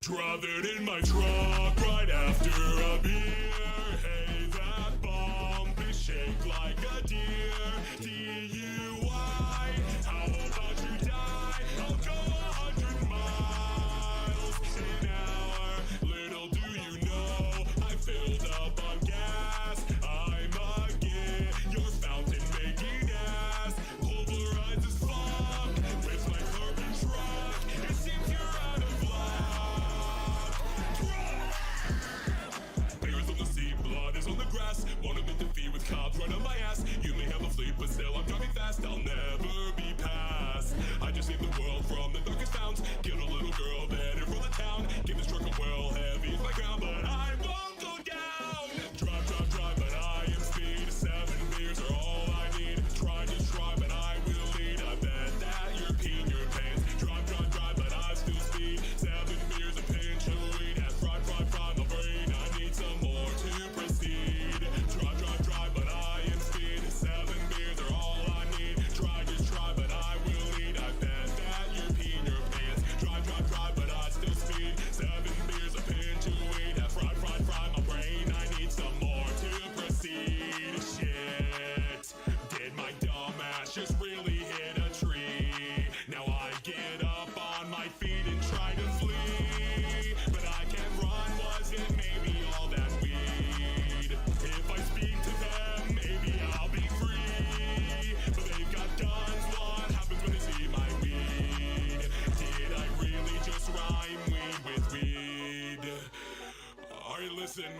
Drove it in my truck right after a beer. Hey, that bump is shaped like a deer. DUI, how about you die? I'll go 100 miles an hour. Little do you know, I filled up on gas. I'm again your fountain making ass. Pulverized as fuck with my carbon truck. It seems you're out of luck. Bears on the sea, blood is on the grass. Wanna meet the fee with cops right on my ass. You may have a fleet, but still I'm driving fast. I'll never be passed. I just saved the world from the darkest towns. Killed a little girl, headed for the town. Give this truck a whirl, heavy is my ground, but I won't go down. Drive, drive, drive, but I am speed. 7 beers are all I need. Try, just try, but I will lead. I bet that you're peeing your pants. Drive, drive, drive, but I still speed. 7 beers, a pinch of weed. Has fried, fried, fried my brain. I need some more to proceed. Drive, drive, drive, but I am speed. 7 beers are all I need. Try, just try, but I will lead. I bet that you're peeing your pants. Drive, drive, drive, but I still speed. 7 beers, a pinch of weed. Have fried, fried, fried my brain. I need some more to proceed. Shit, did my dumb ass just really hit a tree? Now I get up on my feet and try to flee, but I can't run. Was it maybe all that weed? If I speak to them, maybe I'll be free. But they've got guns. What happens when they see my weed? Did I really just rhyme weed with weed? Alright, listen.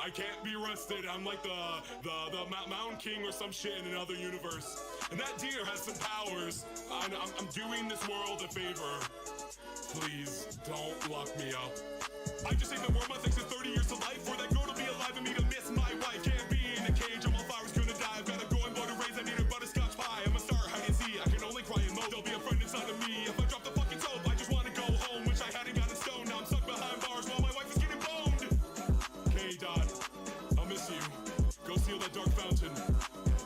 I can't be arrested. I'm like the Mountain King or some shit in another universe. And that deer has some powers. I'm doing this world a favor. Please don't lock me up. I just saved the world, my thanks to 30 years to life. For that girl to be alive and me to miss my wife. Can't be in a cage, I'm on fire, it's gonna die. I've got a growing boy to raise, I need a butterscotch pie. I'm a star, hide and see, I can only cry and moan. There'll be a friend inside of me. If I drop the fucking soap, I just wanna go home. Wish I hadn't gotten stoned, now I'm stuck behind bars while my wife is getting boned. K-Dot, I'll miss you. Go seal that dark fountain.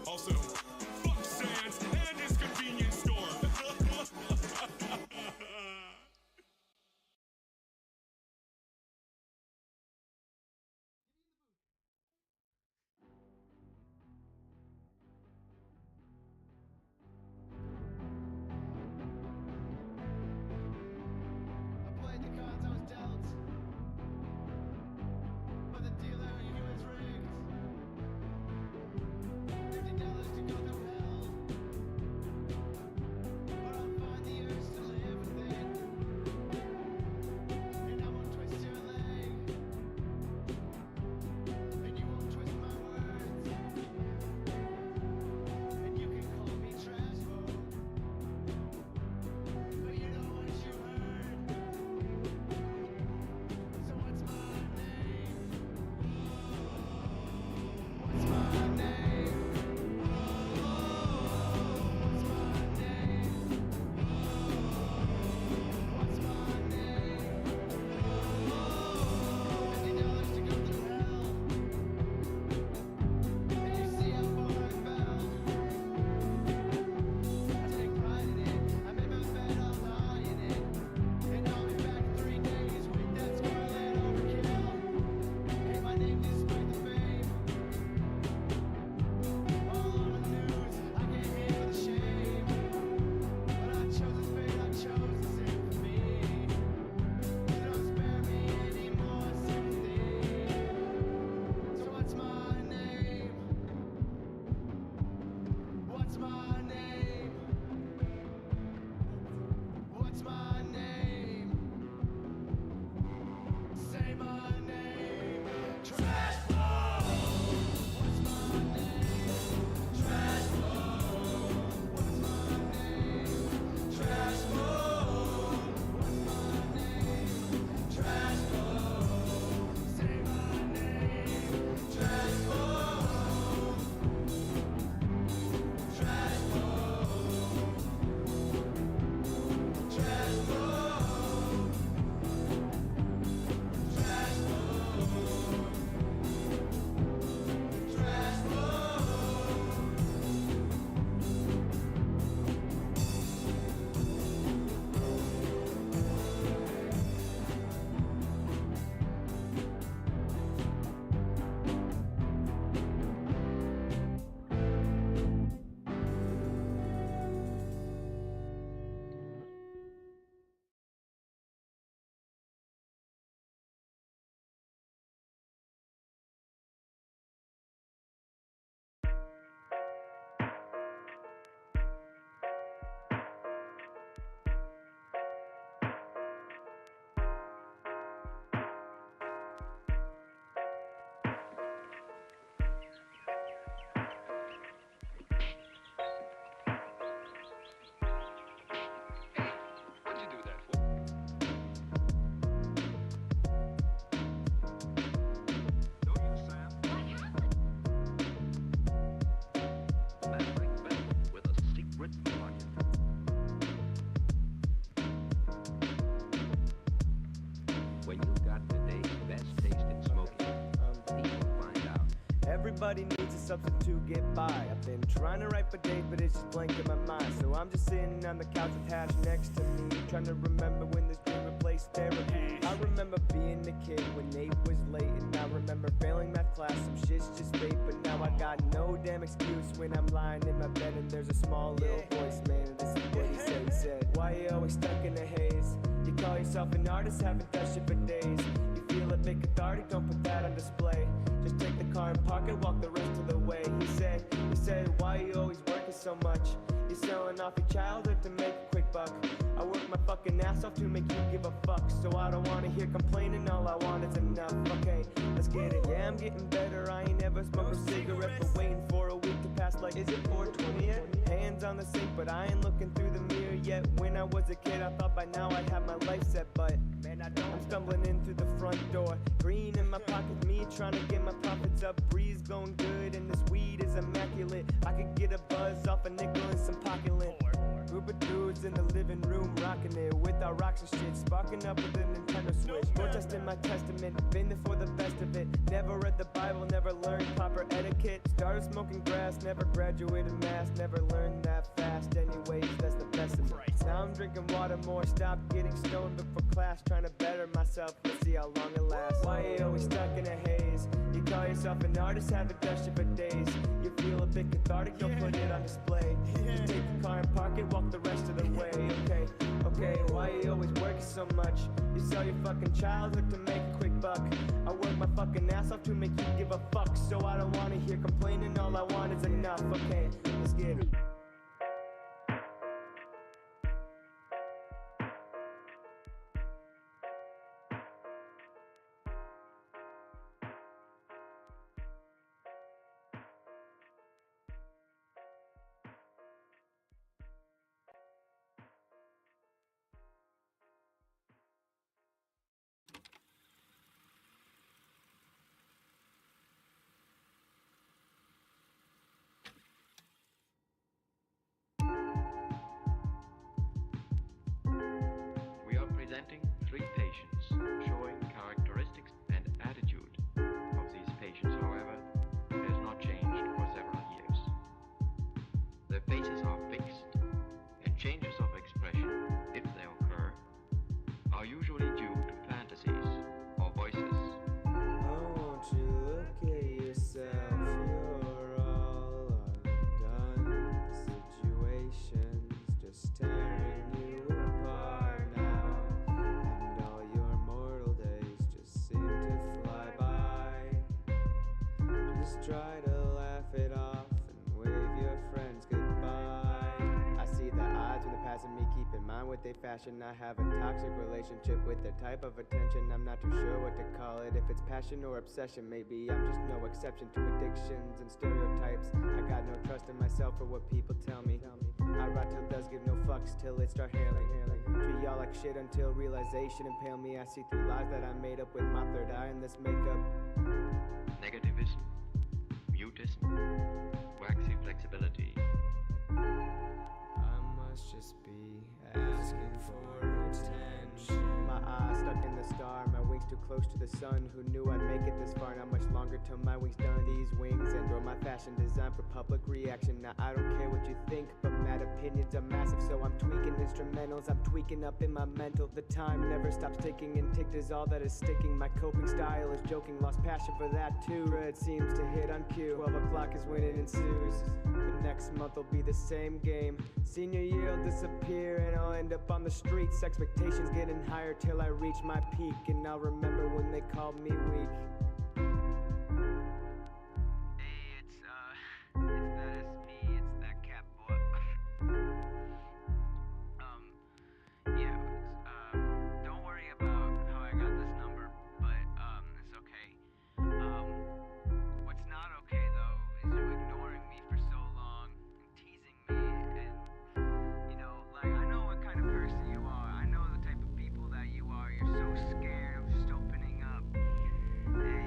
Also, fuck Sans and his convenience store. Everybody needs a substance to get by. I've been trying to write for days, but it's just blank in my mind. So I'm just sitting on the couch with hash next to me, trying to remember when this dream replaced therapy. I remember being a kid when Nate was late, and I remember failing math class. Some shit's just fate, but now I got no damn excuse when I'm lying in my bed and there's a small little voice, man. This is what he said. He said, why you always stuck in a haze? You call yourself an artist, haven't touched it for days. You feel a bit cathartic, don't put that on display. Just take the car and park it, walk the rest of the way. He said, why you always working so much? You're selling off your childhood to make a quick buck. I work my fucking ass off to make you give a fuck. So I don't wanna hear complaining, all I want is enough. Okay, let's get it. Yeah, I'm getting better, I ain't never smoked a cigarette, but waiting for a week to pass like, is it 420 yet? Hands on the sink, but I ain't looking through the mirror yet. When I was a kid, I thought by now I'd have my life set, but man, I don't. I'm stumbling in through the front door, green in my pocket, me trying to get my profits up. Breeze going good, and this weed is immaculate. I could get a buzz off a nickel and some pocket lint. Group of dudes in the living room rocking it with our rocks and shit, sparking up with a Nintendo Switch. Protesting my testament, been there for the best of it. Never read the Bible, never learned proper etiquette. Started smoking grass, never graduated mass, never learned that fast. Anyways, that's the best of it. Now I'm drinking water more, stop getting stoned before class, trying to better myself. Let's see how long it lasts. Why you always stuck in a haze? You call yourself an artist, haven't touched it for days. You feel a bit cathartic, don't put it on display. Just take the car and park it, walk the rest of the way. Okay, why you always working so much? You sell your fucking childhood to make a quick buck. I work my fucking ass off to make you give a fuck. So I don't wanna hear complaining, all I want is enough. Okay, let's get it. Presenting 3 patients, showing characteristics and attitude of these patients, however, has not changed for several years. Their faces are fixed, and changes of expression, if they occur, are usually due to fantasies or voices. Oh, won't you look at yourself? You're all undone. Situations just tearing you apart now. Try to laugh it off and wave your friends goodbye. I see the odds when they're passing me, keep in mind what they fashion. I have a toxic relationship with their type of attention. I'm not too sure what to call it, if it's passion or obsession. Maybe I'm just no exception to addictions and stereotypes. I got no trust in myself for what people tell me. I rot till does give no fucks till it start hailing. Treat y'all like shit until realization impale me. I see through lies that I made up with my third eye in this makeup. Negativism, mutism, waxy flexibility. I must just be asking for attention. My eyes stuck in the star, my wings too close to the sun. Who knew I'd make it this far? Not much longer till my wings done. These wings and or my fashion designed for public reaction. Now I don't care what you think, but mad opinions are massive, so I'm tweaking instrumentals. I'm tweaking up in my mental. The time never stops ticking, and ticked is all that is sticking. My coping style is joking, lost passion for that too. Red seems to hit on cue. 12 o'clock is when it ensues. The next month will be the same game. Senior year will disappear, and I'll end up on the streets. Expectations getting higher till I reach my peak, and I'll remember when they called me weak. Hey, it's me, it's that cat boy. Don't worry about how I got this number, but, it's okay. What's not okay, though, is you ignoring me for so long and teasing me, and, you know, like, I know what kind of person you are. I know the type of people that you are. You're so scared of just opening up. Hey,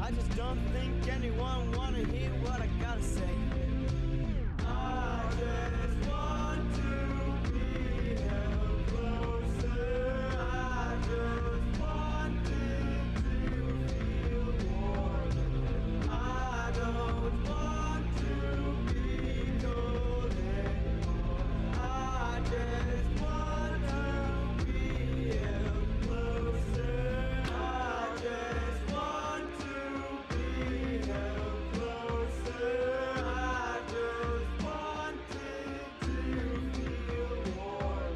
I just don't think anyone wanna hear what I gotta say. I just want to be held closer. I just want it to feel warm. I don't want to be cold anymore. I just want to be held closer. I just want to be held closer. I just want it to feel warm.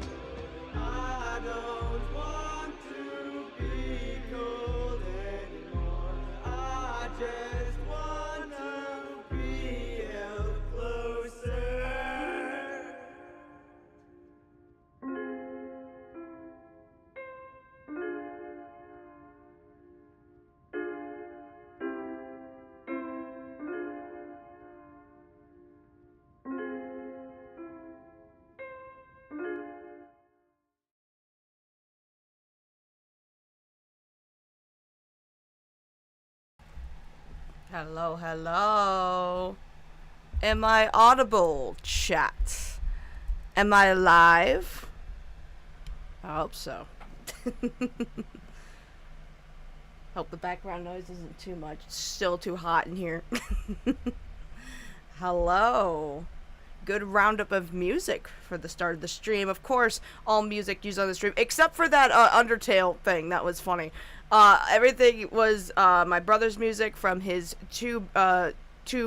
I don't want to be cold anymore. I just want to be held closer. Hello, hello. Am I audible, chat? Am I live? I hope so. Hope the background noise isn't too much. It's still too hot in here. Hello. Good roundup of music for the start of the stream. Of course, all music used on the stream, except for that Undertale thing. That was funny. Everything was my brother's music from his two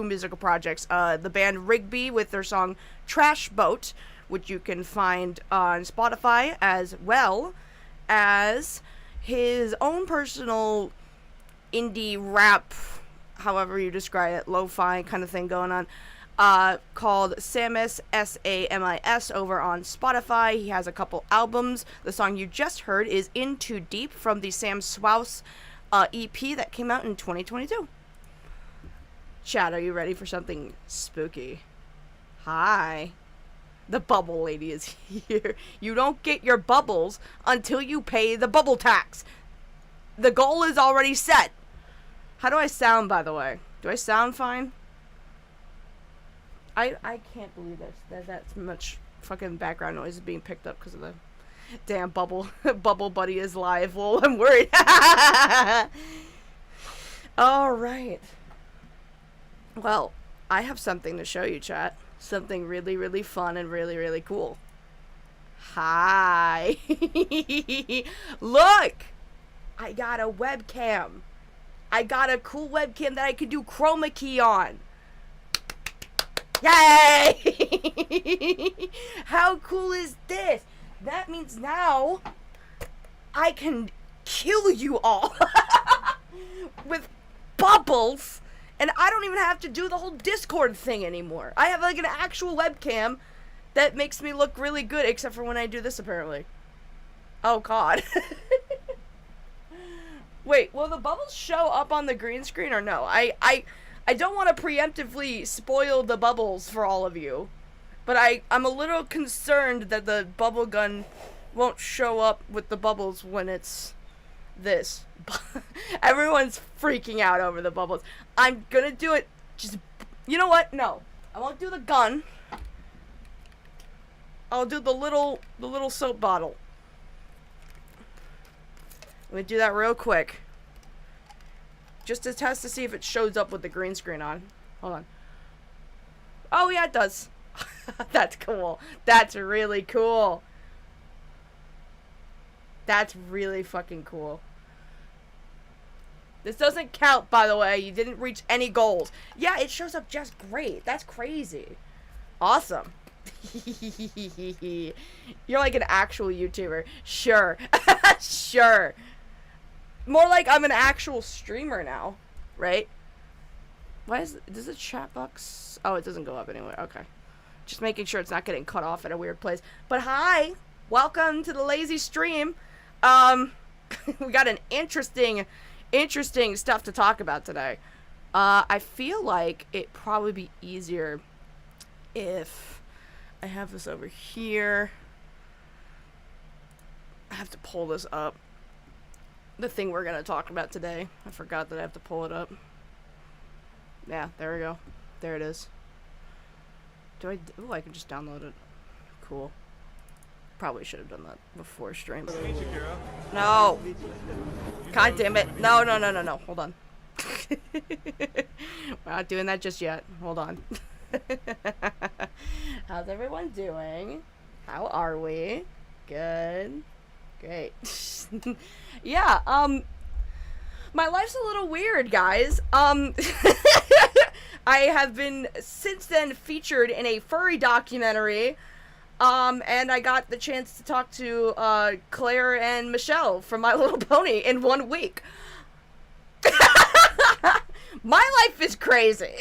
musical projects. The band Rigby with their song Trash Boat, which you can find on Spotify, as well as his own personal indie rap, however you describe it, lo-fi kind of thing going on, called Samus, Samis, over on Spotify. He has a couple albums. The song you just heard is In Too Deep from the Sam Swouse EP that came out in 2022. Chat, are you ready for something spooky? Hi. The bubble lady is here. You don't get your bubbles until you pay the bubble tax. The goal is already set. How do I sound, by the way? Do I sound fine? I can't believe this. That much fucking background noise is being picked up because of the damn bubble. Bubble buddy is live. Well, I'm worried. All right. Well, I have something to show you, chat. Something really, really fun and really, really cool. Hi. Look! I got a webcam. I got a cool webcam that I can do chroma key on. Yay! How cool is this? That means now I can kill you all with bubbles, and I don't even have to do the whole Discord thing anymore. I have like an actual webcam that makes me look really good, except for when I do this, apparently. Oh god. Wait, will the bubbles show up on the green screen or no? I don't want to preemptively spoil the bubbles for all of you, but I'm a little concerned that the bubble gun won't show up with the bubbles when it's this. Everyone's freaking out over the bubbles. I'm gonna do it. Just, you know what? No, I won't do the gun. I'll do the little soap bottle. Let me do that real quick. Just to test to see if it shows up with the green screen on. Hold on. Oh, yeah, it does. That's cool. That's really cool. That's really fucking cool. This doesn't count, by the way. You didn't reach any goals. Yeah, it shows up just great. That's crazy. Awesome. You're like an actual YouTuber. Sure. Sure. More like I'm an actual streamer now, right? Why does the chat box? Oh, it doesn't go up anywhere. Okay. Just making sure it's not getting cut off at a weird place. But hi, welcome to the lazy stream. We got an interesting stuff to talk about today. I feel like it'd probably be easier if I have this over here. I have to pull this up. The thing we're going to talk about today. I forgot that I have to pull it up. Yeah, there we go. There it is. Ooh, I can just download it. Cool. Probably should have done that before stream. No! God damn it. No. Hold on. We're not doing that just yet. Hold on. How's everyone doing? How are we? Good. Great. Yeah, my life's a little weird, guys. I have been since then featured in a furry documentary, and I got the chance to talk to Claire and Michelle from My Little Pony in 1 week. My life is crazy.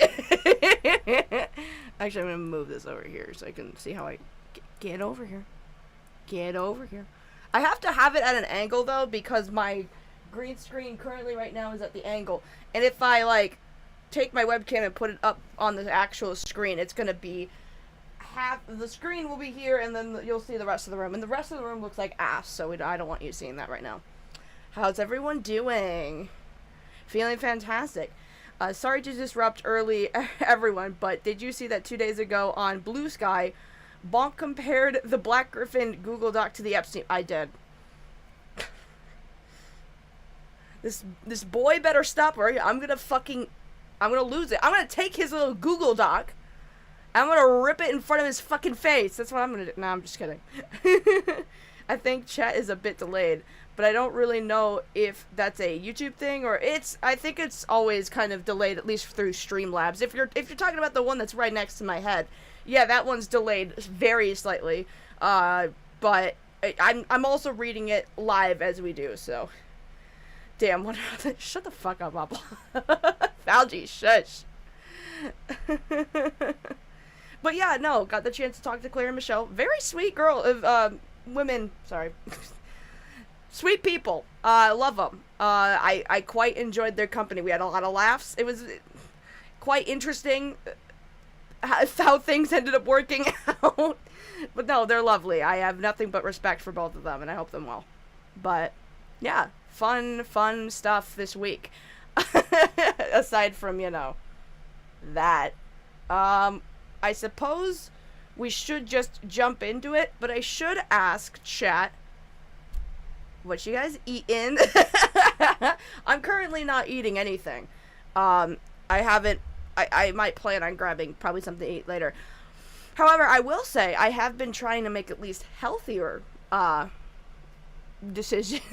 Actually, I'm gonna move this over here so I can see how I get over here. Get over here. I have to have it at an angle though because my green screen currently right now is at the angle, and if I like take my webcam and put it up on the actual screen, it's gonna be half the screen will be here, and then you'll see the rest of the room, and the rest of the room looks like ass, so I don't want you seeing that right now. How's everyone doing? Feeling fantastic. Sorry to disrupt early everyone, but did you see that 2 days ago on Blue Sky, Bonk compared the Black Griffin Google Doc to the Epstein? I did. This boy better stop or I'm gonna lose it. I'm gonna take his little Google Doc. I'm gonna rip it in front of his fucking face. That's what I'm gonna do. No, I'm just kidding. I think chat is a bit delayed, but I don't really know if that's a YouTube thing or I think it's always kind of delayed, at least through Streamlabs. If you're talking about the one that's right next to my head, yeah, that one's delayed very slightly. But I'm also reading it live as we do, so. Damn, what? Shut the fuck up, Apple. Falgi, shush. But yeah, no, got the chance to talk to Claire and Michelle. Very sweet girl of women. Sorry. Sweet people. I love them. I quite enjoyed their company. We had a lot of laughs. It was quite interesting how things ended up working out. But no, they're lovely. I have nothing but respect for both of them, and I hope them well. But yeah, fun stuff this week. Aside from, that. I suppose we should just jump into it, but I should ask chat what you guys eating. I'm currently not eating anything. I might plan on grabbing probably something to eat later. However, I will say I have been trying to make at least healthier decisions.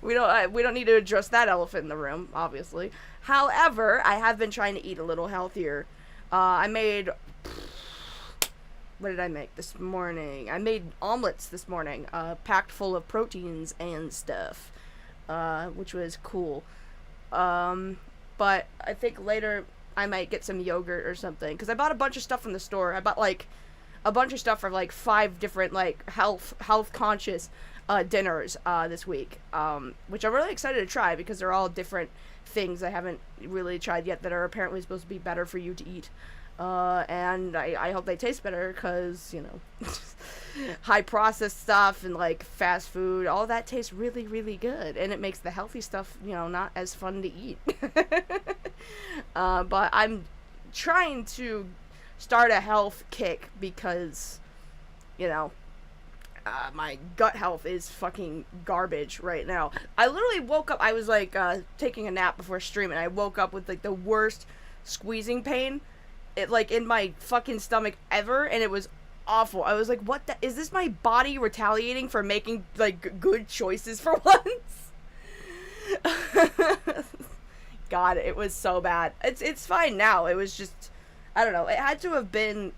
We don't need to address that elephant in the room, obviously. However, I have been trying to eat a little healthier. I made... What did I make this morning? I made omelets this morning, packed full of proteins and stuff, which was cool. But I think later I might get some yogurt or something, because I bought a bunch of stuff from the store. I bought, a bunch of stuff for, 5 different, health-conscious dinners this week, which I'm really excited to try, because they're all different things I haven't really tried yet that are apparently supposed to be better for you to eat. And I hope they taste better, because, high processed stuff and, fast food, all that tastes really, really good, and it makes the healthy stuff, not as fun to eat. But I'm trying to start a health kick, because, my gut health is fucking garbage right now. I literally woke up, I was, taking a nap before stream, and I woke up with, the worst squeezing pain, in my fucking stomach ever, and it was awful. I was like, what the, is this my body retaliating for making, good choices for once? God, it was so bad. It's fine now. It was just, I don't know, it had to have been...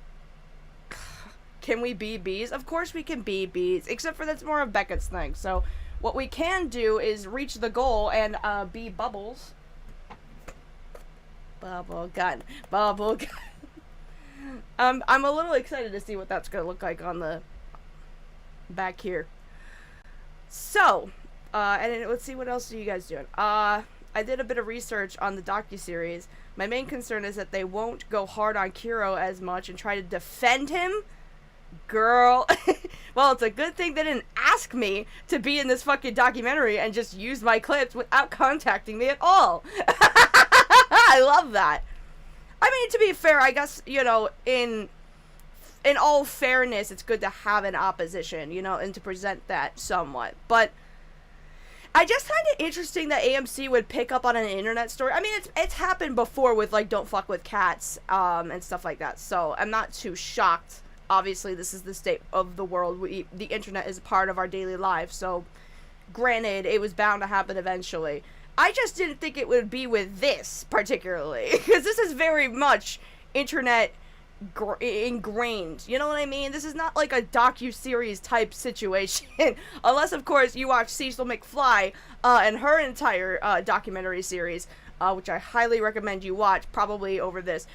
Can we be bees? Of course we can be bees, except for that's more of Beckett's thing. So what we can do is reach the goal and be bubbles. Bubble gun. I'm a little excited to see what that's gonna look like on the back here. So, and then let's see, what else are you guys doing? I did a bit of research on the docuseries. My main concern is that they won't go hard on Kiro as much and try to defend him. Girl. Well, it's a good thing they didn't ask me to be in this fucking documentary and just use my clips without contacting me at all. I love that. I mean, to be fair, I guess, you know, in all fairness, it's good to have an opposition, you know, and to present that somewhat. But I just find it interesting that AMC would pick up on an internet story. I mean, it's happened before with, like, Don't Fuck With Cats, and stuff like that. So I'm not too shocked. Obviously, this is the state of the world. The internet is part of our daily lives. So, granted, it was bound to happen eventually. I just didn't think it would be with this, particularly. Because this is very much internet ingrained. You know what I mean? This is not like a docu-series type situation. Unless, of course, you watch Cecil McFly and her entire documentary series, which I highly recommend you watch, probably over this.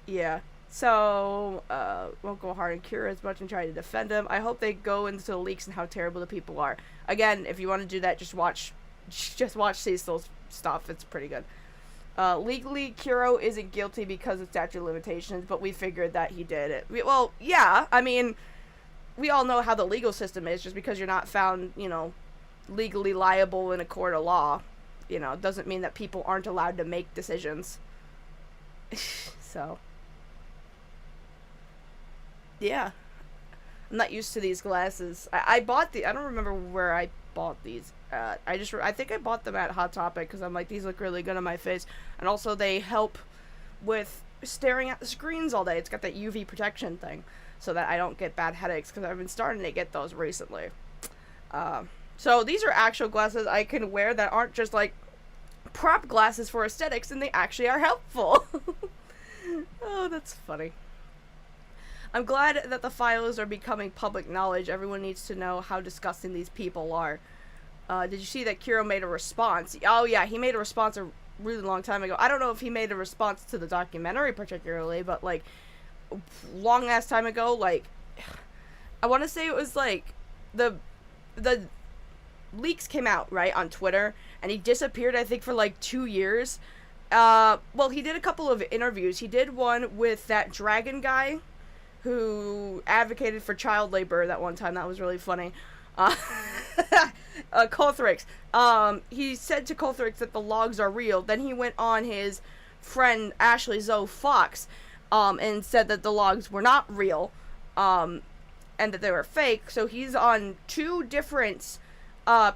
Yeah. So, won't go hard on Kira as much and try to defend him. I hope they go into the leaks and how terrible the people are. Again, if you want to do that, just watch Cecil's stuff. It's pretty good. Legally, Kiro isn't guilty because of statute of limitations, but we figured that he did it. Well, yeah, I mean, we all know how the legal system is. Just because you're not found, you know, legally liable in a court of law, you know, doesn't mean that people aren't allowed to make decisions. So, yeah. I'm not used to these glasses. I bought I don't remember where I bought these. I think I bought them at Hot Topic because I'm like, these look really good on my face. And also they help with staring at the screens all day. It's got that UV protection thing so that I don't get bad headaches because I've been starting to get those recently. So these are actual glasses I can wear that aren't just like prop glasses for aesthetics, and they actually are helpful. Oh, that's funny. I'm glad that the files are becoming public knowledge. Everyone needs to know how disgusting these people are. Did you see that Kiro made a response? Oh yeah, he made a response a really long time ago. I don't know if he made a response to the documentary particularly, but like, long ass time ago, like, I want to say it was like, the leaks came out, right, on Twitter, and he disappeared, I think, for like 2 years. Well, he did a couple of interviews. He did one with that dragon guy who advocated for child labor that one time. That was really funny. Colthrix. He said to Colthrix that the logs are real. Then he went on his friend Ashley Zoe Fox, and said that the logs were not real, and that they were fake. So he's on 2 different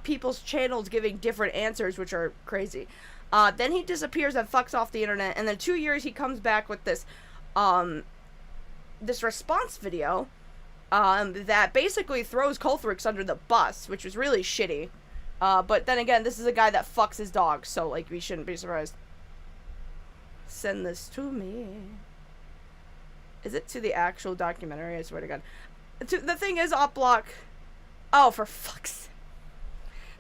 people's channels giving different answers, which are crazy. Then he disappears and fucks off the internet, and then 2 years he comes back with this, this response video, that basically throws Colthrix under the bus, which was really shitty. But then again, this is a guy that fucks his dog, so, like, we shouldn't be surprised. Send this to me. Is it to the actual documentary? I swear to God. The thing is, OpBlock... Oh, for fuck's sake.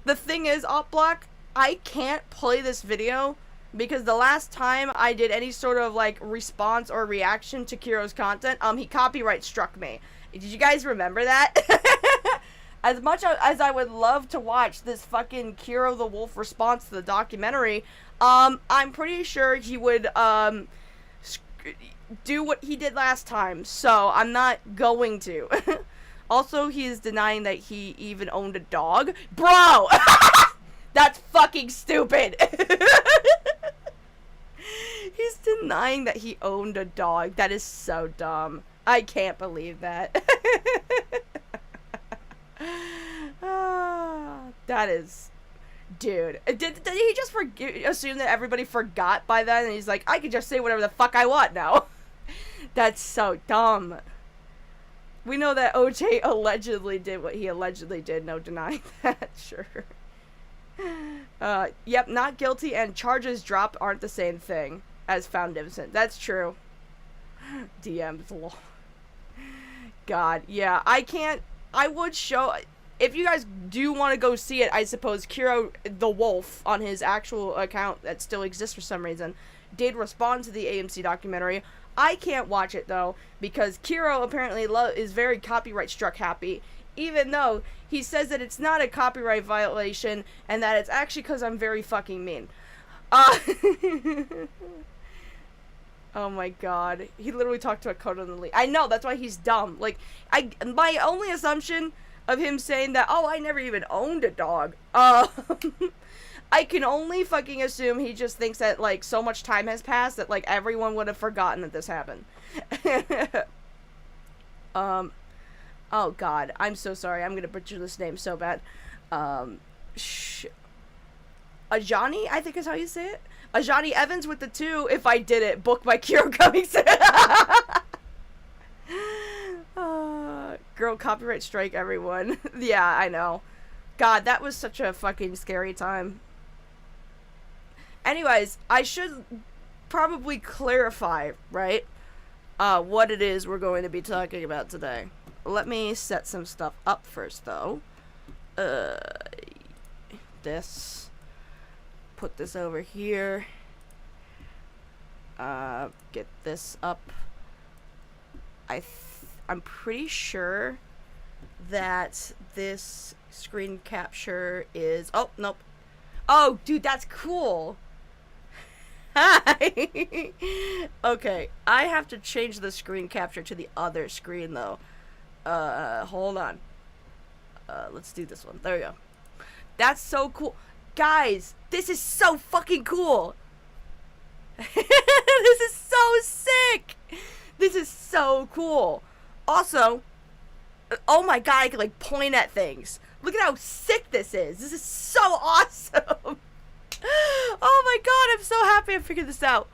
The thing is, OpBlock, I can't play this video because the last time I did any sort of, like, response or reaction to Kiro's content, he copyright struck me. Did you guys remember that? As much as I would love to watch this fucking Kiro the Wolf response to the documentary, I'm pretty sure he would, do what he did last time, so I'm not going to. Also, he is denying that he even owned a dog. Bro! That's fucking stupid! He's denying that he owned a dog. That is so dumb. I can't believe that. That is... Dude. Did he just assume that everybody forgot by then? And he's like, I can just say whatever the fuck I want now. That's so dumb. We know that OJ allegedly did what he allegedly did. No denying that. Sure. Yep, not guilty and charges dropped aren't the same thing as found innocent. That's true. DMs, lol. God, yeah, I would show, if you guys do want to go see it, I suppose Kiro the Wolf on his actual account that still exists for some reason did respond to the AMC documentary. I can't watch it though because Kiro apparently is very copyright struck happy, even though he says that it's not a copyright violation and that it's actually because I'm very fucking mean. Oh my god. He literally talked to a code on the leak. I know, that's why he's dumb. Like, my only assumption, of him saying that, oh, I never even owned a dog. I can only fucking assume he just thinks that, like, so much time has passed that, like, everyone would have forgotten that this happened. Oh god, I'm so sorry. I'm gonna butcher this name so bad. Ajani, I think is how you say it. Ajani Evans with the 2. If I did it, book my Kiro coming soon. Girl, copyright strike everyone. Yeah, I know. God, that was such a fucking scary time. Anyways, I should probably clarify, right, what it is we're going to be talking about today. Let me set some stuff up first, though. This. Put this over here. Get this up. I'm pretty sure that this screen capture is... Oh, nope. Oh, dude, that's cool. Hi. Okay, I have to change the screen capture to the other screen, though. Hold on. Let's do this one. There we go. That's so cool. Guys, this is so fucking cool. This is so sick. This is so cool. Also, oh my god, I can, like, point at things. Look at how sick this is. This is so awesome. Oh my god, I'm so happy I figured this out.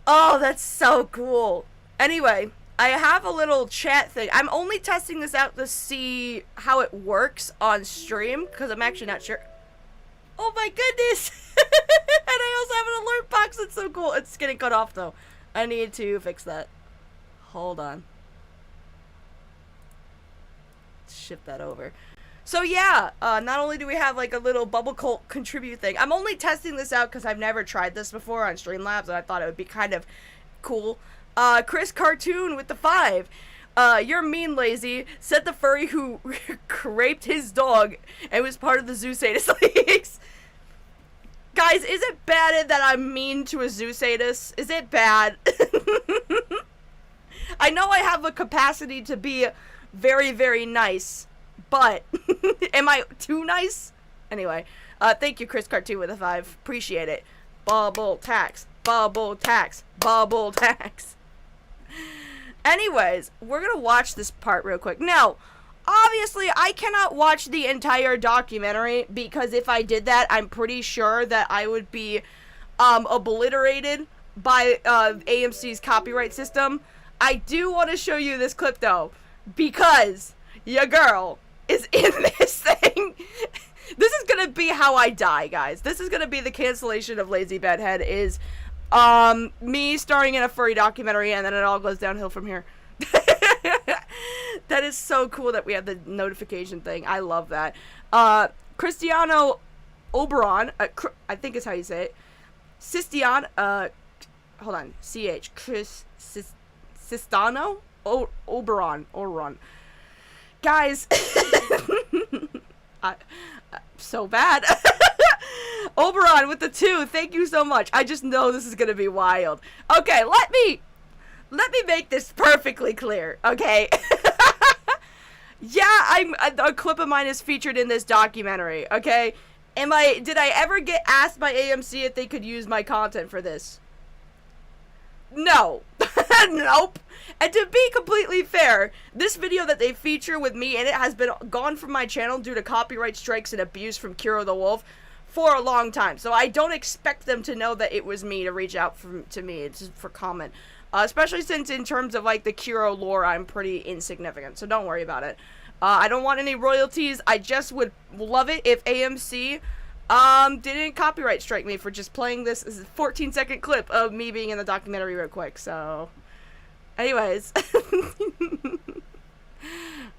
Oh, that's so cool. Anyway, I have a little chat thing. I'm only testing this out to see how it works on stream, because I'm actually not sure. Oh my goodness. And I also have an alert box. That's so cool. It's getting cut off, though. I need to fix that. Hold on. Shift that over. So yeah, not only do we have like a little bubble cult contribute thing, I'm only testing this out because I've never tried this before on Streamlabs, and I thought it would be kind of cool. Chris Cartoon with the 5. You're mean, lazy. Said the furry who raped his dog and was part of the zoo sadist leagues. Guys, is it bad that I'm mean to a zoo sadist? Is it bad? I know I have a capacity to be very, very nice, but am I too nice? Anyway, thank you, Chris Cartoon with a 5. Appreciate it. Bubble tax, bubble tax, bubble tax. Anyways, we're gonna watch this part real quick. Now, obviously, I cannot watch the entire documentary, because if I did that, I'm pretty sure that I would be obliterated by AMC's copyright system. I do want to show you this clip, though, because your girl is in this thing. This is gonna be how I die, guys. This is gonna be the cancellation of Lazy Bedhead, is me starring in a furry documentary, and then it all goes downhill from here. That is so cool that we have the notification thing. I love that. Cristiano Oberon, I think is how you say it. Sistian, hold on, CH, Sistano? Oberon. Guys, so bad. Oberon with the 2, thank you so much. I just know this is gonna be wild. Okay, let me make this perfectly clear, okay? Yeah, a clip of mine is featured in this documentary, okay? Did I ever get asked by AMC if they could use my content for this? No. Nope. And to be completely fair, this video that they feature with me in it has been gone from my channel due to copyright strikes and abuse from Kiro the Wolf for a long time. So I don't expect them to know that it was me to reach out to me. It's just for comment. Especially since in terms of like the Kiro lore, I'm pretty insignificant. So don't worry about it. I don't want any royalties. I just would love it if AMC didn't copyright strike me for just playing this 14-second clip of me being in the documentary real quick. So anyways.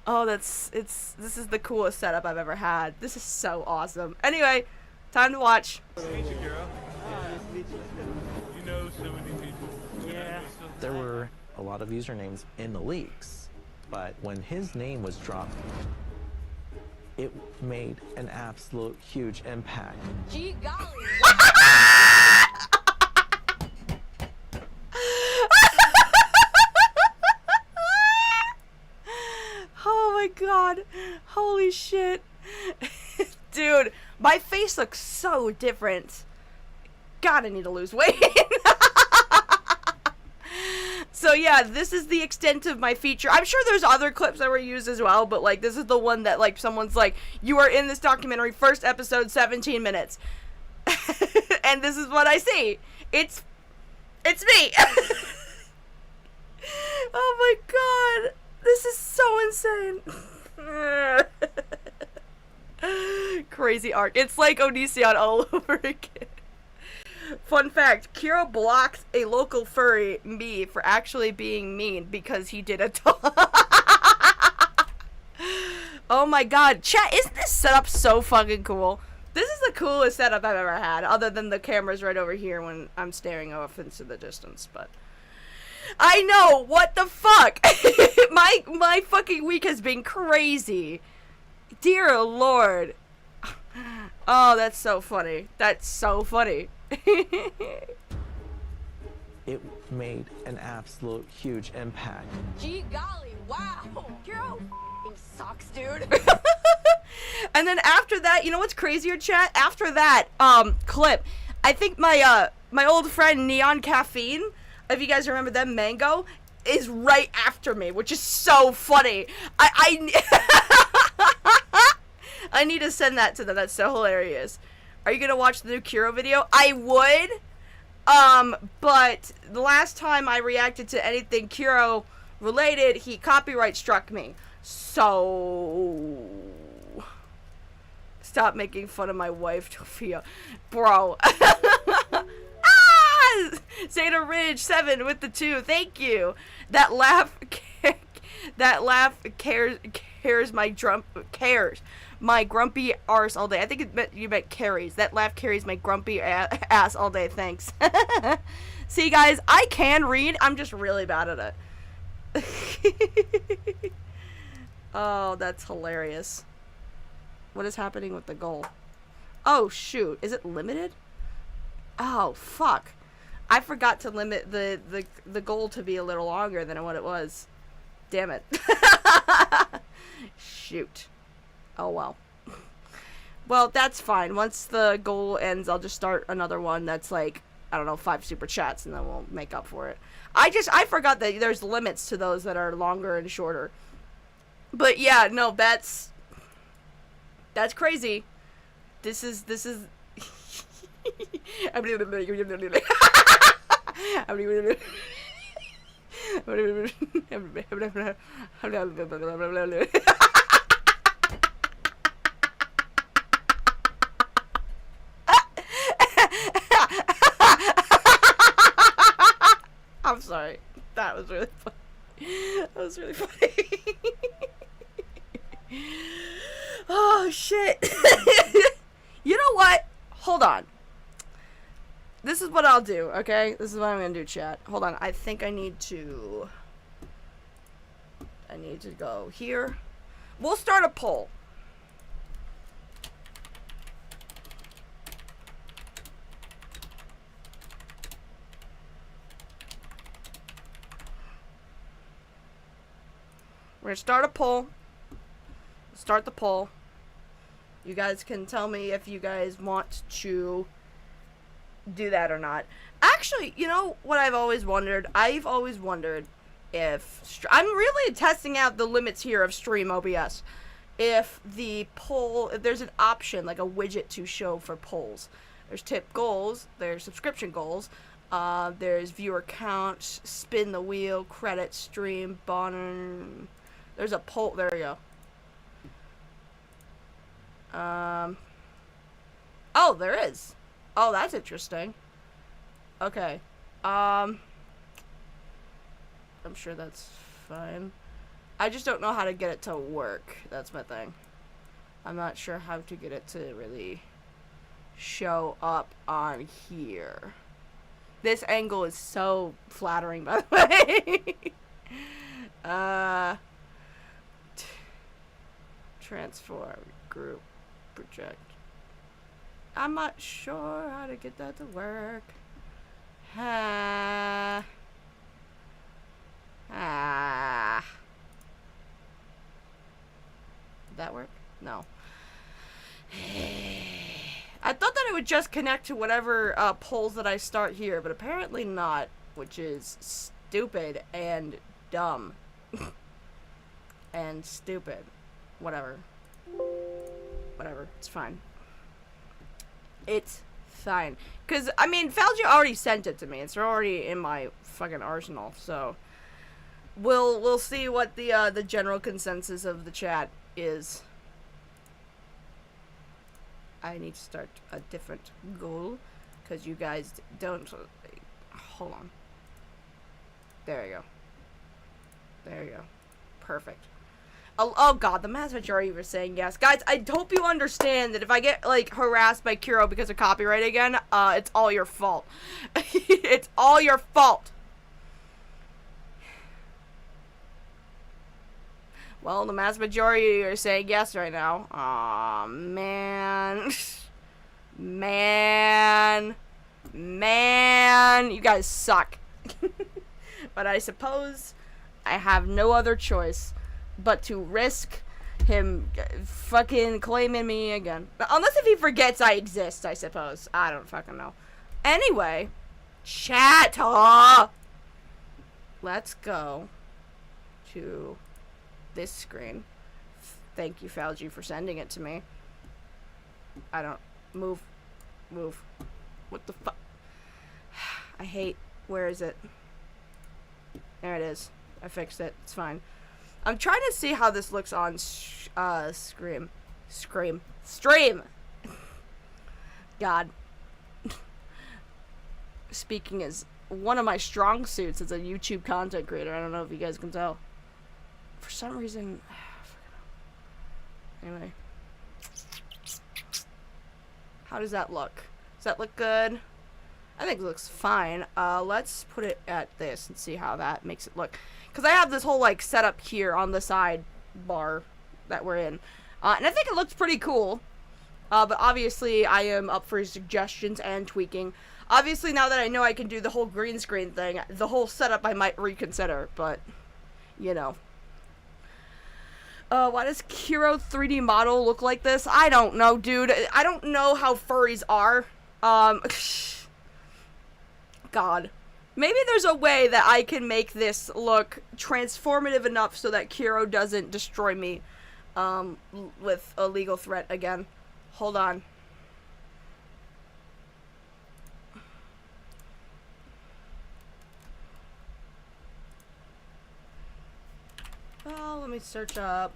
Oh, this is the coolest setup I've ever had. This is so awesome. Anyway, time to watch. Nice to meet you, girl. Nice to meet you. You know so many people. Yeah. There were a lot of usernames in the leaks, but when his name was dropped, it made an absolute huge impact. Gee golly. Oh my god. god. Holy shit. Dude, my face looks so different. God, I need to lose weight. So yeah, this is the extent of my feature. I'm sure there's other clips that were used as well, but like this is the one that like someone's like, you are in this documentary, first episode, 17 minutes. And this is what I see. It's me. Oh my god. This is so insane. Crazy arc. It's like Onision all over again. Fun fact, Kira blocked a local furry, me, for actually being mean because he did a Oh my god. Chat, isn't this setup so fucking cool? This is the coolest setup I've ever had, other than the cameras right over here when I'm staring off into the distance, but... I know! What the fuck? my fucking week has been crazy. Dear lord. Oh, that's so funny. That's so funny. It made an absolute huge impact. Gee golly, wow. Kiro f***ing sucks, dude. And then after that, you know what's crazier, chat? After that, clip, I think my old friend Neon Caffeine, if you guys remember them, Mango, is right after me, which is so funny. I need to send that to them. That's so hilarious. Are you gonna watch the new Kiro video? I would, but the last time I reacted to anything Kiro related, he copyright struck me. So stop making fun of my wife, Tofia, bro. Zeta Ridge 7 with the 2. Thank you. That laugh cares my grumpy arse all day. I think you meant carries. That laugh carries my grumpy ass all day. Thanks. See, guys, I can read. I'm just really bad at it. Oh, that's hilarious. What is happening with the goal? Oh, shoot. Is it limited? Oh, fuck. I forgot to limit the goal to be a little longer than what it was. Damn it. Shoot. Oh, well. Well, that's fine. Once the goal ends, I'll just start another one that's like, I don't know, 5 super chats, and then we'll make up for it. I forgot that there's limits to those that are longer and shorter. But yeah, no, that's crazy. This is I'm sorry. That was really funny. That was really funny. Oh, shit. You know what? Hold on. This is what I'll do, okay? This is what I'm gonna do, chat. Hold on. I think I need to go here. We'll start a poll. We're gonna start a poll. Start the poll. You guys can tell me if you guys want to do that or not. Actually, you know what I've always wondered? I've always wondered if... I'm really testing out the limits here of Stream OBS. If the poll... If there's an option, like a widget to show for polls. There's tip goals. There's subscription goals. There's viewer count, spin the wheel, credit, stream, bottom... There's a poll. There we go. Oh, there is. Oh, that's interesting. Okay. I'm sure that's fine. I just don't know how to get it to work. That's my thing. I'm not sure how to get it to really show up on here. This angle is so flattering, by the way. Transform, group, project. I'm not sure how to get that to work. that work? No. I thought that it would just connect to whatever polls that I start here, but apparently not, which is stupid and dumb. And stupid. Whatever. Whatever. It's fine. It's fine. Because, I mean, Falgi already sent it to me. It's already in my fucking arsenal, so... We'll see what the general consensus of the chat is. I need to start a different goal, because you guys don't... Hold on. There you go. There you go. Perfect. Oh god, the mass majority were saying yes. Guys, I hope you understand that if I get, like, harassed by Kiro because of copyright again, it's all your fault. It's all your fault. Well, the mass majority are saying yes right now. Aw, man. Man. You guys suck. But I suppose I have no other choice but to risk him fucking claiming me again. Unless if he forgets I exist, I suppose. I don't fucking know. Anyway, chat. Let's go to this screen. Thank you, Falgi, for sending it to me. I don't... Move. What the fuck? I hate... Where is it? There it is. I fixed it. It's fine. I'm trying to see how this looks on Stream. God. Speaking is one of my strong suits as a YouTube content creator. I don't know if you guys can tell. For some reason... Anyway. How does that look? Does that look good? I think it looks fine. Let's put it at this and see how that makes it look. Because I have this whole, like, setup here on the side bar that we're in. And I think it looks pretty cool. But obviously, I am up for suggestions and tweaking. Obviously, now that I know I can do the whole green screen thing, the whole setup I might reconsider. But, you know. Why does Kiro 3D model look like this? I don't know, dude. I don't know how furries are. God. Maybe there's a way that I can make this look transformative enough so that Kiro doesn't destroy me, with a legal threat again. Hold on. Oh, let me search up.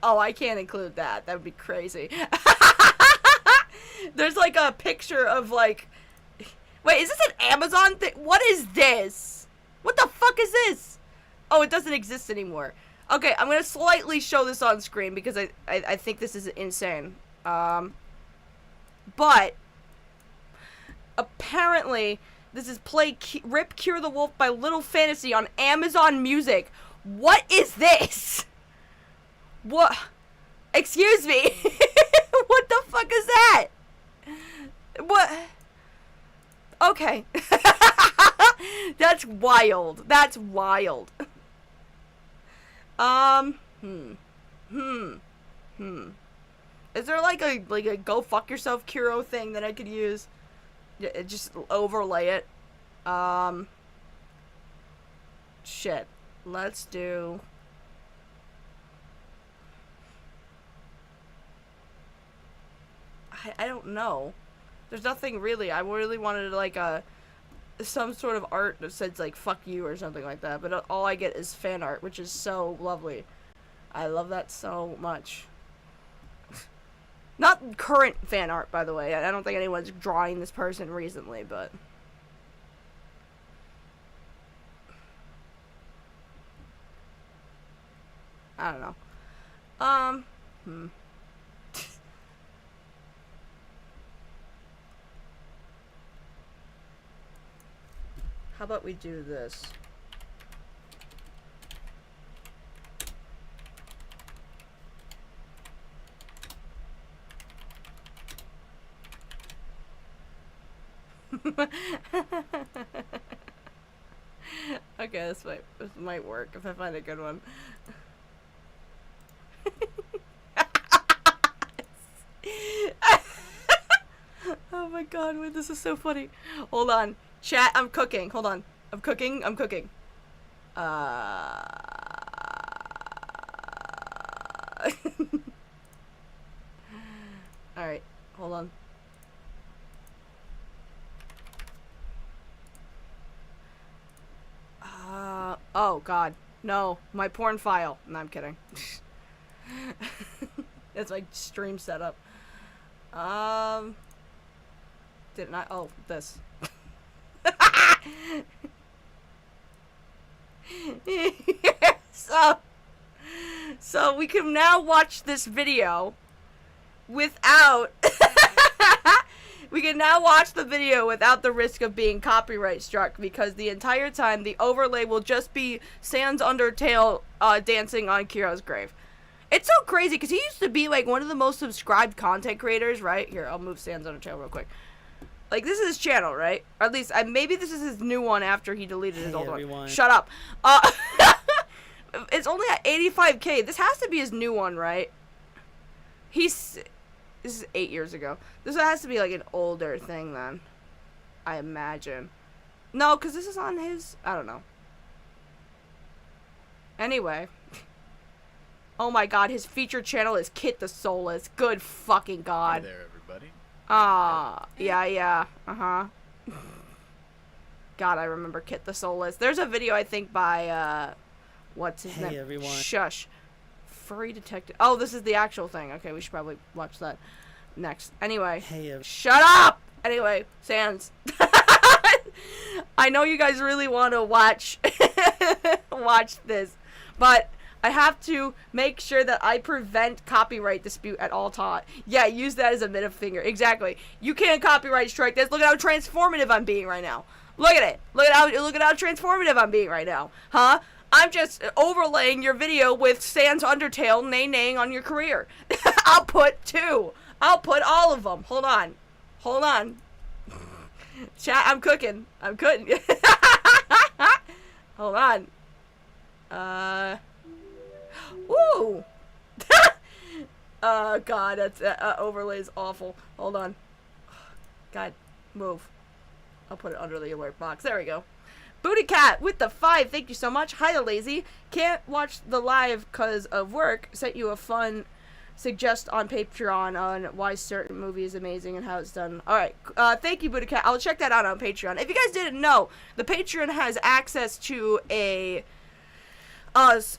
Oh, I can't include that. That would be crazy. There's like a picture of like... Wait, is this an Amazon thing? What is this? What the fuck is this? Oh, it doesn't exist anymore. Okay, I'm gonna slightly show this on screen because I think this is insane. But apparently this is Rip Cure the Wolf by Little Fantasy on Amazon Music. What is this? What? Excuse me. What the fuck is that? What? Okay. That's wild. That's wild. Is there like a go fuck yourself Kuro thing that I could use? Just overlay it. Shit. Let's do... I don't know. There's nothing really. I really wanted like some sort of art that says like fuck you or something like that, but all I get is fan art, which is so lovely. I love that so much. Not current fan art, by the way. I don't think anyone's drawing this person recently, but... I don't know. How about we do this? Okay, this might work if I find a good one. Oh my god, wait, this is so funny. Hold on. Chat, I'm cooking. Hold on. I'm cooking. Alright, hold on. Oh god. No, my porn file. No, I'm kidding. That's my stream setup. Didn't I? Oh, this. So we can now watch this video without we can now watch the video without the risk of being copyright struck, because the entire time the overlay will just be Sans Undertale dancing on Kiro's grave. It's so crazy because he used to be like one of the most subscribed content creators, right? Here, I'll move Sans Undertale real quick. Like, this is his channel, right? Or at least, maybe this is his new one after he deleted his old one. Shut up. It's only at 85K. This has to be his new one, right? This is 8 years ago. This has to be, like, an older thing, then. I imagine. No, because this is on his... I don't know. Anyway. Oh my god, his featured channel is Kit the Soulless. Good fucking god. Hey there, everybody. Yeah, uh-huh. God, I remember Kit the Soulless. There's a video, I think, by, what's his name? Hey, everyone. Shush. Furry Detective. Oh, this is the actual thing. Okay, we should probably watch that next. Anyway. Hey, shut up! Anyway, Sans. I know you guys really want to watch this, but I have to make sure that I prevent copyright dispute at all times. Yeah, use that as a middle finger. Exactly. You can't copyright strike this. Look at how transformative I'm being right now. Look at it. Look at how transformative I'm being right now. Huh? I'm just overlaying your video with Sans Undertale nay-naying on your career. I'll put 2. I'll put all of them. Hold on. Chat, I'm cooking. Hold on. Woo! God, that's overlay is awful. Hold on. God, move. I'll put it under the alert box. There we go. Booty Cat with the 5. Thank you so much. Hi, Lazy. Can't watch the live because of work. Sent you a fun suggest on Patreon on why certain movie is amazing and how it's done. Alright, thank you, Booty Cat. I'll check that out on Patreon. If you guys didn't know, the Patreon has access to a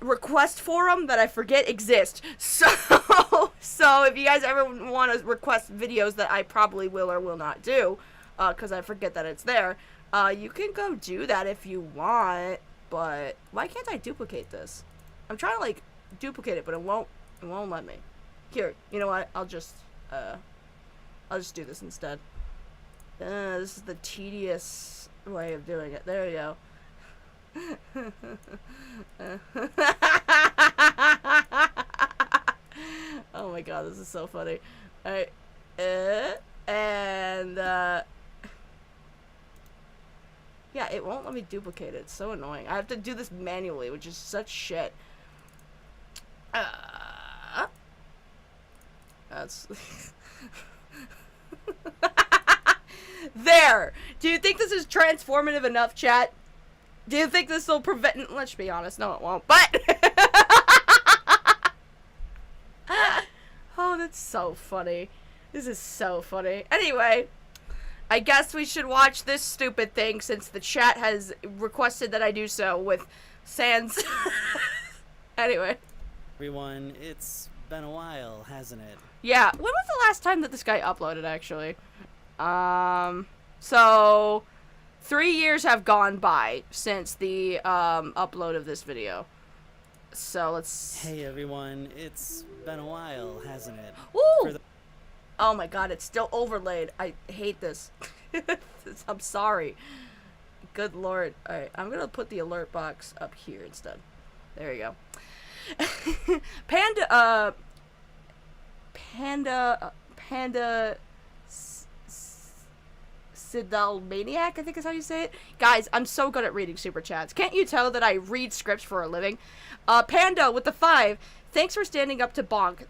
request forum that I forget exists. So if you guys ever want to request videos that I probably will or will not do, because I forget that it's there, you can go do that if you want. But why can't I duplicate this? I'm trying to like duplicate it, but it won't let me. Here, you know what? I'll just do this instead. This is the tedious way of doing it. There we go. Oh my god, this is so funny. Alright. Yeah, it won't let me duplicate it. It's so annoying. I have to do this manually, which is such shit. That's... There! Do you think this is transformative enough, chat? Do you think this will prevent... Let's be honest, no it won't, but... Oh, that's so funny. This is so funny. Anyway, I guess we should watch this stupid thing since the chat has requested that I do so with Sans. Anyway. Everyone, it's been a while, hasn't it? Yeah, when was the last time that this guy uploaded, actually? So 3 years have gone by since the upload of this video. So let's... Hey everyone, it's been a while, hasn't it? Ooh! Oh my god, it's still overlaid. I hate this. I'm sorry. Good lord. Alright, I'm gonna put the alert box up here instead. There you go. Panda Maniac, I think is how you say it. Guys, I'm so good at reading super chats. Can't you tell that I read scripts for a living? Panda with the 5. Thanks for standing up to Bonk.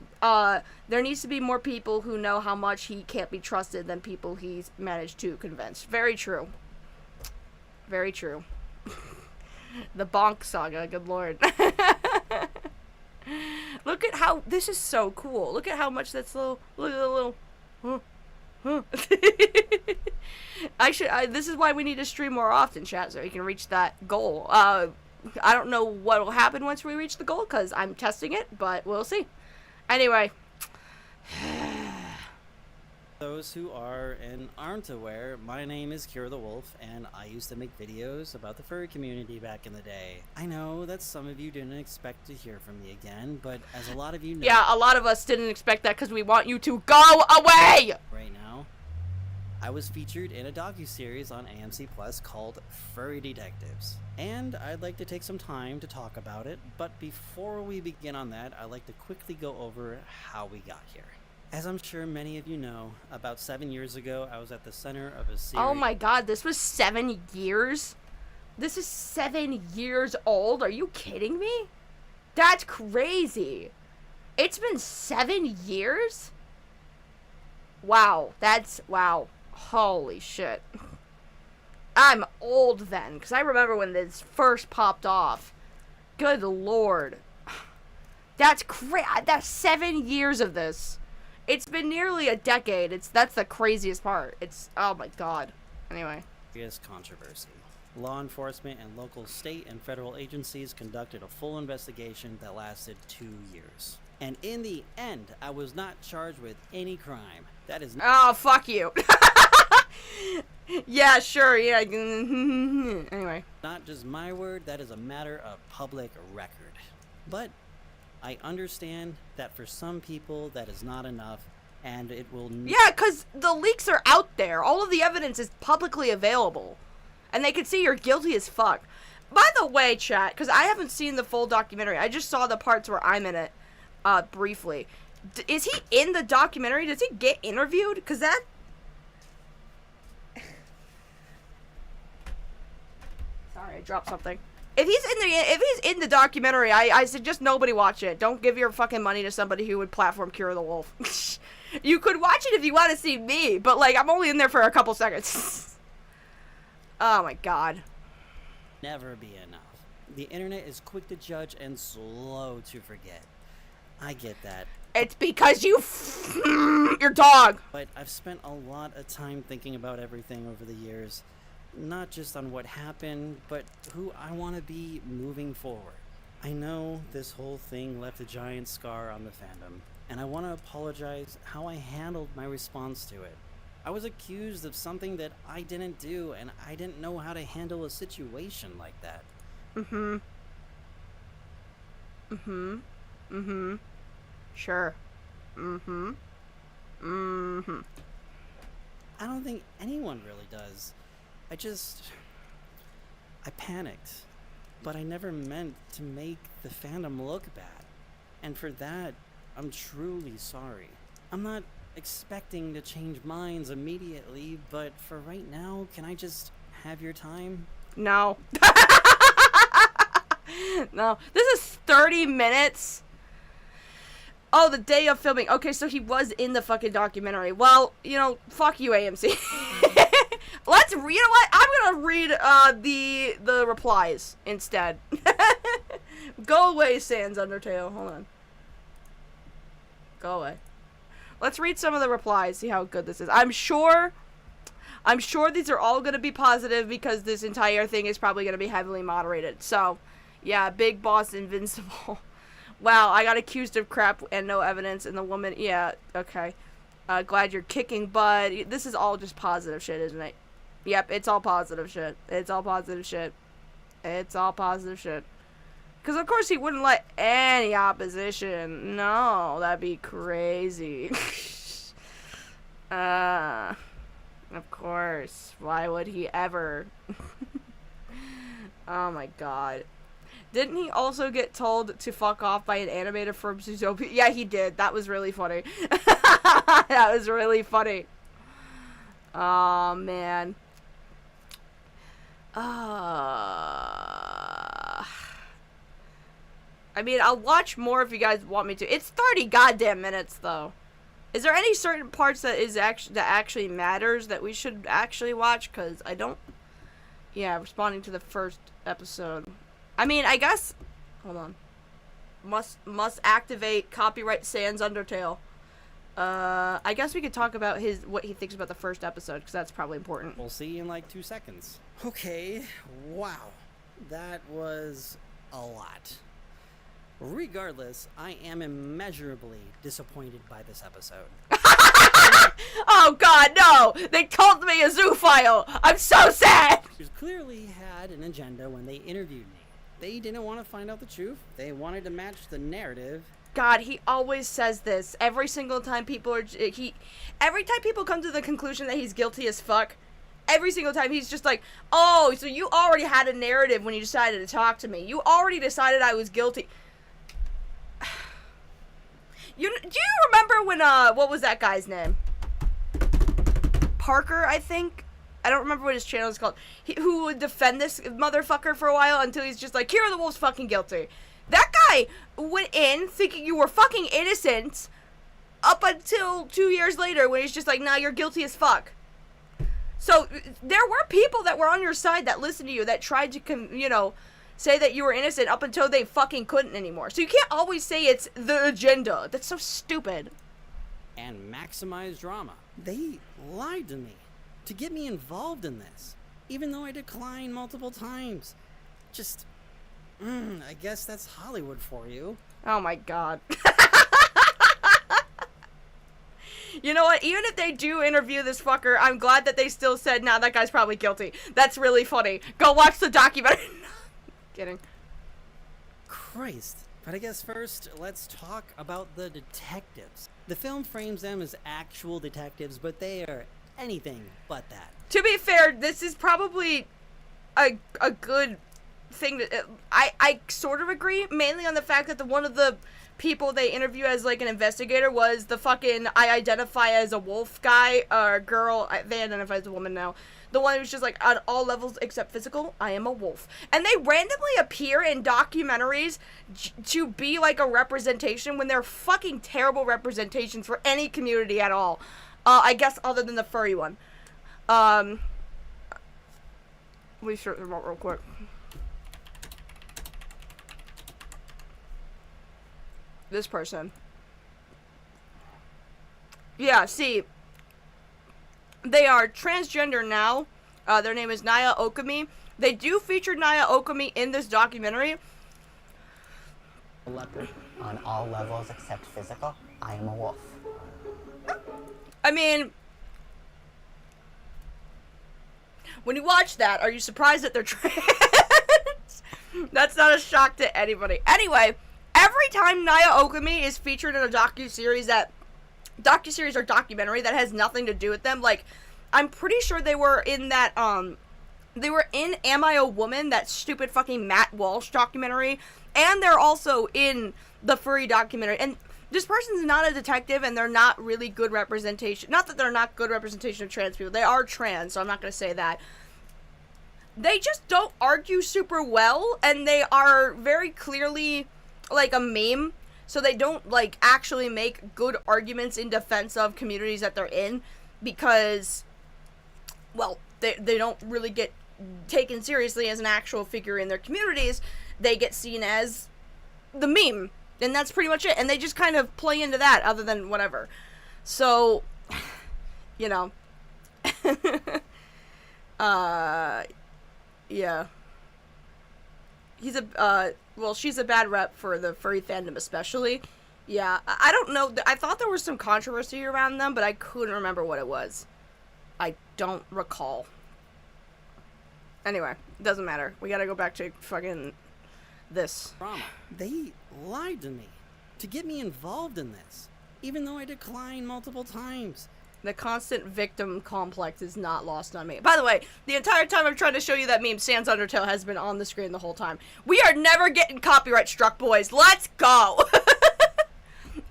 There needs to be more people who know how much he can't be trusted than people he's managed to convince. Very true. Very true. The Bonk saga, good lord. Look at how, this is so cool. Look at how much that's little, look at the little, this is why we need to stream more often, chat, so we can reach that goal. I don't know what will happen once we reach the goal, because I'm testing it, but we'll see. Anyway. Those who are and aren't aware, my name is Kira the Wolf, and I used to make videos about the furry community back in the day. I know that some of you didn't expect to hear from me again, but as a lot of you know... Yeah, a lot of us didn't expect that because we want you to go away! Right now, I was featured in a docuseries on AMC Plus called Furry Detectives. And I'd like to take some time to talk about it, but before we begin on that, I'd like to quickly go over how we got here. As I'm sure many of you know, about 7 years ago, I was at the center of a series... Oh my god, this was 7 years? This is 7 years old? Are you kidding me? That's crazy. It's been 7 years? Wow, that's... wow. Holy shit. I'm old then, because I remember when this first popped off. Good lord. That's that's 7 years of this. It's been nearly a decade. That's the craziest part. It's, oh my god. Anyway. Controversy. Law enforcement and local state and federal agencies conducted a full investigation that lasted 2 years. And in the end, I was not charged with any crime. That is... Oh, fuck you. Yeah, sure, yeah. Anyway. Not just my word, that is a matter of public record. But I understand that for some people that is not enough, and it will... Yeah, because the leaks are out there. All of the evidence is publicly available. And they can see you're guilty as fuck. By the way, chat, because I haven't seen the full documentary. I just saw the parts where I'm in it, briefly. Is he in the documentary? Does he get interviewed? Because that... Sorry, I dropped something. If he's in the documentary, I suggest nobody watch it. Don't give your fucking money to somebody who would platform Cure the Wolf. You could watch it if you want to see me, but like I'm only in there for a couple seconds. Oh my god. Never be enough. The internet is quick to judge and slow to forget. I get that. It's because you your dog. But I've spent a lot of time thinking about everything over the years. Not just on what happened, but who I want to be moving forward. I know this whole thing left a giant scar on the fandom, and I want to apologize how I handled my response to it. I was accused of something that I didn't do, and I didn't know how to handle a situation like that. Sure. I don't think anyone really does. I panicked, but I never meant to make the fandom look bad. And for that, I'm truly sorry. I'm not expecting to change minds immediately, but for right now, can I just have your time? No. No. This is 30 minutes. Oh, the day of filming. Okay, so he was in the fucking documentary. Well, you know, fuck you, AMC. You know what? I'm gonna read the replies instead. Go away, Sans Undertale. Hold on. Go away. Let's read some of the replies. See how good this is. I'm sure these are all gonna be positive because this entire thing is probably gonna be heavily moderated. So, yeah, Big Boss Invincible. Wow, I got accused of crap and no evidence, and the woman. Yeah, okay. Glad you're kicking butt. This is all just positive shit, isn't it? Yep, it's all positive shit. It's all positive shit. It's all positive shit. Because, of course, he wouldn't let any opposition. No, that'd be crazy. Of course. Why would he ever? Oh, my God. Didn't he also get told to fuck off by an animator from Zootopia? Yeah, he did. That was really funny. That was really funny. Oh, man. I mean, I'll watch more if you guys want me to. It's 30 goddamn minutes, though. Is there any certain parts that actually matters that we should actually watch? Because I don't... Yeah, responding to the first episode. I mean, I guess... Hold on. Must activate copyright sans Undertale. I guess we could talk about what he thinks about the first episode, because that's probably important. We'll see in like 2 seconds. Okay, wow. That was a lot. Regardless, I am immeasurably disappointed by this episode. Oh god, no! They called me a zoophile! I'm so sad! They clearly had an agenda when they interviewed me. They didn't want to find out the truth. They wanted to match the narrative. God, he always says this. Every single time people every time people come to the conclusion that he's guilty as fuck, every single time he's just like, oh, so you already had a narrative when you decided to talk to me. You already decided I was guilty. Do you remember when, what was that guy's name? Parker, I think? I don't remember what his channel is called. Who would defend this motherfucker for a while until he's just like, Kira the Wolf's fucking guilty. That guy went in thinking you were fucking innocent up until 2 years later when he's just like, nah, you're guilty as fuck. So, there were people that were on your side that listened to you, that tried to, say that you were innocent up until they fucking couldn't anymore. So you can't always say it's the agenda. That's so stupid. And maximize drama. They lied to me to get me involved in this, even though I declined multiple times. Just, I guess that's Hollywood for you. Oh my god. You know what? Even if they do interview this fucker, I'm glad that they still said, nah, that guy's probably guilty. That's really funny. Go watch the documentary. Kidding. Christ. But I guess first, let's talk about the detectives. The film frames them as actual detectives, but they are anything but that. To be fair, this is probably a good thing to... I sort of agree, mainly on the fact that one of the people they interview as, like, an investigator was the fucking I identify as a wolf guy, or girl. They identify as a woman now. The one who's just like, on all levels except physical, I am a wolf. And they randomly appear in documentaries to be like a representation when they're fucking terrible representations for any community at all. I guess other than the furry one. Let me search them out real quick. This person. Yeah, see... They are transgender now. Their name is Naya Okami. They do feature Naya Okami in this documentary. Leopard. On all levels except physical, I am a wolf. I mean, when you watch that, are you surprised that they're trans? That's not a shock to anybody. Anyway, every time Naya Okami is featured in a docuseries or documentary that has nothing to do with them, like, I'm pretty sure they were in that, they were in Am I a Woman, that stupid fucking Matt Walsh documentary, and they're also in the Furry documentary, and this person's not a detective, and they're not really good representation, not that they're not good representation of trans people, they are trans, so I'm not gonna say that. They just don't argue super well, and they are very clearly, like, a meme. So they don't, like, actually make good arguments in defense of communities that they're in because, well, they don't really get taken seriously as an actual figure in their communities. They get seen as the meme, and that's pretty much it. And they just kind of play into that other than whatever. So, you know. Yeah. He's a, well, she's a bad rep for the furry fandom especially. Yeah, I don't know. I thought there was some controversy around them, but I couldn't remember what it was. I don't recall. Anyway, doesn't matter. We gotta go back to fucking this. They lied to me to get me involved in this, even though I declined multiple times. The constant victim complex is not lost on me. By the way, the entire time I'm trying to show you that meme, Sans Undertale has been on the screen the whole time. We are never getting copyright struck, boys. Let's go!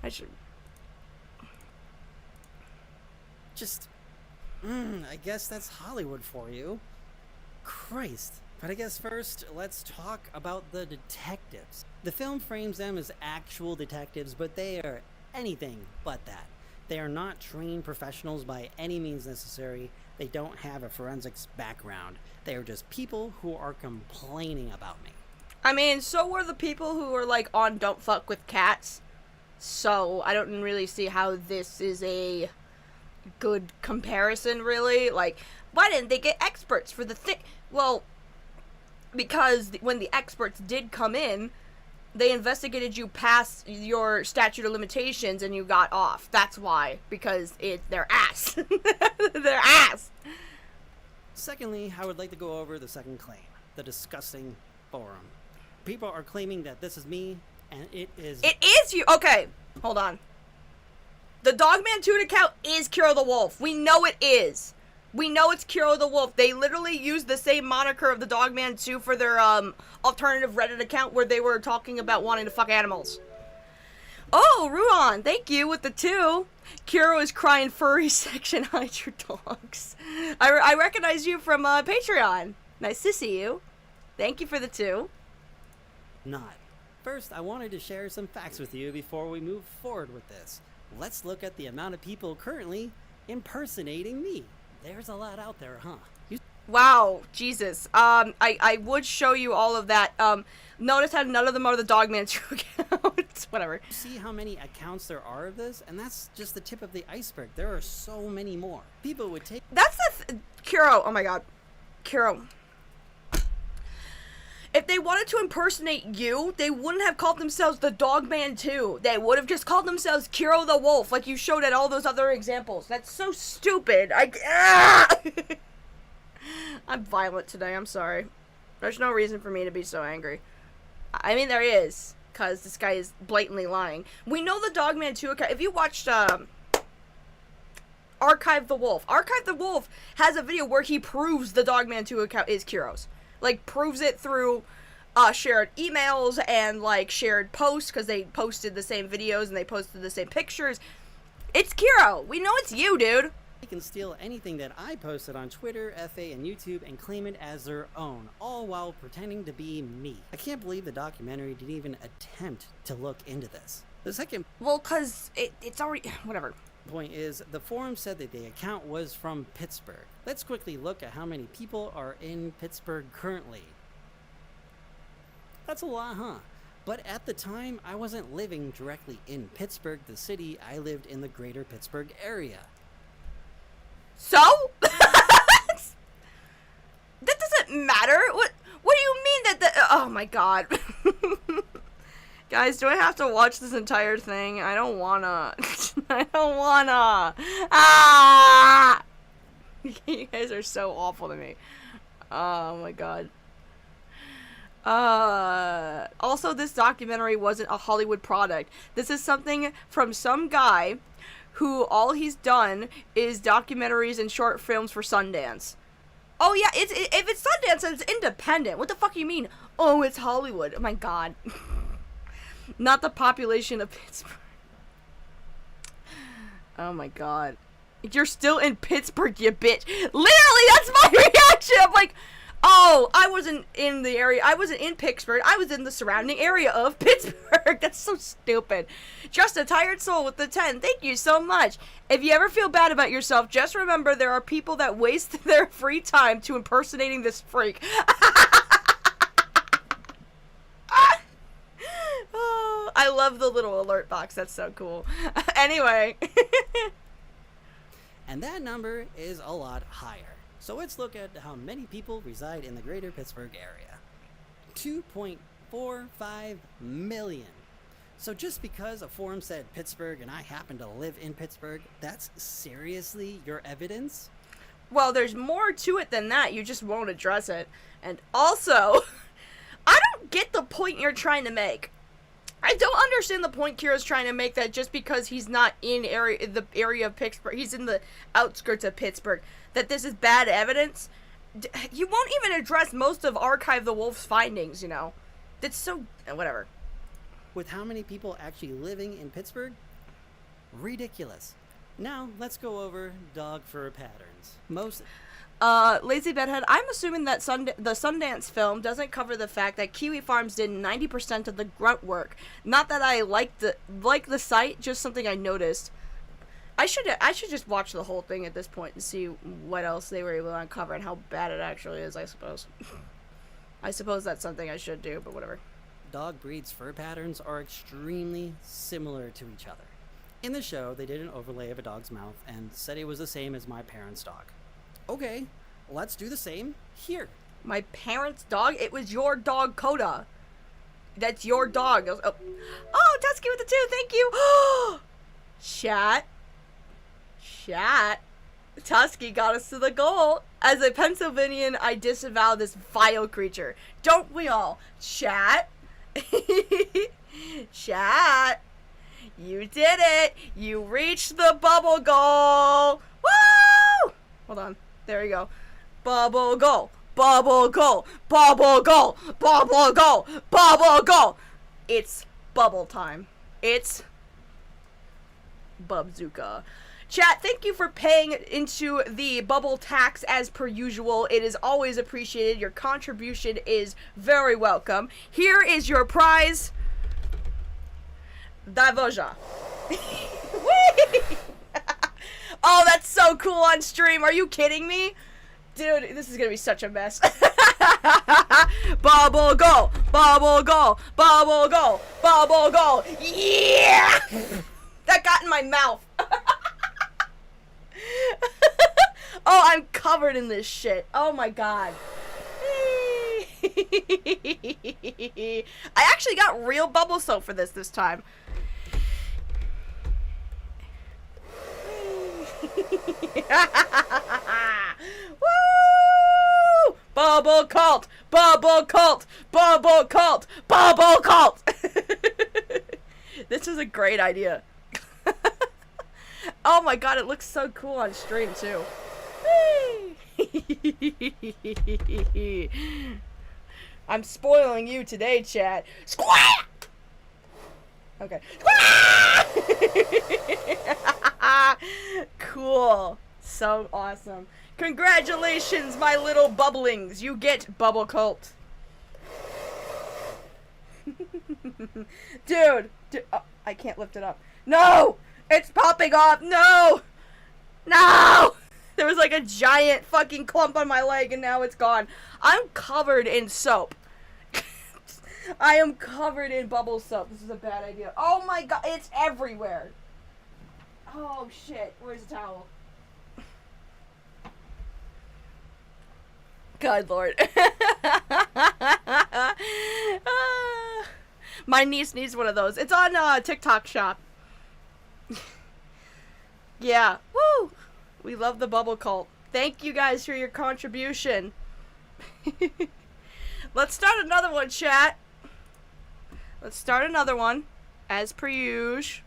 I should... Just... I guess that's Hollywood for you. Christ. But I guess first, let's talk about the detectives. The film frames them as actual detectives, but they are anything but that. They are not trained professionals by any means necessary. They don't have a forensics background. They are just people who are complaining about me. I mean, so were the people who were like on Don't Fuck with Cats. So I don't really see how this is a good comparison, really. Like, why didn't they get experts for the thing? Well, because when the experts did come in, they investigated you past your statute of limitations and you got off. That's why. Because they're ass. They're ass. Secondly, I would like to go over the second claim. The disgusting forum. People are claiming that this is me, and it is... It is you! Okay, hold on. The Dogman 2 account is Kiro the Wolf. We know it is. We know it's Kiro the Wolf. They literally used the same moniker of the Dogman 2 for their alternative Reddit account where they were talking about wanting to fuck animals. Oh, Ruadhán, thank you with the 2. Kiro is crying furry section, hide your dogs. I recognize you from Patreon. Nice to see you. Thank you for the 2. Not. First, I wanted to share some facts with you before we move forward with this. Let's look at the amount of people currently impersonating me. There's a lot out there, huh? Wow, Jesus. I would show you all of that. Notice how none of them are the Dogman 2 accounts. Whatever. See how many accounts there are of this? And that's just the tip of the iceberg. There are so many more. People would take... That's the Kiro, oh my god. Kiro. If they wanted to impersonate you, they wouldn't have called themselves the Dogman 2. They would have just called themselves Kiro the Wolf, like you showed at all those other examples. That's so stupid. I'm violent today, I'm sorry. There's no reason for me to be so angry. I mean, there is, because this guy is blatantly lying. We know the Dogman 2 account. If you watched, Archive the Wolf. Archive the Wolf has a video where he proves the Dogman 2 account is Kiro's. Like, proves it through shared emails and, like, shared posts, because they posted the same videos and they posted the same pictures. It's Kiro. We know it's you, dude. They can steal anything that I posted on Twitter, FA, and YouTube and claim it as their own, all while pretending to be me. I can't believe the documentary didn't even attempt to look into this. The second... Well, because it's already... Whatever. Point is, the forum said that the account was from Pittsburgh. Let's quickly look at how many people are in Pittsburgh currently. That's a lot, huh? But at the time, I wasn't living directly in Pittsburgh, the city. I lived in the greater Pittsburgh area. So? That doesn't matter. What do you mean that the... Oh my god. Guys, do I have to watch this entire thing? I don't wanna. I don't wanna. Ah! You guys are so awful to me. Oh my god. Also, this documentary wasn't a Hollywood product. This is something from some guy who all he's done is documentaries and short films for Sundance. Oh yeah, if it's Sundance, it's independent. What the fuck do you mean? Oh, it's Hollywood. Oh my god. Not the population of Pittsburgh. Oh my god. You're still in Pittsburgh, you bitch. Literally, that's my reaction. I'm like, oh, I wasn't in the area. I wasn't in Pittsburgh. I was in the surrounding area of Pittsburgh. That's so stupid. Just a tired soul with the 10. Thank you so much. If you ever feel bad about yourself, just remember there are people that waste their free time to impersonating this freak. Oh, I love the little alert box. That's so cool. Anyway. And that number is a lot higher. So let's look at how many people reside in the greater Pittsburgh area. 2.45 million. So just because a forum said Pittsburgh and I happen to live in Pittsburgh, that's seriously your evidence? Well, there's more to it than that. You just won't address it. And also, I don't get the point you're trying to make. I don't understand the point Kira's trying to make that just because he's not in the area of Pittsburgh, he's in the outskirts of Pittsburgh, that this is bad evidence. You won't even address most of Archive the Wolf's findings, you know. That's so... whatever. With how many people actually living in Pittsburgh? Ridiculous. Now, let's go over dog fur patterns. Most... Lazy Bedhead, I'm assuming that the Sundance film doesn't cover the fact that Kiwi Farms did 90% of the grunt work. Not that I like the site, just something I noticed. I should just watch the whole thing at this point and see what else they were able to uncover and how bad it actually is, I suppose. I suppose that's something I should do, but whatever. Dog breeds' fur patterns are extremely similar to each other. In the show, they did an overlay of a dog's mouth and said it was the same as my parents' dog. Okay, let's do the same here. My parents' dog? It was your dog, Coda. That's your dog. Oh, Tusskie with the 2, thank you. Chat. Tusskie got us to the goal. As a Pennsylvanian, I disavow this vile creature. Don't we all? Chat. Chat. You did it. You reached the bubble goal. Woo! Hold on. There we go. Bubble goal. Bubble goal. Bubble goal. Bubble goal. Bubble goal. It's bubble time. It's Bubzuka. Chat, thank you for paying into the bubble tax as per usual. It is always appreciated. Your contribution is very welcome. Here is your prize. Davoja. Oh, that's so cool on stream. Are you kidding me? Dude, this is gonna be such a mess. Bubble goal, bubble goal, bubble goal, bubble goal. Yeah! That got in my mouth. Oh, I'm covered in this shit. Oh my god. I actually got real bubble soap for this time. Woo! Bubble cult! Bubble cult! Bubble cult! Bubble cult! This is a great idea. Oh my god, it looks so cool on stream too. I'm spoiling you today, chat. Squawk! Okay. Cool. So awesome. Congratulations, my little bubblings. You get Bubble Cult. Dude. Oh, I can't lift it up. No! It's popping off. No! No! There was like a giant fucking clump on my leg and now it's gone. I'm covered in soap. I am covered in bubble soap. This is a bad idea. Oh my god, it's everywhere. Oh shit, where's the towel? God lord. My niece needs one of those. It's on TikTok shop. Yeah. Woo! We love the bubble cult. Thank you guys for your contribution. Let's start another one, chat. Let's start another one. As per usual.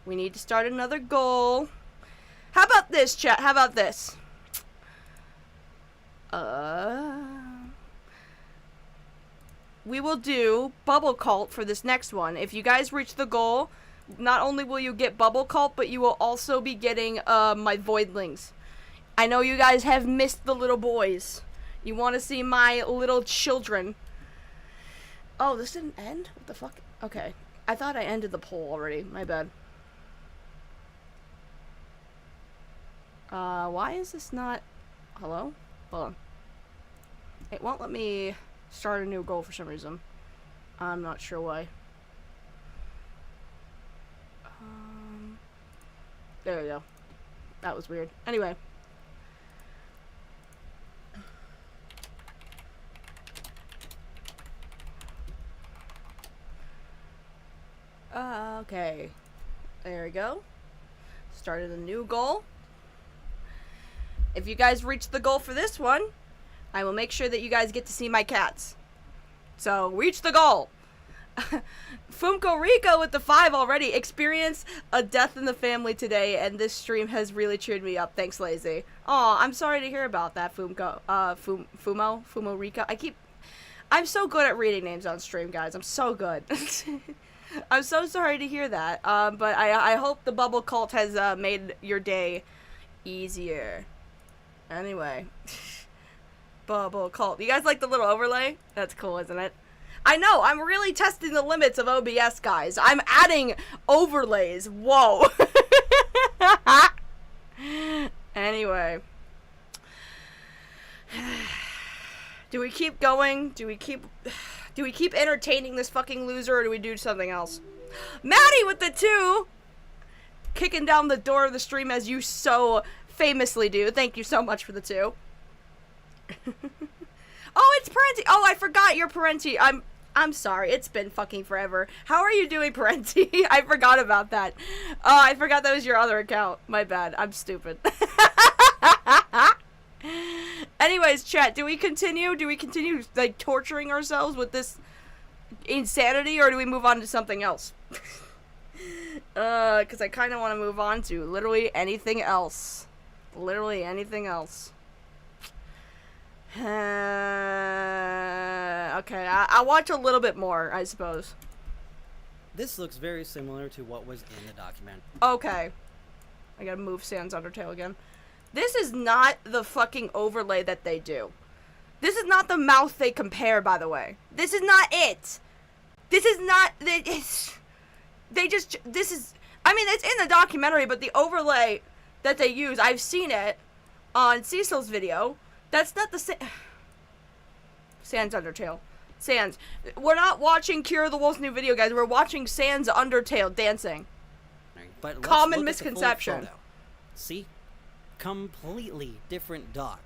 We need to start another goal. How about this, chat? How about this? We will do Bubble Cult for this next one. If you guys reach the goal, not only will you get Bubble Cult, but you will also be getting my Voidlings. I know you guys have missed the little boys. You want to see my little children. Oh, this didn't end? What the fuck? Okay. I thought I ended the poll already. My bad. Why is this not... Hello? Hold on. It won't let me start a new goal for some reason. I'm not sure why. There we go. That was weird. Anyway. Okay. There we go. Started a new goal. If you guys reach the goal for this one, I will make sure that you guys get to see my cats. So, reach the goal! Funko Rico with the 5 already. Experienced a death in the family today, and this stream has really cheered me up. Thanks, Lazy. Aw, I'm sorry to hear about that, Fumo Rico. I'm so good at reading names on stream, guys. I'm so good. I'm so sorry to hear that. But I hope the bubble cult has made your day easier. Anyway. Bubble cult. You guys like the little overlay? That's cool, isn't it? I know, I'm really testing the limits of OBS, guys. I'm adding overlays. Whoa. Anyway. Do we keep going? Do we keep entertaining this fucking loser, or do we do something else? Maddie with the 2! Kicking down the door of the stream as you so famously do. Thank you so much for the 2. Oh, it's Parenti. Oh, I forgot you're Parenti. I'm sorry. It's been fucking forever. How are you doing, Parenti? I forgot about that. Oh, I forgot that was your other account. My bad. I'm stupid. Anyways, chat, do we continue? Do we continue, like, torturing ourselves with this insanity, or do we move on to something else? Because I kind of want to move on to literally anything else. Literally anything else. Okay, I'll watch a little bit more, I suppose. This looks very similar to what was in the document. Okay. I gotta move Sans Undertale again. This is not the fucking overlay that they do. This is not the mouth they compare, by the way. This is not it. This is not... This is... I mean, it's in the documentary, but the overlay that they use, I've seen it on Cecil's video. That's not the same... Sans Undertale. Sans. We're not watching Kira the Wolf's new video, guys. We're watching Sans Undertale dancing. But common misconception. See? Completely different dog.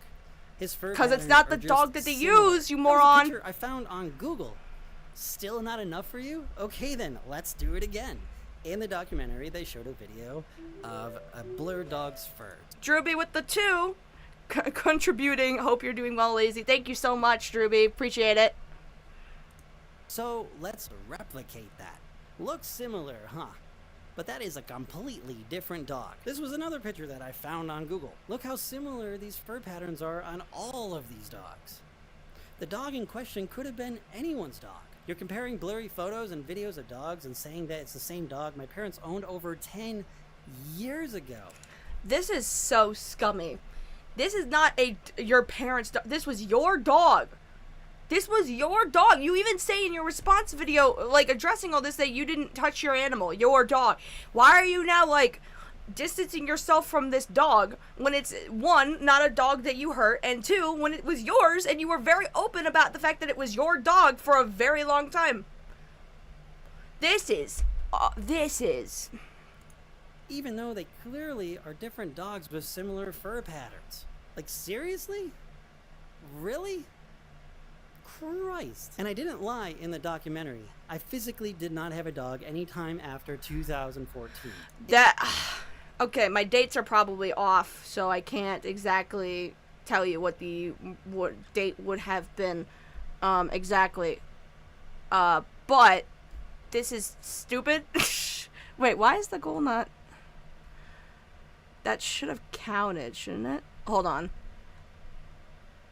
His fur because it's not the dog that they use, you moron. Picture I found on Google. Still not enough for you? Okay then, let's do it again. In the documentary, they showed a video of a blur dog's fur. Drewby with the 2 contributing. Hope you're doing well, Lazy. Thank you so much, Drewby. Appreciate it. So let's replicate that. Looks similar, huh? But that is a completely different dog. This was another picture that I found on Google. Look how similar these fur patterns are on all of these dogs. The dog in question could have been anyone's dog. You're comparing blurry photos and videos of dogs and saying that it's the same dog my parents owned over 10 years ago. This is so scummy. This is not your parents' dog. This was your dog. This was your dog. You even say in your response video, like, addressing all this, that you didn't touch your animal, your dog. Why are you now, like, distancing yourself from this dog when it's, 1, not a dog that you hurt, and 2, when it was yours, and you were very open about the fact that it was your dog for a very long time? This is... Even though they clearly are different dogs with similar fur patterns. Like, seriously? Really? Christ. And I didn't lie in the documentary. I physically did not have a dog anytime after 2014. Okay, my dates are probably off, so I can't exactly tell you what date would have been exactly. But this is stupid. Wait, why is the goal not... That should have counted, shouldn't it? Hold on.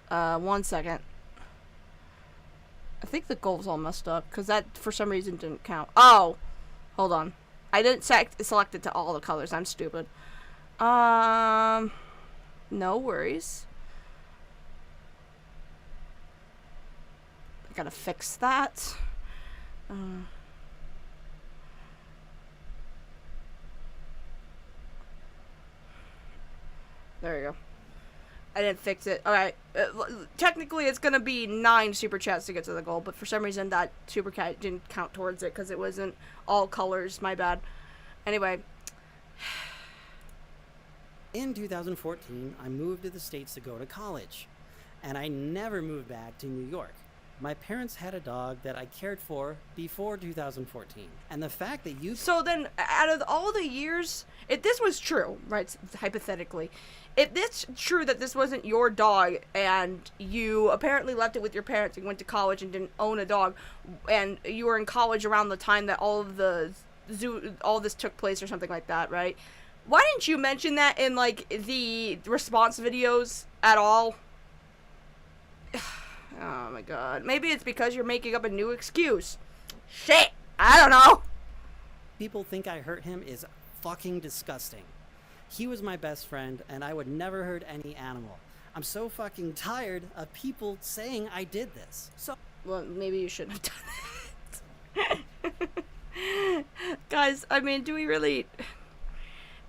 1 second. I think the goal's all messed up, because that, for some reason, didn't count. Oh! Hold on. I didn't select it to all the colors. I'm stupid. No worries. I gotta fix that. There you go. I didn't fix it. Alright. Technically, it's gonna be 9 super chats to get to the goal, but for some reason, that super chat didn't count towards it because it wasn't all colors. My bad. Anyway. In 2014, I moved to the States to go to college, and I never moved back to New York. My parents had a dog that I cared for before 2014, and the fact that you... So then, out of all the years, if this was true, right, hypothetically, if it's true that this wasn't your dog, and you apparently left it with your parents and went to college and didn't own a dog, and you were in college around the time that all this took place or something like that, right? Why didn't you mention that in, like, the response videos at all? Oh my god. Maybe it's because you're making up a new excuse. Shit! I don't know! people think I hurt him is fucking disgusting. He was my best friend, and I would never hurt any animal. I'm so fucking tired of people saying I did this. So, well, maybe you shouldn't have done it. Guys, I mean, do we really...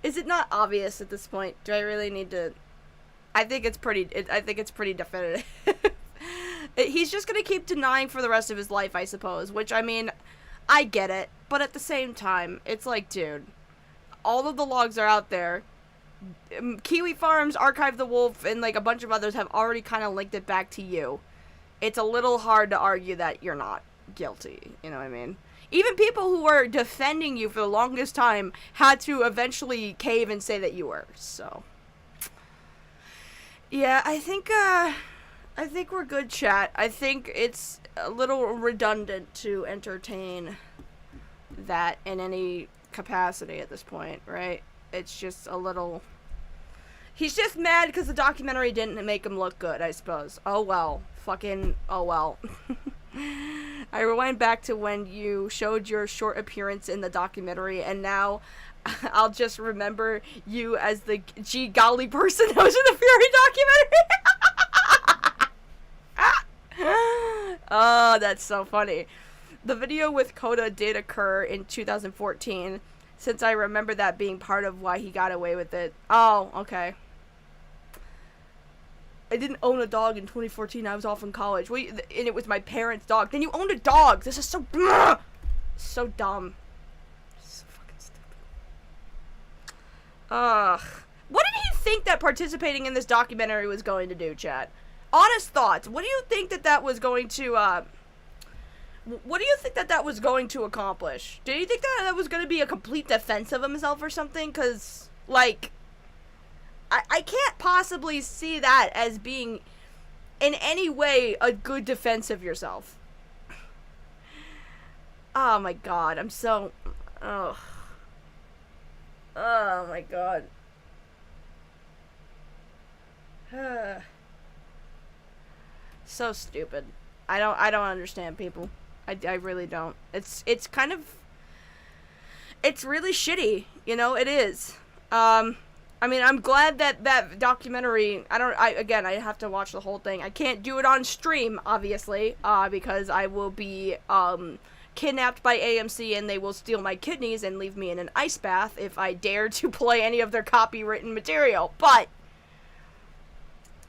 Is it not obvious at this point? Do I really need to... I think it's pretty definitive. He's just gonna keep denying for the rest of his life, I suppose. Which, I mean, I get it. But at the same time, it's like, dude, all of the logs are out there. Kiwi Farms, Archive the Wolf, and like a bunch of others have already kind of linked it back to you. It's a little hard to argue that you're not guilty. You know what I mean? Even people who were defending you for the longest time had to eventually cave and say that you were. So, yeah, I think we're good, chat. I think it's a little redundant to entertain that in any capacity at this point, right? It's just a little... He's just mad because the documentary didn't make him look good, I suppose. Oh well. Fucking, oh well. I rewind back to when you showed your short appearance in the documentary, and now I'll just remember you as the gee golly person that was in the Furry documentary. Oh, that's so funny. The video with Coda did occur in 2014, since I remember that being part of why he got away with it. Oh, okay. I didn't own a dog in 2014. I was off in college. Well, and it was my parents' dog. Then you owned a dog. This is so... So dumb. So fucking stupid. Ugh. What did he think that participating in this documentary was going to do, chat? Honest thoughts. What do you think that was going to, what do you think that was going to accomplish? Did you think that was going to be a complete defense of himself or something? Because, like... I can't possibly see that as being in any way a good defense of yourself. Oh my god, I'm so... Oh. Oh my god. So stupid. I don't understand people. I really don't. It's kind of... It's really shitty, you know, it is. I mean, I'm glad that documentary, again, I have to watch the whole thing. I can't do it on stream, obviously, because I will be, kidnapped by AMC and they will steal my kidneys and leave me in an ice bath if I dare to play any of their copywritten material. But,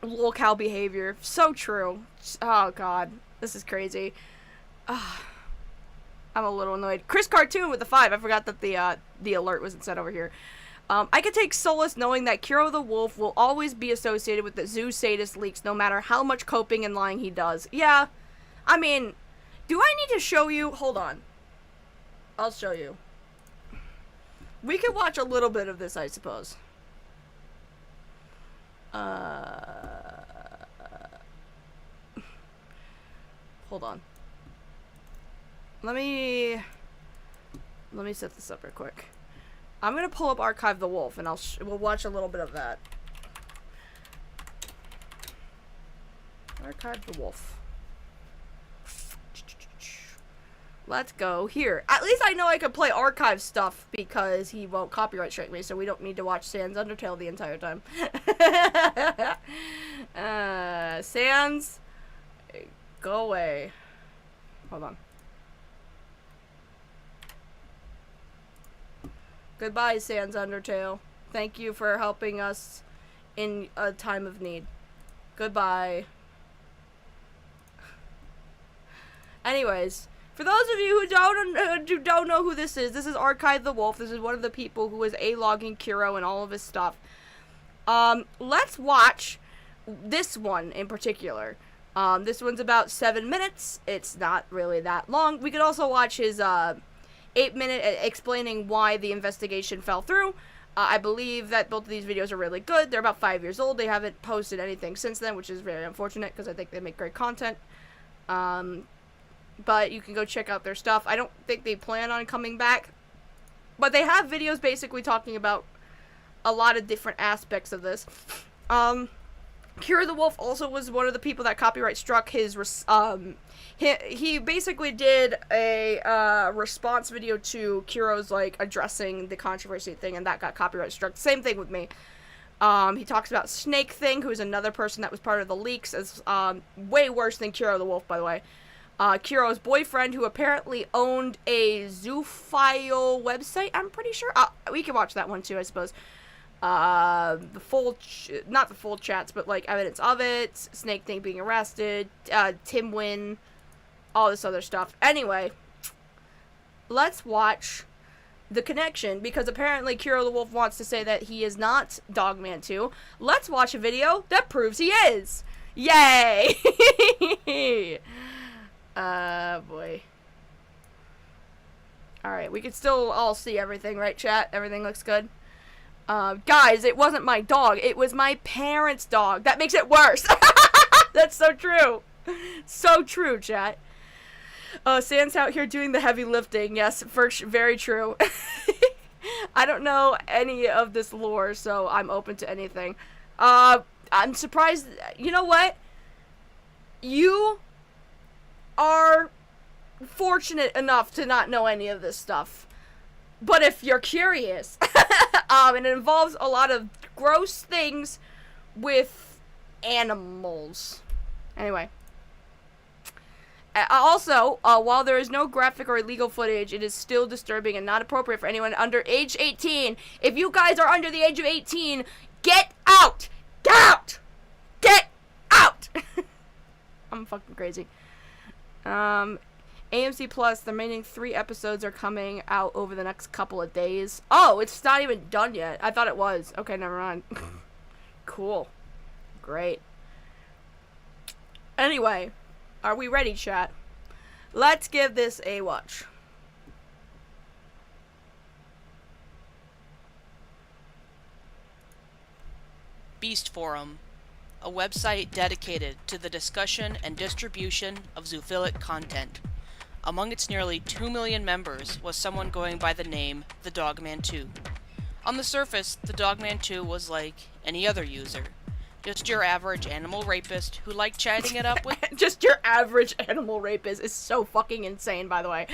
lol-cow behavior, so true. Oh, God, this is crazy. I'm a little annoyed. Chris Cartoon with the 5, I forgot that the alert wasn't set over here. I could take solace knowing that Kiro the Wolf will always be associated with the zoo sadist leaks no matter how much coping and lying he does. Yeah, I mean, do I need to show you? Hold on. I'll show you. We could watch a little bit of this, I suppose. Hold on. Let me set this up real quick. I'm gonna pull up Archive the Wolf, and we'll watch a little bit of that. Archive the Wolf. Let's go here. At least I know I can play archive stuff because he won't copyright strike me, so we don't need to watch Sans Undertale the entire time. Sans, go away. Hold on. Goodbye, Sans Undertale. Thank you for helping us in a time of need. Goodbye. Anyways, for those of you who don't know who this is Archive the Wolf. This is one of the people who was A-logging Kiro and all of his stuff. Let's watch this one in particular. This one's about 7 minutes. It's not really that long. We could also watch his 8-minute explaining why the investigation fell through. I believe that both of these videos are really good. They're about 5 years old. They haven't posted anything since then, which is very unfortunate because I think they make great content. But you can go check out their stuff. I don't think they plan on coming back. But they have videos basically talking about a lot of different aspects of this. Kira the Wolf also was one of the people that copyright struck his, he basically did a, response video to Kiro's, like, addressing the controversy thing, and that got copyright struck. Same thing with me. He talks about Snake Thing, who is another person that was part of the leaks, as, way worse than Kira the Wolf, by the way. Kiro's boyfriend, who apparently owned a zoophile website, I'm pretty sure. We can watch that one too, I suppose. Not the full chats, but, like, evidence of it, Snake Thing being arrested, Tim Wynn, all this other stuff. Anyway, let's watch the connection, because apparently Kira the Wolf wants to say that he is not Dogman 2. Let's watch a video that proves he is! Yay! Boy. Alright, we can still all see everything, right, chat? Everything looks good? Guys, it wasn't my dog. It was my parents' dog. That makes it worse. That's so true. So true, chat. Sam's out here doing the heavy lifting. Yes, very true. I don't know any of this lore, so I'm open to anything. I'm surprised. You know what? You are fortunate enough to not know any of this stuff. But if you're curious, and it involves a lot of gross things with animals. Anyway. Also, while there is no graphic or illegal footage, it is still disturbing and not appropriate for anyone under age 18. If you guys are under the age of 18, get out! Get out! Get out! I'm fucking crazy. AMC Plus, the remaining 3 episodes are coming out over the next couple of days. Oh, it's not even done yet. I thought it was. Okay, never mind. Cool. Great. Anyway, are we ready, chat? Let's give this a watch. Beast Forum, a website dedicated to the discussion and distribution of zoophilic content. Among its nearly 2 million members was someone going by the name The Dogman 2. On the surface, The Dogman 2 was like any other user. Just your average animal rapist who liked chatting it up with... Just your average animal rapist is so fucking insane, by the way.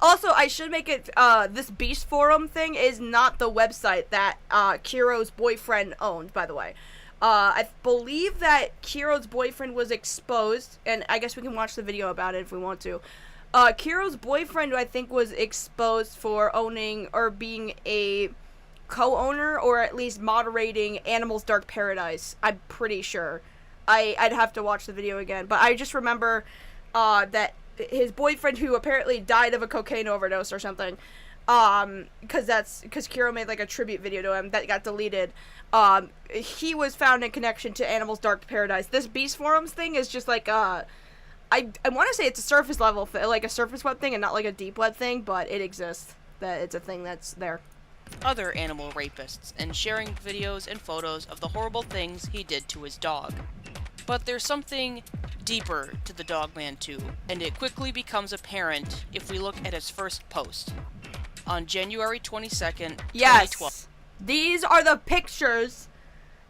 Also, I should make it, this Beast Forum thing is not the website that, Kiro's boyfriend owned, by the way. I believe that Kiro's boyfriend was exposed, and I guess we can watch the video about it if we want to. Kiro's boyfriend, I think, was exposed for owning, or being a co-owner, or at least moderating Animals Dark Paradise. I'm pretty sure. I'd have to watch the video again, but I just remember, that his boyfriend, who apparently died of a cocaine overdose or something, because Kiro made, like, a tribute video to him that got deleted, he was found in connection to Animals Dark Paradise. This Beast Forums thing is just like, I want to say it's a surface level, like a surface web thing and not like a deep web thing, but it exists. That it's a thing that's there. Other animal rapists and sharing videos and photos of the horrible things he did to his dog. But there's something deeper to the Dogman 2, and it quickly becomes apparent if we look at his first post. On January 22nd, 2012. Yes! These are the pictures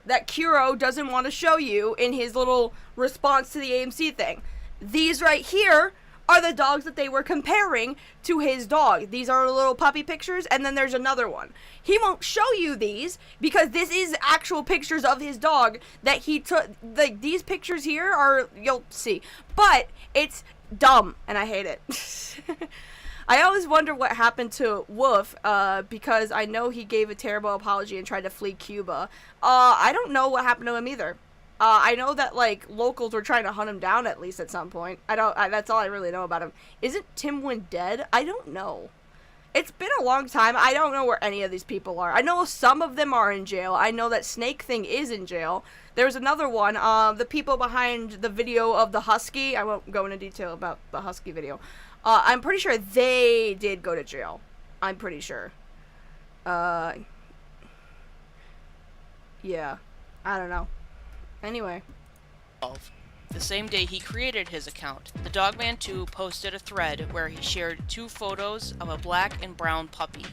that Kiro doesn't want to show you in his little response to the AMC thing. These right here are the dogs that they were comparing to his dog. These are little puppy pictures, and then there's another one. He won't show you these because this is actual pictures of his dog that he took. Like, these pictures here are, you'll see. But it's dumb, and I hate it. I always wonder what happened to Wolf, because I know he gave a terrible apology and tried to flee Cuba. I don't know what happened to him either. I know that, like, locals were trying to hunt him down at least at some point. That's all I really know about him. Isn't Tim Wynn dead? I don't know. It's been a long time. I don't know where any of these people are. I know some of them are in jail. I know that Snake Thing is in jail. There's another one, the people behind the video of the Husky. I won't go into detail about the Husky video. I'm pretty sure they did go to jail. I'm pretty sure. Yeah. I don't know. Anyway. The same day he created his account, the Dogman 2 posted a thread where he shared 2 photos of a black and brown puppy.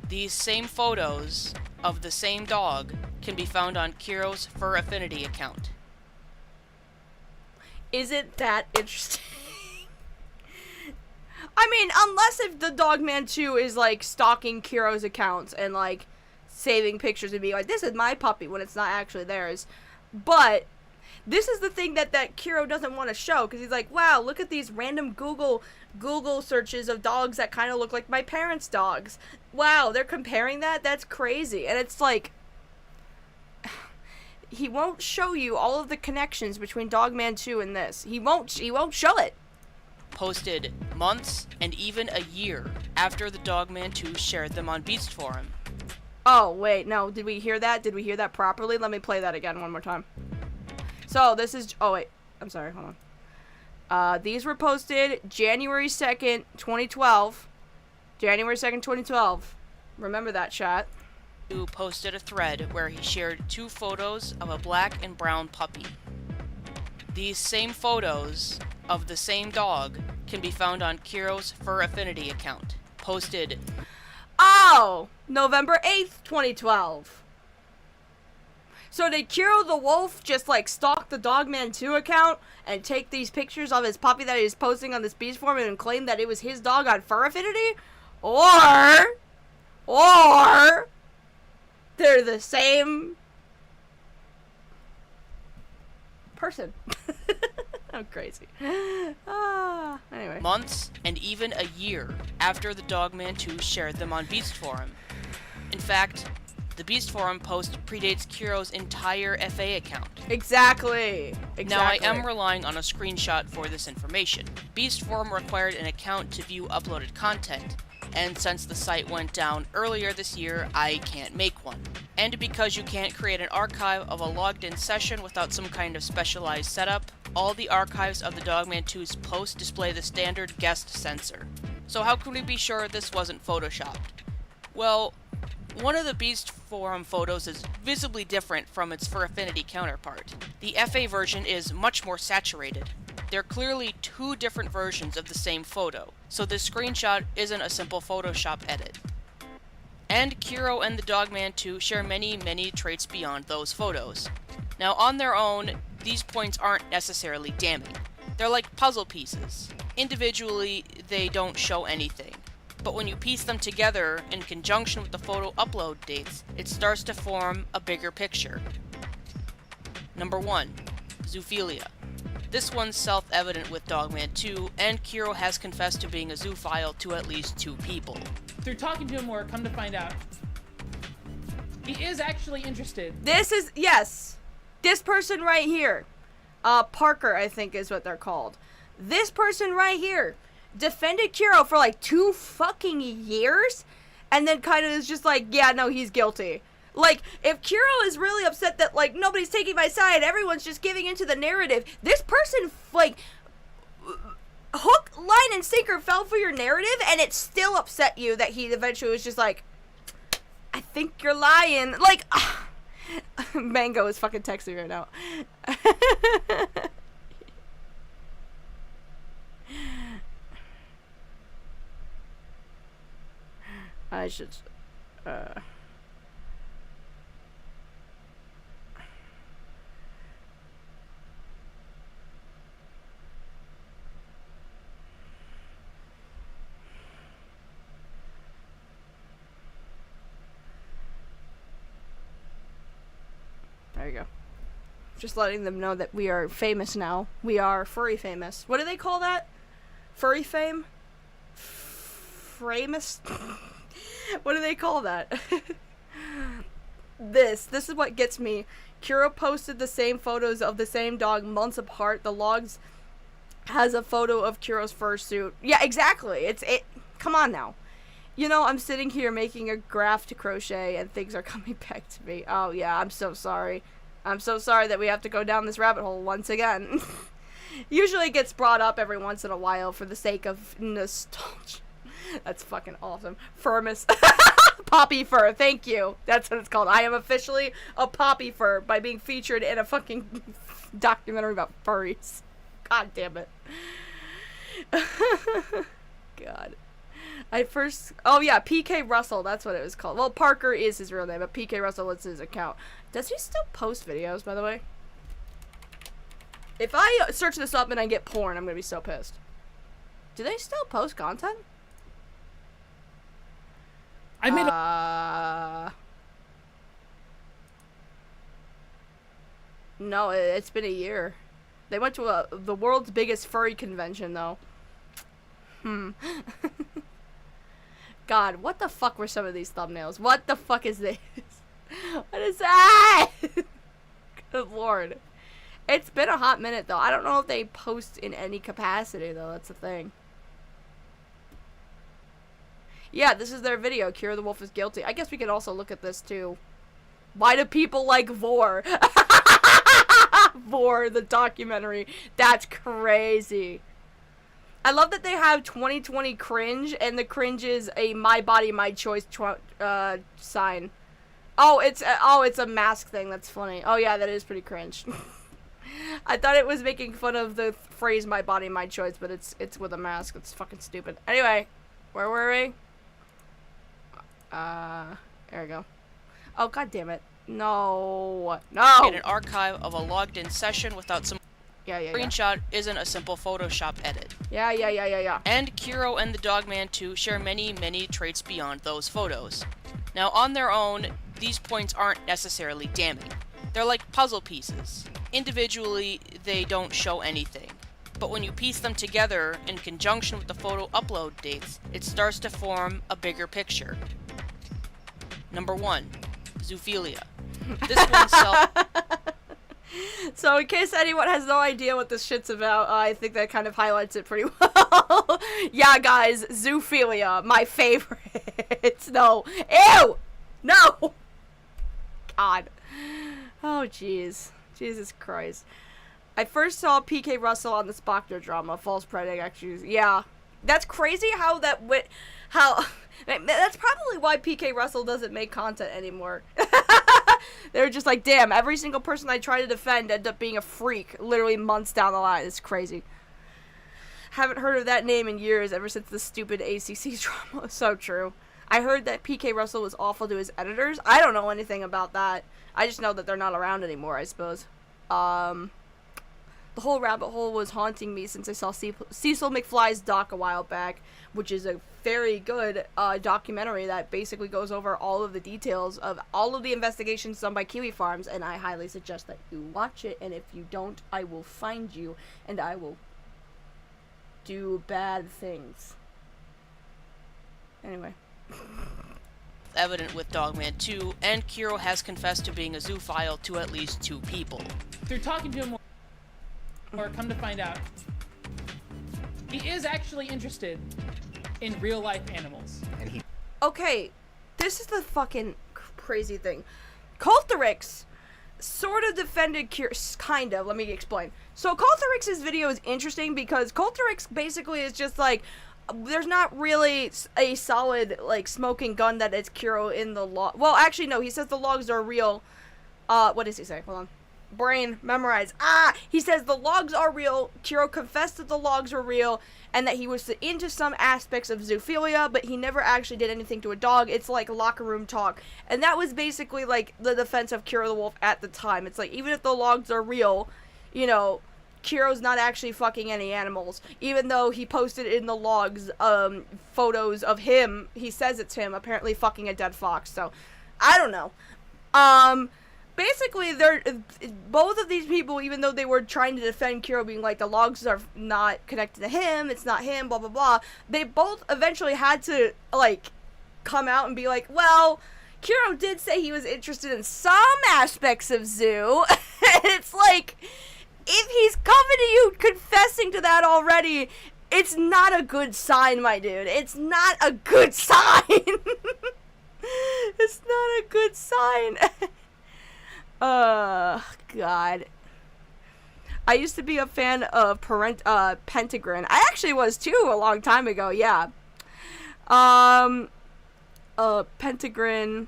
These same photos of the same dog can be found on Kiro's Fur Affinity account. Isn't that interesting? I mean, unless if the Dogman 2 is, like, stalking Kiro's accounts and, like, saving pictures and being like, this is my puppy, when it's not actually theirs. But this is the thing that Kiro doesn't want to show, because he's like, wow, look at these random Google searches of dogs that kind of look like my parents' dogs. Wow, they're comparing that? That's crazy. And it's like, he won't show you all of the connections between Dogman 2 and this. He won't show it. Posted months and even a year after the Dogman 2 shared them on Beast Forum. Oh, wait, no, did we hear that? Did we hear that properly? Let me play that again one more time. So, this is, oh wait, I'm sorry, hold on. These were posted January 2nd, 2012. January 2nd, 2012. Remember that, chat. Who posted a thread where he shared 2 photos of a black and brown puppy. These same photos of the same dog can be found on Kiro's Fur Affinity account. Posted... Oh! November 8th, 2012. So did Kiro the Wolf just, like, stalk the Dogman 2 account and take these pictures of his puppy that he's posting on this Beast Forum and claim that it was his dog on Fur Affinity? Or they're the same person. I'm crazy. Anyway. Months and even a year after the Dogman 2 shared them on Beast Forum. In fact, the Beast Forum post predates Kiro's entire FA account. Exactly. Now, I am relying on a screenshot for this information. Beast Forum required an account to view uploaded content, and since the site went down earlier this year, I can't make one. And because you can't create an archive of a logged-in session without some kind of specialized setup, all the archives of the Dogman 2's post display the standard guest censor. So how can we be sure this wasn't photoshopped? Well, one of the Beast Forum photos is visibly different from its Fur Affinity counterpart. The FA version is much more saturated. There are clearly 2 different versions of the same photo, so this screenshot isn't a simple Photoshop edit. And Kiro and the Dogman 2 share many, many traits beyond those photos. Now, on their own, these points aren't necessarily damning. They're like puzzle pieces. Individually, they don't show anything. But when you piece them together in conjunction with the photo upload dates, it starts to form a bigger picture. Number 1. Zoophilia. This one's self-evident with Dogman 2, and Kiro has confessed to being a zoophile to at least 2 people. Through talking to him more, come to find out, he is actually interested. Yes. This person right here. Parker, I think is what they're called. This person right here defended Kiro for like 2 fucking years, and then kind of is just like, yeah, no, he's guilty. Like, if Kiro is really upset that, like, nobody's taking my side, everyone's just giving into the narrative, this person, like, hook, line, and sinker fell for your narrative, and it still upset you that he eventually was just like, I think you're lying. Like, Mango is fucking texting right now. I should, There you go. Just letting them know that we are famous now. We are furry famous. What do they call that? Furry fame? Famous? What do they call that? This is what gets me. Kiro posted the same photos of the same dog months apart. The logs has a photo of Kiro's fursuit. Yeah, exactly. Come on now. You know, I'm sitting here making a graph to crochet and things are coming back to me. Oh yeah, I'm so sorry. I'm so sorry that we have to go down this rabbit hole once again. Usually it gets brought up every once in a while for the sake of nostalgia. That's fucking awesome. Furmus. Poppy fur, thank you. That's what it's called. I am officially a poppy fur by being featured in a fucking documentary about furries. God damn it. God. Oh yeah, PK Russell, that's what it was called. Well, Parker is his real name, but PK Russell was his account. Does he still post videos, by the way? If I search this up and I get porn, I'm gonna be so pissed. Do they still post content? I mean, no, it's been a year. They went to the world's biggest furry convention, though. God, what the fuck were some of these thumbnails? What the fuck is this? What is that? Good lord. It's been a hot minute, though. I don't know if they post in any capacity, though. That's the thing. Yeah, this is their video. Kira the Wolf is guilty. I guess we could also look at this, too. Why do people like Vor? Vor, the documentary. That's crazy. I love that they have 2020 cringe, and the cringe is a My Body, My Choice sign. Oh, it's a mask thing. That's funny. Oh, yeah, that is pretty cringe. I thought it was making fun of the phrase "My Body, My Choice," but it's with a mask. It's fucking stupid. Anyway, where were we? There we go. Oh, god damn it. No. No! In an archive of a logged-in session without some screenshot isn't a simple Photoshop edit. Yeah. And Kiro and the Dogman 2 share many, many traits beyond those photos. Now, on their own, these points aren't necessarily damning. They're like puzzle pieces. Individually, they don't show anything. But when you piece them together in conjunction with the photo upload dates, it starts to form a bigger picture. Number 1, zoophilia. This one So in case anyone has no idea what this shit's about, I think that kind of highlights it pretty well. Yeah, guys, zoophilia, my favorite. No. Ew! No! God. Oh, jeez. Jesus Christ. I first saw PK Russell on the Spockner drama, False Predict, actually. Yeah. That's crazy how that went... That's probably why PK Russell doesn't make content anymore. They were just like, damn, every single person I try to defend ended up being a freak, literally months down the line. It's crazy. Haven't heard of that name in years, ever since the stupid ACC drama. So true. I heard that PK Russell was awful to his editors. I don't know anything about that. I just know that they're not around anymore, I suppose. The whole rabbit hole was haunting me since I saw Cecil McFly's doc a while back, which is a very good documentary that basically goes over all of the details of all of the investigations done by Kiwi Farms, and I highly suggest that you watch it, and if you don't, I will find you, and I will do bad things. Anyway. Evident with Dogman 2, and Kiro has confessed to being a zoophile to at least 2 people. Through talking to him or come to find out, he is actually interested in real-life animals. And okay, this is the fucking crazy thing. Coltherix sort of defended kind of, let me explain. So Coltherix's video is interesting because Coltherix basically is just like, there's not really a solid, like, smoking gun that it's Kiro in the log. Well, actually, no, he says the logs are real. What does he say? Hold on. Brain, memorize. He says the logs are real. Kiro confessed that the logs were real and that he was into some aspects of zoophilia, but he never actually did anything to a dog. It's like locker room talk. And that was basically, like, the defense of Kiro the Wolf at the time. It's like, even if the logs are real, you know, Kiro's not actually fucking any animals. Even though he posted in the logs, photos of him, he says it's him, apparently fucking a dead fox. So, I don't know. Basically, both of these people, even though they were trying to defend Kiro, being like, the logs are not connected to him, it's not him, blah, blah, blah, they both eventually had to, like, come out and be like, well, Kiro did say he was interested in some aspects of zoo. It's like, if he's coming to you confessing to that already, it's not a good sign, my dude. It's not a good sign. It's not a good sign. God. I used to be a fan of Pentagrin. I actually was too a long time ago, yeah. Pentagrin,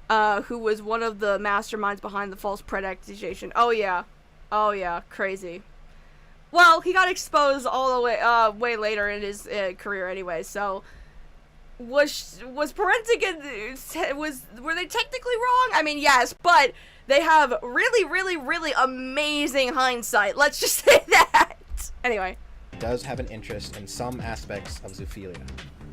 who was one of the masterminds behind the false predictation. Oh yeah, crazy. Well, he got exposed all the way, way later in his career anyway, so was Parentic were they technically wrong? I mean, yes, but they have really, really, really amazing hindsight. Let's just say that. Anyway. Does have an interest in some aspects of zoophilia.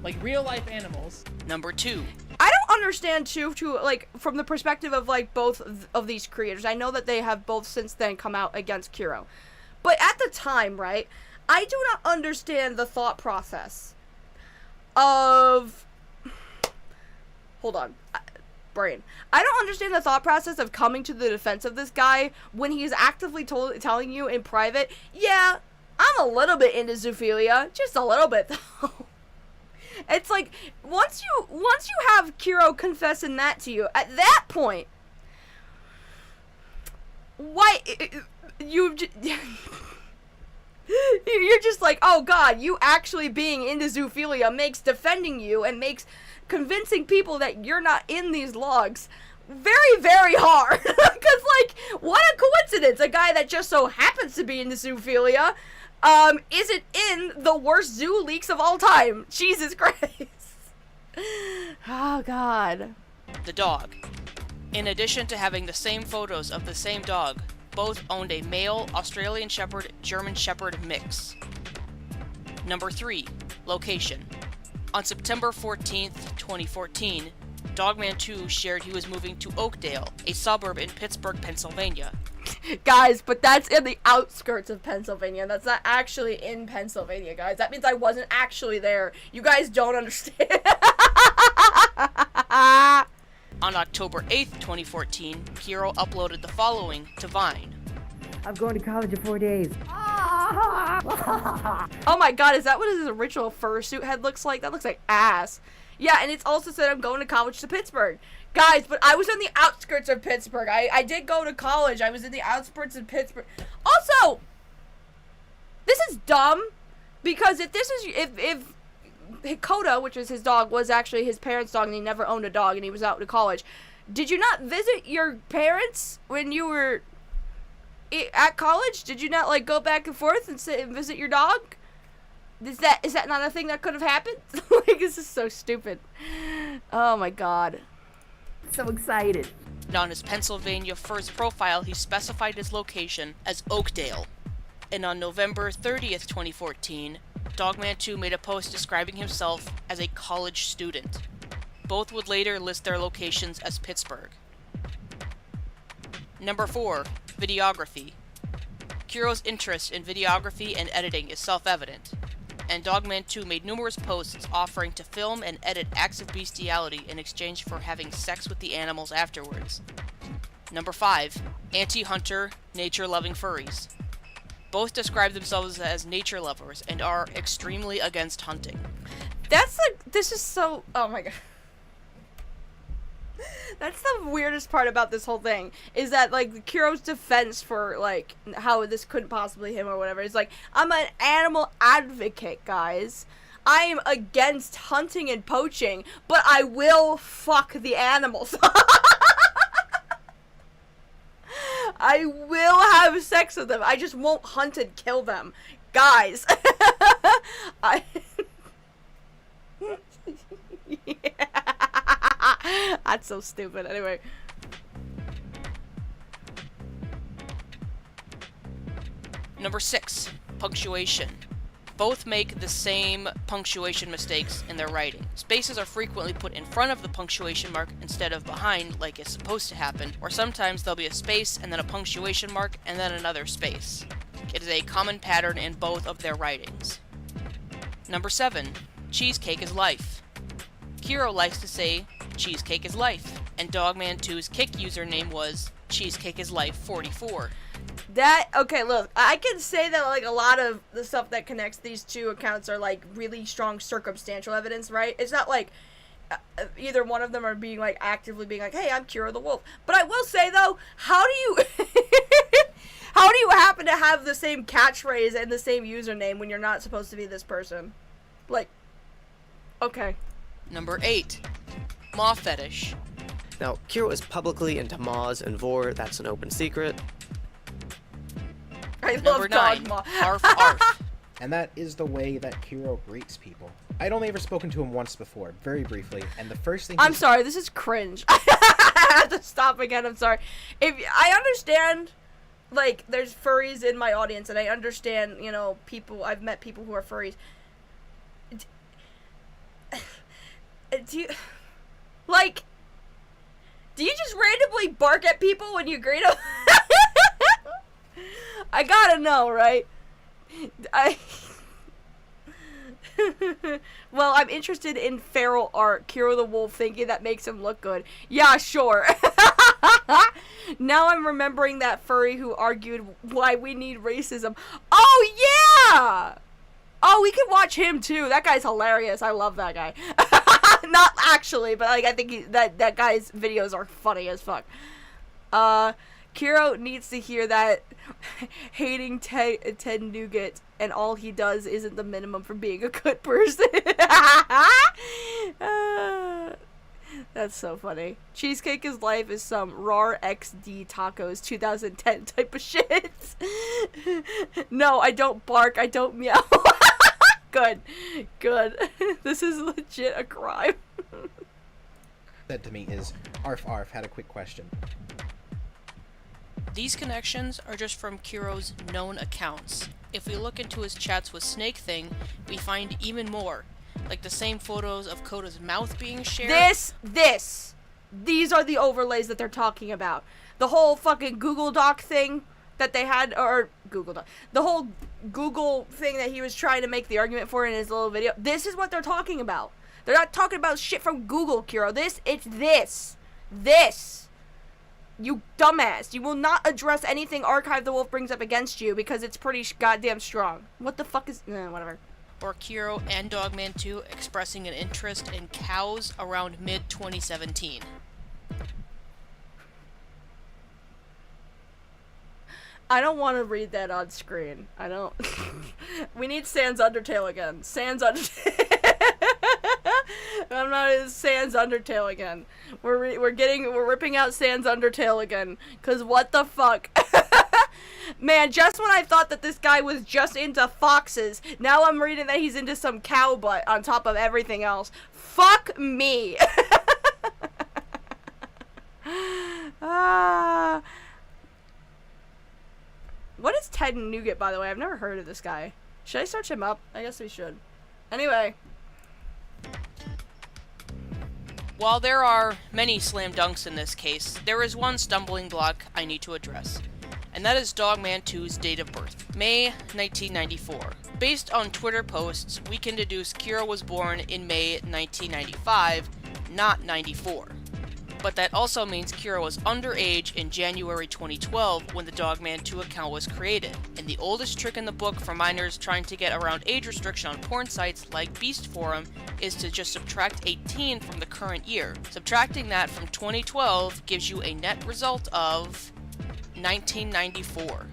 Like real life animals. Number 2. I don't understand too like from the perspective of like both of these creators. I know that they have both since then come out against Kuro. But at the time, right, I do not understand the thought process of hold on. Brain. I don't understand the thought process of coming to the defense of this guy when he's actively telling you in private, yeah, I'm a little bit into zoophilia, just a little bit though. It's like once you have Kuro confessing that to you, at that point, why you're just like, oh god, you actually being into zoophilia makes defending you and makes convincing people that you're not in these logs very, very hard. Because, like, what a coincidence. A guy that just so happens to be into zoophilia isn't in the worst zoo leaks of all time. Jesus Christ. Oh, God. The dog. In addition to having the same photos of the same dog, both owned a male Australian Shepherd, German Shepherd mix. Number 3. Location. On September 14th, 2014, Dogman 2 shared he was moving to Oakdale, a suburb in Pittsburgh, Pennsylvania. Guys, but that's in the outskirts of Pennsylvania. That's not actually in Pennsylvania, guys. That means I wasn't actually there. You guys don't understand. On October 8th, 2014, Kuro uploaded the following to Vine. I'm going to college in 4 days. Oh my god, is that what his original fursuit head looks like? That looks like ass. Yeah, and it's also said I'm going to college to Pittsburgh. Guys, but I was in the outskirts of Pittsburgh. I did go to college. I was in the outskirts of Pittsburgh. Also, this is dumb, because if this is, if Hikoda, which is his dog, was actually his parents' dog and he never owned a dog and he was out to college, did you not visit your parents when you were at college? Did you not, like, go back and forth and sit and visit your dog? Is that not a thing that could have happened? Like, this is so stupid. Oh my god. So excited. On his Pennsylvania first profile, he specified his location as Oakdale. And on November 30th, 2014, Dogman 2 made a post describing himself as a college student. Both would later list their locations as Pittsburgh. Number 4. Videography. Kuro's interest in videography and editing is self-evident, and Dogman 2 made numerous posts offering to film and edit acts of bestiality in exchange for having sex with the animals afterwards. Number 5. Anti-hunter, nature-loving furries. Both describe themselves as nature lovers and are extremely against hunting. That's like, this is so, oh my god. That's the weirdest part about this whole thing, is that, like, Kuro's defense for, like, how this couldn't possibly him or whatever is like, I'm an animal advocate, guys. I am against hunting and poaching, but I will fuck the animals. I will have sex with them. I just won't hunt and kill them. Guys. Yeah. That's so stupid. Anyway. Number 6. Punctuation. Both make the same punctuation mistakes in their writing. Spaces are frequently put in front of the punctuation mark instead of behind, like it's supposed to happen, or sometimes there'll be a space and then a punctuation mark and then another space. It is a common pattern in both of their writings. Number 7. Cheesecake is life. Kuro likes to say, cheesecake is life, and Dogman 2's kick username was Cheesecake is Life 44. That, okay, look, I can say that, like, a lot of the stuff that connects these two accounts are, like, really strong circumstantial evidence, right? It's not like either one of them are being, like, actively being like, hey, I'm Kuro the Wolf. But I will say, though, how do you how do you happen to have the same catchphrase and the same username when you're not supposed to be this person? Like, okay. Number 8. Maw fetish. Now, Kuro is publicly into maws and vor, that's an open secret. I Number love 9. dog maw. Arf arf. and that is the way that Kiro greets people. I'd only ever spoken to him once before, very briefly, and the first thing I'm sorry, this is cringe. I have to stop again, I'm sorry. If I understand, like, there's furries in my audience, and I understand, you know, I've met people who are furries. Do you just randomly bark at people when you greet them? I gotta know, right? Well, I'm interested in feral art. Kiro the Wolf thinking that makes him look good. Yeah, sure. Now I'm remembering that furry who argued why we need racism. Oh, yeah! Oh, we can watch him, too. That guy's hilarious. I love that guy. Not actually, but like I think that guy's videos are funny as fuck. Kiro needs to hear that hating Ted Nugent and all he does isn't the minimum for being a good person. That's so funny. Cheesecake is life is some RAR XD tacos 2010 type of shit. No, I don't bark. I don't meow. Good. This is legit a crime. Said to me is, Arf, had a quick question. These connections are just from Kiro's known accounts. If we look into his chats with Snake Thing, we find even more, like the same photos of Koda's mouth being shared. These are the overlays that they're talking about. The whole fucking Google Doc thing that they had, or Google Doc, the whole Google thing that he was trying to make the argument for in his little video. This is what they're talking about. They're not talking about shit from Google, Kiro. It's this. You dumbass. You will not address anything Archive the Wolf brings up against you because it's pretty goddamn strong. What the fuck is... whatever. Or Kiro and Dogman 2 expressing an interest in cows around mid-2017. I don't want to read that on screen. I don't... We need Sans Undertale again. Sans Undertale. I'm not in Sans Undertale again. We're ripping out Sans Undertale again. Cause what the fuck? Man, just when I thought that this guy was just into foxes, now I'm reading that he's into some cow butt on top of everything else. Fuck me. What is Ted Nugent, by the way? I've never heard of this guy. Should I search him up? I guess we should. Anyway. While there are many slam dunks in this case, there is one stumbling block I need to address, and that is Dogman 2's date of birth, May 1994. Based on Twitter posts, we can deduce Kiro was born in May 1995, not 94. But that also means Kiro was underage in January 2012 when the Dogman 2 account was created, and the oldest trick in the book for minors trying to get around age restriction on porn sites like Beast Forum is to just subtract 18 from the current year. Subtracting that from 2012 gives you a net result of 1994.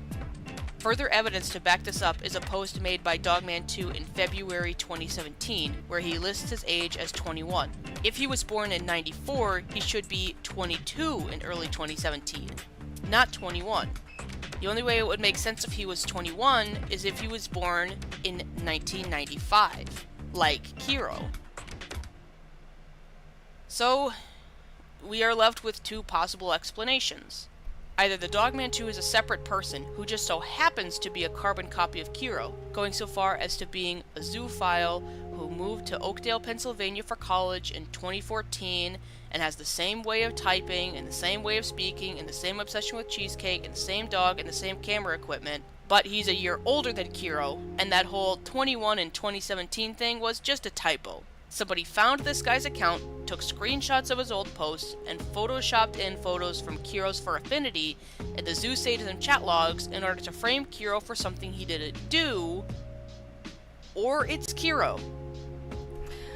Further evidence to back this up is a post made by Dogman 2 in February 2017, where he lists his age as 21. If he was born in 94, he should be 22 in early 2017, not 21. The only way it would make sense if he was 21 is if he was born in 1995, like Kiro. So, we are left with two possible explanations. Either the Dogman 2 is a separate person who just so happens to be a carbon copy of Kiro, going so far as to being a zoophile who moved to Oakdale, Pennsylvania for college in 2014 and has the same way of typing and the same way of speaking and the same obsession with cheesecake and the same dog and the same camera equipment, but he's a year older than Kiro, and that whole 21 in 2017 thing was just a typo. Somebody found this guy's account, took screenshots of his old posts, and photoshopped in photos from Kiro's for Affinity and the Zoo Sadism chat logs in order to frame Kiro for something he didn't do, or it's Kiro.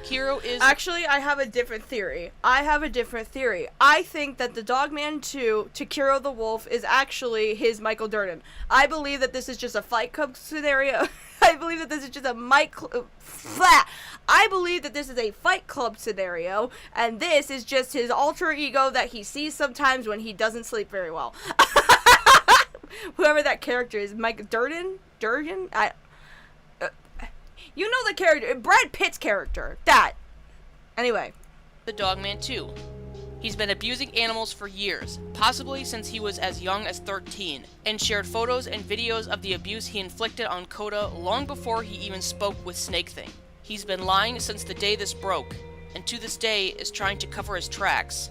Kiro is... Actually, I have a different theory. I think that the Dogman 2 to Kiro the Wolf is actually his Michael Durden. I believe that this is just a Fight Club scenario. I believe that this is just a I believe that this is a Fight Club scenario, and this is just his alter ego that he sees sometimes when he doesn't sleep very well. Whoever that character is, Mike Durden? You know the character, Brad Pitt's character. That. Anyway. The Dogman too. He's been abusing animals for years, possibly since he was as young as 13, and shared photos and videos of the abuse he inflicted on Coda long before he even spoke with Snake Thing. He's been lying since the day this broke, and to this day is trying to cover his tracks.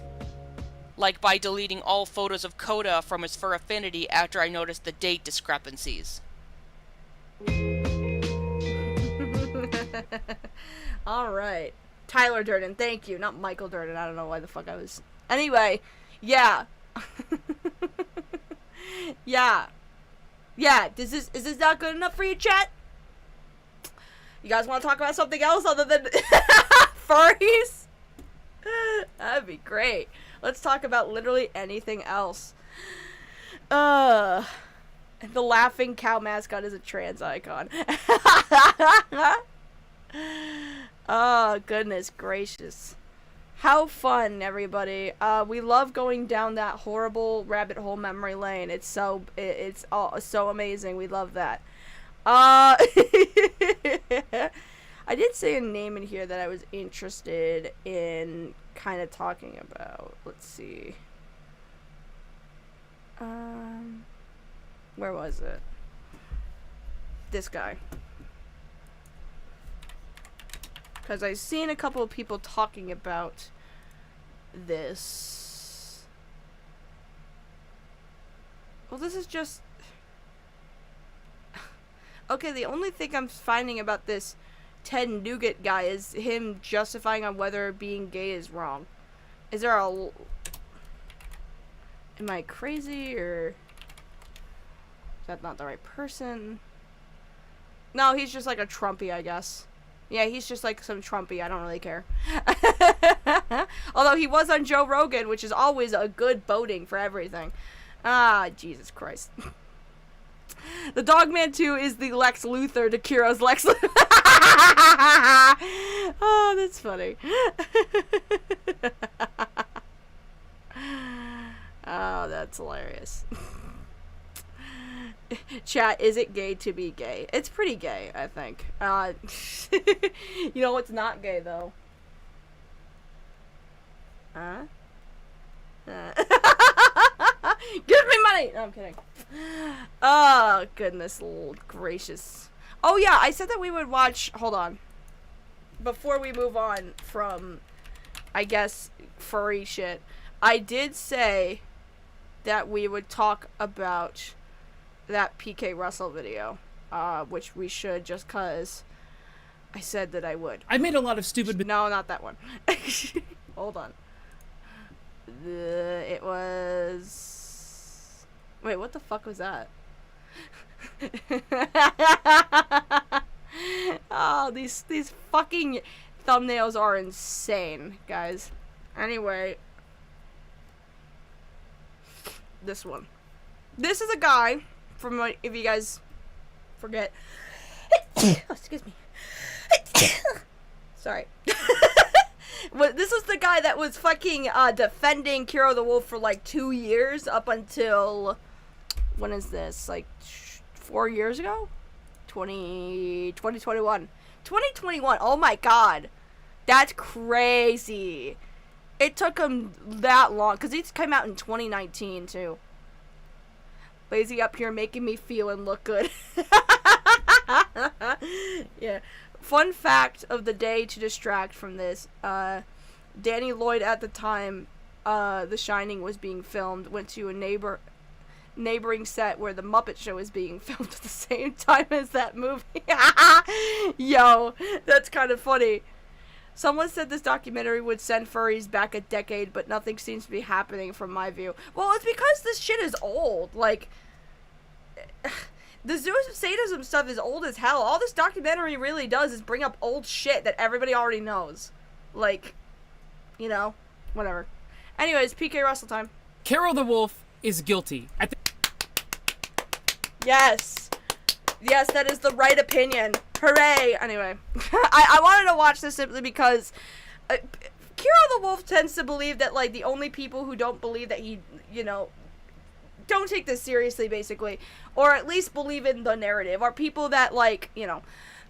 Like by deleting all photos of Coda from his Fur Affinity after I noticed the date discrepancies. Alright. Tyler Durden, thank you. Not Michael Durden, I don't know why the fuck I was... Anyway, yeah. Yeah. Yeah, is this not good enough for you, chat? You guys want to talk about something else other than furries? That'd be great. Let's talk about literally anything else. The laughing cow mascot is a trans icon. Oh, goodness gracious. How fun, everybody. We love going down that horrible rabbit hole memory lane. It's so amazing. We love that. I did say a name in here that I was interested in kind of talking about. Let's see. Where was it? This guy. Because I've seen a couple of people talking about this. Well, this is just... Okay, the only thing I'm finding about this Ted Nugent guy is him justifying on whether being gay is wrong. Is there a... Am I crazy, or... Is that not the right person? No, he's just like a Trumpy, I guess. Yeah, he's just like some Trumpy. I don't really care. Although he was on Joe Rogan, which is always a good boding for everything. Ah, Jesus Christ. The Dogman 2 is the Lex Luthor to Kiro's Lex Luthor. Oh, that's funny. Oh, that's hilarious. Chat, is it gay to be gay? It's pretty gay, I think. You know what's not gay, though? Huh? Give me money! No, I'm kidding. Oh, goodness gracious. Oh, yeah, I said that we would watch... Hold on. Before we move on from, I guess, furry shit, I did say that we would talk about that PK Russell video, which we should, just cause I said that I would. I made a lot of stupid... No, not that one. Hold on. It was... Wait, what the fuck was that? Oh, these fucking thumbnails are insane, guys. Anyway. This one. This is a guy... From what, if you guys forget. Oh, excuse me. Sorry. Well, this is the guy that was fucking defending Kiro the Wolf for like 2 years up until, when is this? Like 4 years ago? 2021. 2021. Oh my god. That's crazy. It took him that long, because he came out in 2019 too. Lazy up here making me feel and look good. Yeah. Fun fact of the day to distract from this. Danny Lloyd at the time The Shining was being filmed went to a neighboring set where the Muppet Show is being filmed at the same time as that movie. Yo, that's kind of funny. Someone said this documentary would send furries back a decade, but nothing seems to be happening from my view. Well, it's because this shit is old. Like, the sadism stuff is old as hell. All this documentary really does is bring up old shit that everybody already knows. Like, you know, whatever. Anyways, PK Russell time. Kiro the Wolf is guilty. Yes. Yes, that is the right opinion. Hooray! Anyway, I wanted to watch this simply because Kiro the Wolf tends to believe that, like, the only people who don't believe that he, you know, don't take this seriously, basically, or at least believe in the narrative, are people that, like, you know,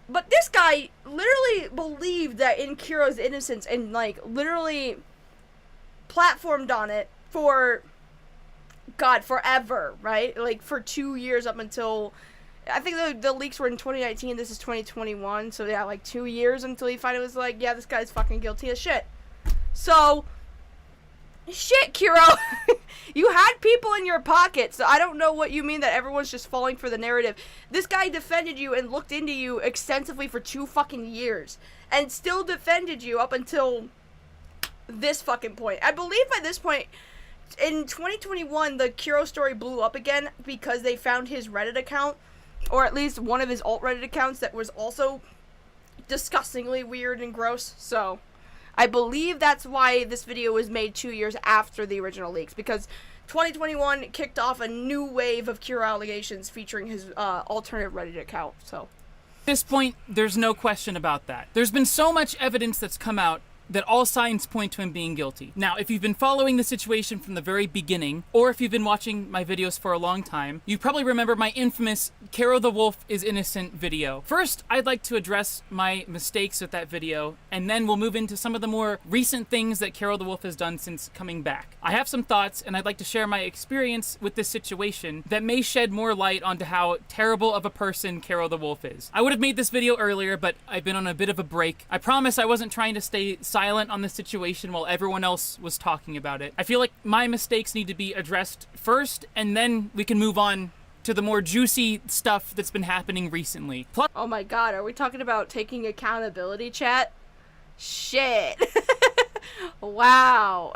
But this guy literally believed that in Kiro's innocence and, like, literally platformed on it for, God, forever, right? Like, for 2 years up until, I think the leaks were in 2019, this is 2021, so yeah, like 2 years until he finally was like, yeah, this guy's fucking guilty as shit. So, shit, Kiro! You had people in your pocket, so I don't know what you mean that everyone's just falling for the narrative. This guy defended you and looked into you extensively for 2 fucking years, and still defended you up until this fucking point. I believe by this point, in 2021, the Kiro story blew up again because they found his Reddit account, or at least one of his alt Reddit accounts that was also disgustingly weird and gross, so I believe that's why this video was made 2 years after the original leaks, because 2021 kicked off a new wave of Kiro allegations featuring his alternative Reddit account, so. At this point, there's no question about that. There's been so much evidence that's come out that all signs point to him being guilty. Now, if you've been following the situation from the very beginning, or if you've been watching my videos for a long time, you probably remember my infamous Kiro the Wolf is innocent video. First, I'd like to address my mistakes with that video, and then we'll move into some of the more recent things that Kiro the Wolf has done since coming back. I have some thoughts, and I'd like to share my experience with this situation that may shed more light onto how terrible of a person Kiro the Wolf is. I would have made this video earlier, but I've been on a bit of a break. I promise I wasn't trying to stay silent on the situation while everyone else was talking about it. I feel like my mistakes need to be addressed first, and then we can move on to the more juicy stuff that's been happening recently. Plus, oh my god, are we talking about taking accountability, chat? Shit. Wow.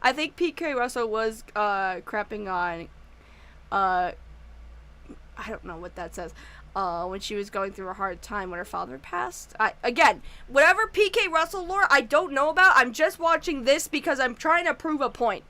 I think PK Russell was crapping on, I don't know what that says. When she was going through a hard time when her father passed. Again, whatever PK Russell lore I don't know about, I'm just watching this because I'm trying to prove a point.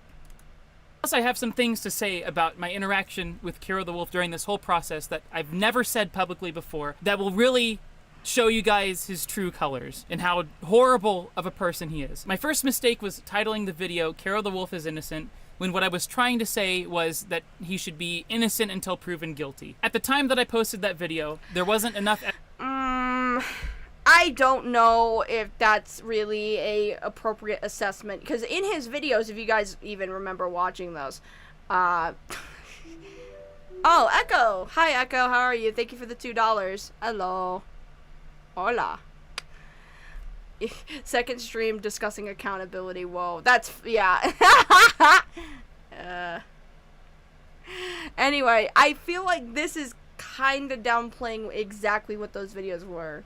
Plus, I have some things to say about my interaction with Kiro the Wolf during this whole process that I've never said publicly before that will really show you guys his true colors and how horrible of a person he is. My first mistake was titling the video Kiro the Wolf is innocent, when what I was trying to say was that he should be innocent until proven guilty. At the time that I posted that video, there wasn't enough I don't know if that's really a appropriate assessment, because in his videos, if you guys even remember watching those, oh, Echo! Hi, Echo, how are you? Thank you for the $2. Hello. Hola. Second stream discussing accountability. Whoa, that's, yeah. Anyway, I feel like this is kind of downplaying exactly what those videos were.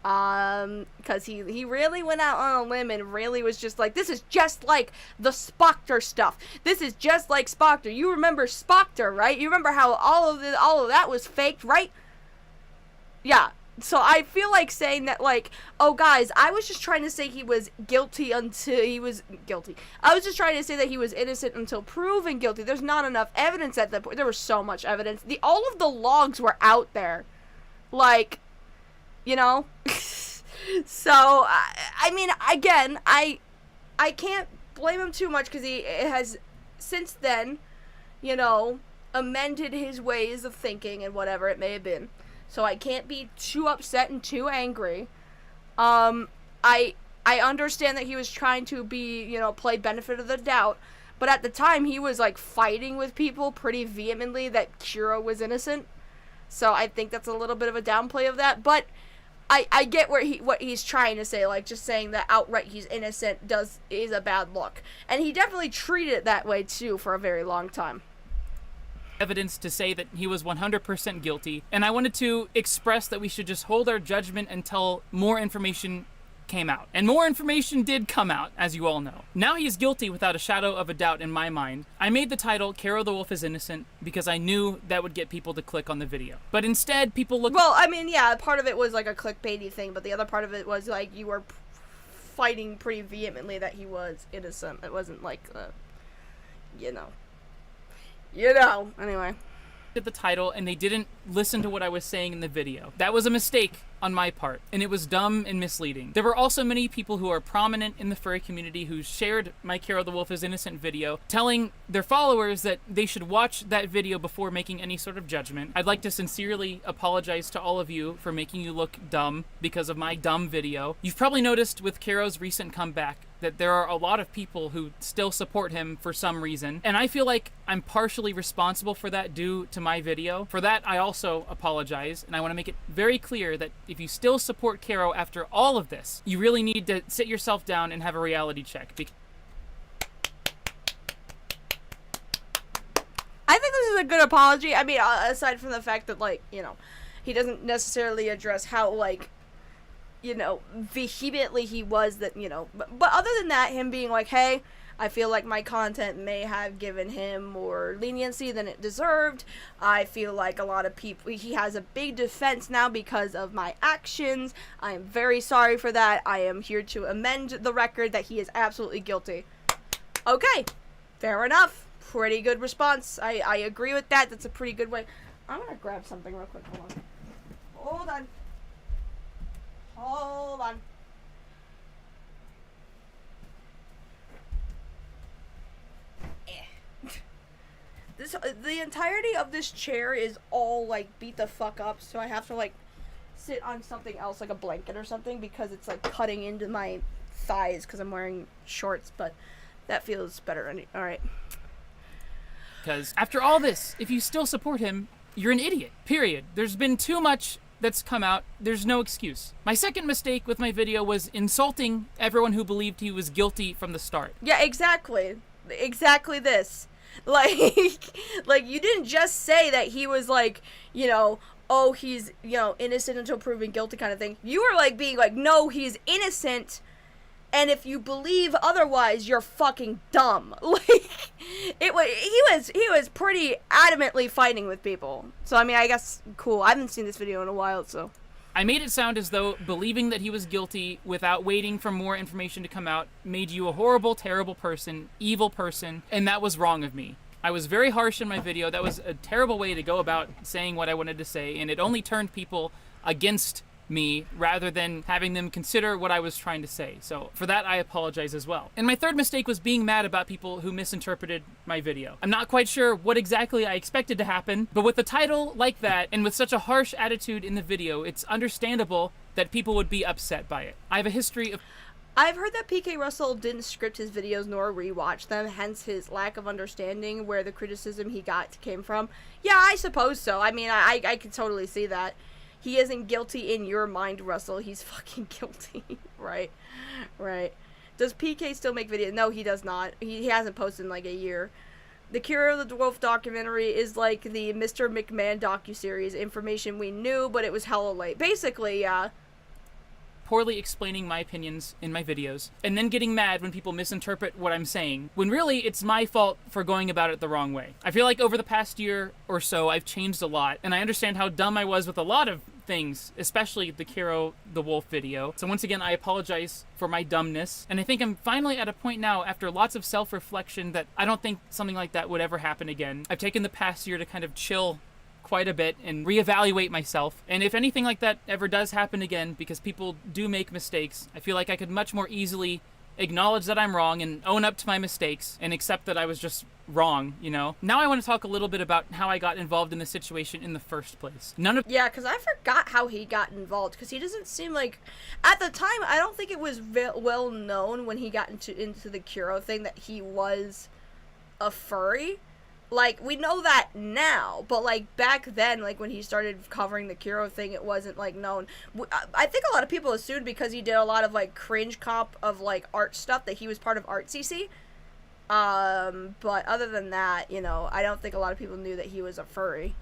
Because he really went out on a limb and really was just like, this is just like the Spoctor stuff. This is just like Spoctor. You remember Spoctor, right? You remember how all of that was faked, right? Yeah. So I feel like saying that, like, oh guys, I was just trying to say he was guilty until he was guilty. I was just trying to say that he was innocent until proven guilty. There's not enough evidence at that point. There was so much evidence. All of the logs were out there. Like, you know? So, I mean, again, I can't blame him too much because he has, since then, you know, amended his ways of thinking and whatever it may have been. So I can't be too upset and too angry. I understand that he was trying to be, you know, play benefit of the doubt. But at the time, he was, like, fighting with people pretty vehemently that Kiro was innocent. So I think that's a little bit of a downplay of that. But I get what he's trying to say. Like, just saying that outright he's innocent is a bad look. And he definitely treated it that way, too, for a very long time. Evidence to say that he was 100% guilty, and I wanted to express that we should just hold our judgment until more information came out. And more information did come out, as you all know. Now he is guilty without a shadow of a doubt in my mind. I made the title Kiro the Wolf is innocent because I knew that would get people to click on the video. But instead, people look. Well, I mean, yeah, part of it was like a clickbaity thing, but the other part of it was like you were fighting pretty vehemently that he was innocent. It wasn't like, you know, anyway. at the title and they didn't listen to what I was saying in the video. That was a mistake on my part, and it was dumb and misleading. There were also many people who are prominent in the furry community who shared my Kiro the Wolf is Innocent video, telling their followers that they should watch that video before making any sort of judgment. I'd like to sincerely apologize to all of you for making you look dumb because of my dumb video. You've probably noticed with Kiro's recent comeback that there are a lot of people who still support him for some reason, and I feel like I'm partially responsible for that due to my video. For that, I also apologize, and I want to make it very clear that if you still support Kiro after all of this, you really need to sit yourself down and have a reality check. I think this is a good apology. I mean, aside from the fact that, like, you know, he doesn't necessarily address how, like, you know, vehemently he was that, you know, but other than that, him being like, hey, I feel like my content may have given him more leniency than it deserved. I feel like a lot of people, he has a big defense now because of my actions. I am very sorry for that. I am here to amend the record that he is absolutely guilty. Okay, fair enough. Pretty good response. I agree with that. That's a pretty good way. I'm gonna grab something real quick. Hold on. Hold on. The entirety of this chair is all, like, beat the fuck up, so I have to, like, sit on something else, like a blanket or something, because it's, like, cutting into my thighs because I'm wearing shorts, but that feels better. Alright. Because after all this, if you still support him, you're an idiot. Period. There's been too much that's come out. There's no excuse. My second mistake with my video was insulting everyone who believed he was guilty from the start. Yeah, exactly. Exactly this. Like, you didn't just say that he was, like, you know, oh, he's, you know, innocent until proven guilty kind of thing. You were, like, being like, no, he's innocent, and if you believe otherwise, you're fucking dumb. Like, he was pretty adamantly fighting with people. So, I mean, I guess, cool. I haven't seen this video in a while, so. I made it sound as though believing that he was guilty without waiting for more information to come out made you a horrible, terrible person, evil person, and that was wrong of me. I was very harsh in my video. That was a terrible way to go about saying what I wanted to say, and it only turned people against me rather than having them consider what I was trying to say. So for that, I apologize as well. And my third mistake was being mad about people who misinterpreted my video. I'm not quite sure what exactly I expected to happen, but with a title like that and with such a harsh attitude in the video, it's understandable that people would be upset by it. I have a history of... I've heard that PK Russell didn't script his videos nor rewatch them, hence his lack of understanding where the criticism he got came from. Yeah, I suppose so. I mean, I can totally see that. He isn't guilty in your mind, Russell. He's fucking guilty. Right. Right. Does PK still make videos? No, he does not. He hasn't posted in like a year. The Kiro the Wolf documentary is like the Mr. McMahon docuseries. Information we knew, but it was hella late. Basically, yeah. Poorly explaining my opinions in my videos, and then getting mad when people misinterpret what I'm saying, when really it's my fault for going about it the wrong way. I feel like over the past year or so, I've changed a lot, and I understand how dumb I was with a lot of things, especially the Kiro the Wolf video. So once again, I apologize for my dumbness, and I think I'm finally at a point now, after lots of self-reflection, that I don't think something like that would ever happen again. I've taken the past year to kind of chill quite a bit and reevaluate myself, and if anything like that ever does happen again, because people do make mistakes, I feel like I could much more easily acknowledge that I'm wrong and own up to my mistakes and accept that I was just wrong, you know? Now I want to talk a little bit about how I got involved in this situation in the first place. Yeah, because I forgot how he got involved, because he doesn't seem like... At the time, I don't think it was well known when he got into the Kiro thing that he was a furry. Like, we know that now, but, like, back then, like, when he started covering the Kiro thing, it wasn't, like, known. I think a lot of people assumed because he did a lot of, like, cringe comp of, like, art stuff that he was part of ArtCC. But other than that, you know, I don't think a lot of people knew that he was a furry.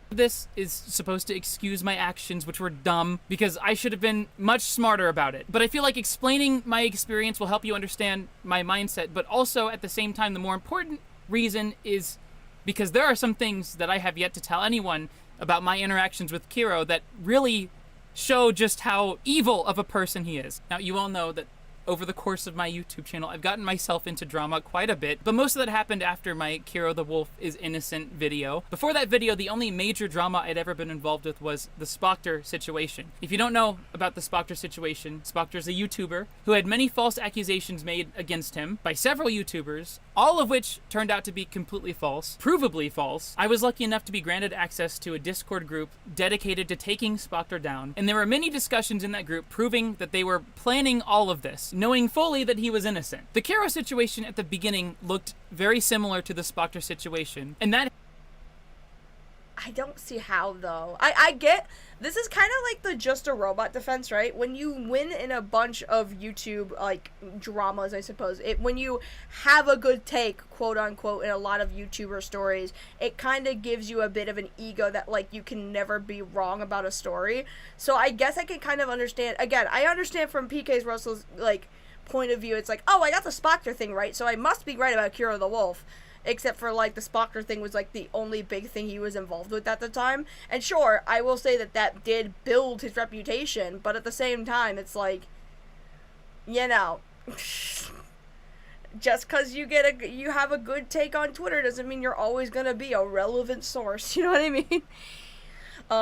This is supposed to excuse my actions, which were dumb, because I should have been much smarter about it. But I feel like explaining my experience will help you understand my mindset, but also, at the same time, the more important reason is because there are some things that I have yet to tell anyone about my interactions with Kiro that really show just how evil of a person he is. Now, you all know that over the course of my YouTube channel. I've gotten myself into drama quite a bit, but most of that happened after my Kiro the Wolf is Innocent video. Before that video, the only major drama I'd ever been involved with was the Spoctor situation. If you don't know about the Spoctor situation, Spoctor's a YouTuber who had many false accusations made against him by several YouTubers, all of which turned out to be completely false, provably false. I was lucky enough to be granted access to a Discord group dedicated to taking Spoctor down, and there were many discussions in that group proving that they were planning all of this, knowing fully that he was innocent. The Kiro situation at the beginning looked very similar to the Spoctor situation, and that... I don't see how, though. I get... This is kind of like the Just a Robot defense, right? When you win in a bunch of YouTube, like, dramas, I suppose, when you have a good take, quote-unquote, in a lot of YouTuber stories, it kind of gives you a bit of an ego that, like, you can never be wrong about a story. So I guess I can kind of understand... Again, I understand from PK's Russell's, like, point of view, it's like, oh, I got the Spoctor thing right, so I must be right about Kiro the Wolf. Except for, like, the Spoctor thing was, like, the only big thing he was involved with at the time. And sure, I will say that that did build his reputation, but at the same time, it's like, you know, just because you have a good take on Twitter doesn't mean you're always gonna be a relevant source, you know what I mean?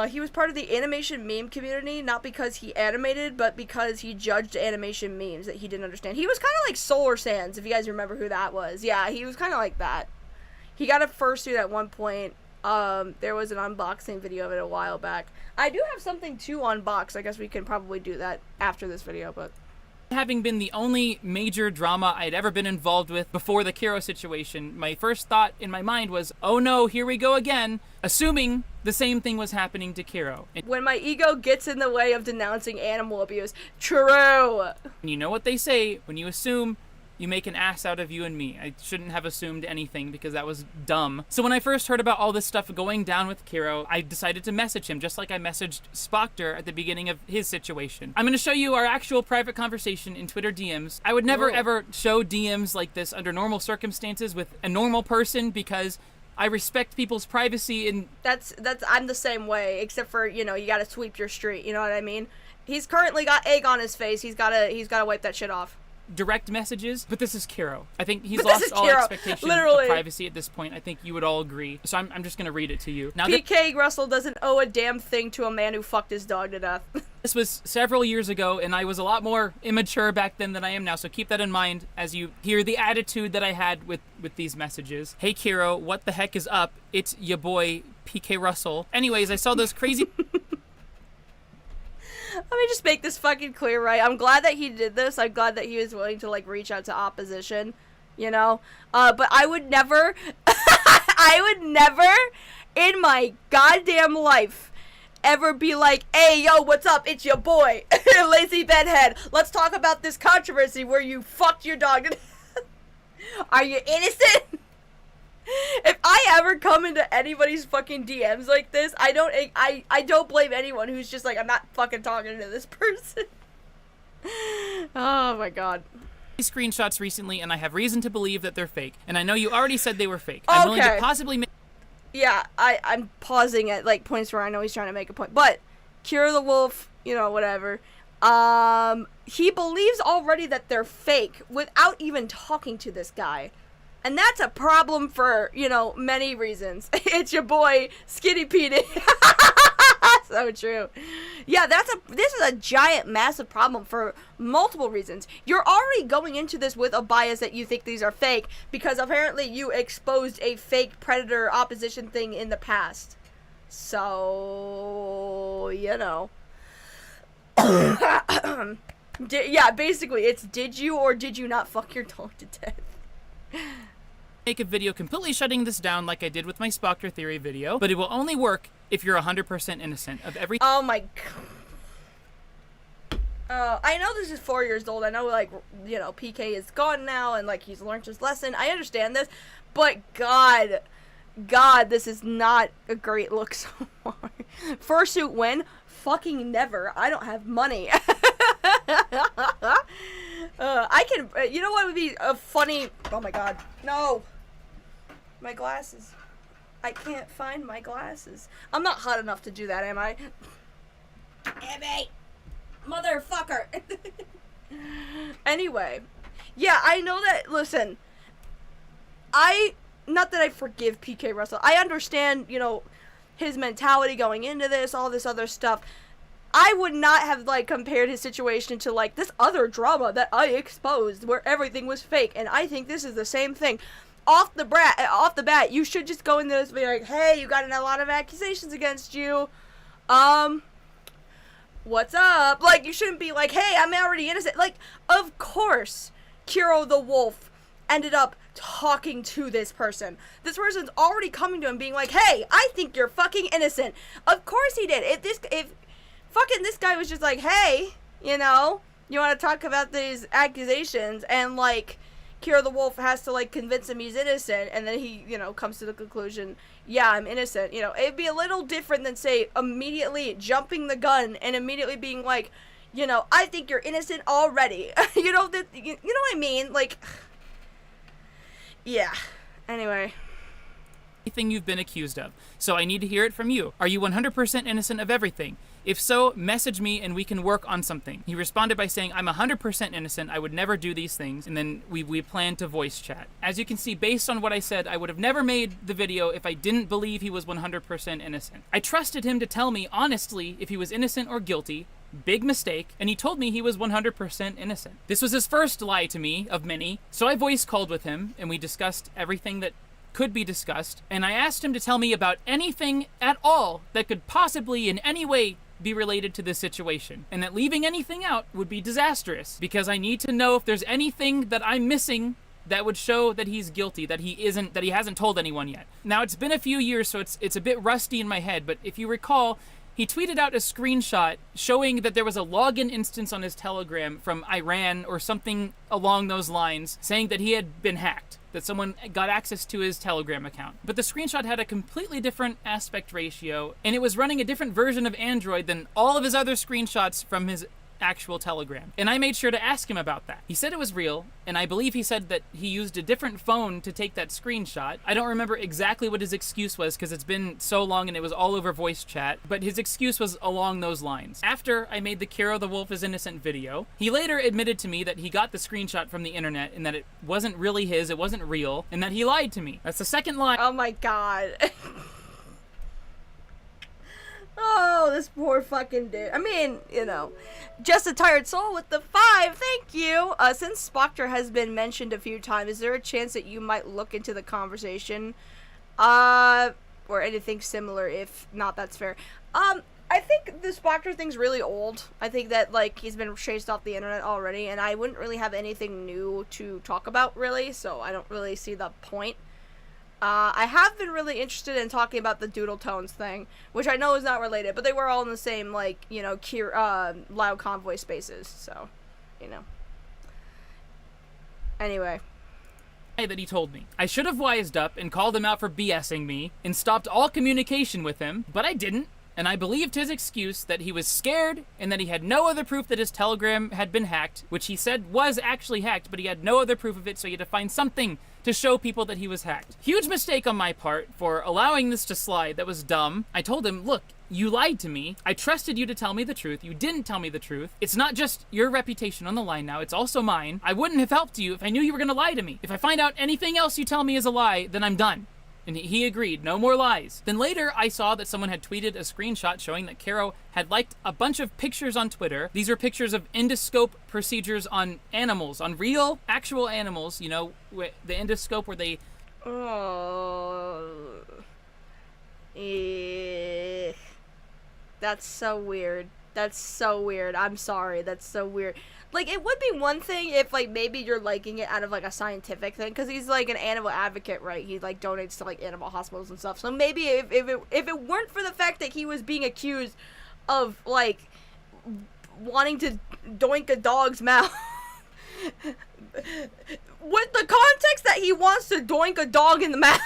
He was part of the animation meme community, not because he animated, but because he judged animation memes that he didn't understand. He was kind of like Solar Sands, if you guys remember who that was. Yeah, he was kind of like that. He got a fursuit at one point. There was an unboxing video of it a while back. I do have something to unbox. I guess we can probably do that after this video, but... Having been the only major drama I'd ever been involved with before the Kiro situation, my first thought in my mind was, oh no, here we go again, assuming the same thing was happening to Kiro. When my ego gets in the way of denouncing animal abuse, true! And you know what they say, when you assume, you make an ass out of you and me. I shouldn't have assumed anything because that was dumb. So when I first heard about all this stuff going down with Kiro, I decided to message him just like I messaged Spoctor at the beginning of his situation. I'm going to show you our actual private conversation in Twitter DMs. I would never ever show DMs like this under normal circumstances with a normal person because I respect people's privacy and... I'm the same way, except for, you know, you gotta sweep your street, you know what I mean? He's currently got egg on his face, he's gotta wipe that shit off. Direct messages, but this is Kiro. I think he's lost all expectation of privacy at this point. I think you would all agree. So I'm just going to read it to you. Now, PK Russell doesn't owe a damn thing to a man who fucked his dog to death. This was several years ago, and I was a lot more immature back then than I am now, so keep that in mind as you hear the attitude that I had with these messages. Hey Kiro, what the heck is up? It's ya boy, PK Russell. Anyways, I saw those crazy... Let me just make this fucking clear, right? I'm glad that he did this. I'm glad that he was willing to, like, reach out to opposition, you know? But I would never, in my goddamn life, ever be like, hey, yo, what's up? It's your boy, Lazy Bedhead. Let's talk about this controversy where you fucked your dog. Are you innocent? If I ever come into anybody's fucking DMs like this, I don't blame anyone who's just like, I'm not fucking talking to this person. Oh my god. Screenshots recently, and I have reason to believe that they're fake. And I know you already said they were fake. I'm willing to possibly make... Yeah, I'm pausing at, like, points where I know he's trying to make a point. But, Kiro the Wolf, you know, whatever. He believes already that they're fake without even talking to this guy. And that's a problem for, you know, many reasons. It's your boy, Skinny Petey. So true. Yeah, this is a giant, massive problem for multiple reasons. You're already going into this with a bias that you think these are fake, because apparently you exposed a fake predator opposition thing in the past. So, you know. Yeah, basically, it's did you or did you not fuck your dog to death? Make a video completely shutting this down like I did with my Spoctor theory video, but it will only work if you're 100% innocent of every... Oh my god. I know this is 4 years old. I know, like, you know, PK is gone now and, like, he's learned his lesson. I understand this, but God, this is not a great look so far. Fursuit win? Fucking never. I don't have money. I can, you know what would be a funny... Oh my god. No. My glasses. I can't find my glasses. I'm not hot enough to do that, am I? Emmy! Motherfucker! Anyway, yeah, I know that, listen, not that I forgive PK Russell, I understand, you know, his mentality going into this, all this other stuff. I would not have, like, compared his situation to, like, this other drama that I exposed where everything was fake, and I think this is the same thing. Off the bat, you should just go into this and be like, hey, you got a lot of accusations against you, what's up? Like, you shouldn't be like, hey, I'm already innocent. Like, of course, Kiro the Wolf ended up talking to this person. This person's already coming to him being like, hey, I think you're fucking innocent. Of course he did. If fucking this guy was just like, hey, you know, you want to talk about these accusations, and, like, Kiro the Wolf has to, like, convince him he's innocent, and then he, you know, comes to the conclusion, yeah, I'm innocent, you know, it'd be a little different than, say, immediately jumping the gun and immediately being like, you know, I think you're innocent already. You know, you know what I mean? Like, yeah. Anyway. Anything you've been accused of. So I need to hear it from you. Are you 100% innocent of everything? If so, message me and we can work on something. He responded by saying, I'm 100% innocent. I would never do these things. And then we planned to voice chat. As you can see, based on what I said, I would have never made the video if I didn't believe he was 100% innocent. I trusted him to tell me honestly if he was innocent or guilty. Big mistake, and he told me he was 100% innocent. This was his first lie to me, of many, so I voice called with him, and we discussed everything that could be discussed, and I asked him to tell me about anything at all that could possibly in any way be related to this situation, and that leaving anything out would be disastrous, because I need to know if there's anything that I'm missing that would show that he's guilty, that he hasn't told anyone yet. Now, it's been a few years, so it's a bit rusty in my head, but if you recall, he tweeted out a screenshot showing that there was a login instance on his Telegram from Iran or something along those lines, saying that he had been hacked, that someone got access to his Telegram account. But the screenshot had a completely different aspect ratio, and it was running a different version of Android than all of his other screenshots from his actual Telegram. And I made sure to ask him about that. He said it was real, and I believe he said that he used a different phone to take that screenshot. I don't remember exactly what his excuse was because it's been so long and it was all over voice chat, but his excuse was along those lines. After I made the Kiro the Wolf is Innocent video, he later admitted to me that he got the screenshot from the internet and that it wasn't really his, it wasn't real, and that he lied to me. That's the second lie. Oh my god. Oh, this poor fucking dude. I mean, you know, just a tired soul with the 5. Thank you. Since Spoctor has been mentioned a few times, is there a chance that you might look into the conversation? Or anything similar? If not, that's fair. I think the Spoctor thing's really old. I think that, like, he's been chased off the internet already, and I wouldn't really have anything new to talk about, really, so I don't really see the point. I have been really interested in talking about the Doodle Tones thing, which I know is not related, but they were all in the same, like, you know, Loud Convoy spaces, so, you know. Anyway. That he told me. I should have wised up and called him out for BSing me and stopped all communication with him, but I didn't, and I believed his excuse that he was scared and that he had no other proof that his Telegram had been hacked, which he said was actually hacked, but he had no other proof of it, so he had to find something to show people that he was hacked. Huge mistake on my part for allowing this to slide. That was dumb. I told him, look, you lied to me. I trusted you to tell me the truth. You didn't tell me the truth. It's not just your reputation on the line now, it's also mine. I wouldn't have helped you if I knew you were gonna lie to me. If I find out anything else you tell me is a lie, then I'm done. And he agreed, no more lies. Then later, I saw that someone had tweeted a screenshot showing that Kiro had liked a bunch of pictures on Twitter. These are pictures of endoscope procedures on animals, on real, actual animals, you know, the endoscope where they... Oh... That's so weird. That's so weird. I'm sorry. That's so weird. Like, it would be one thing if, like, maybe you're liking it out of, like, a scientific thing, because he's, like, an animal advocate, right? He, like, donates to, like, animal hospitals and stuff. So maybe if it weren't for the fact that he was being accused of, like, wanting to doink a dog's mouth, with the context that he wants to doink a dog in the mouth,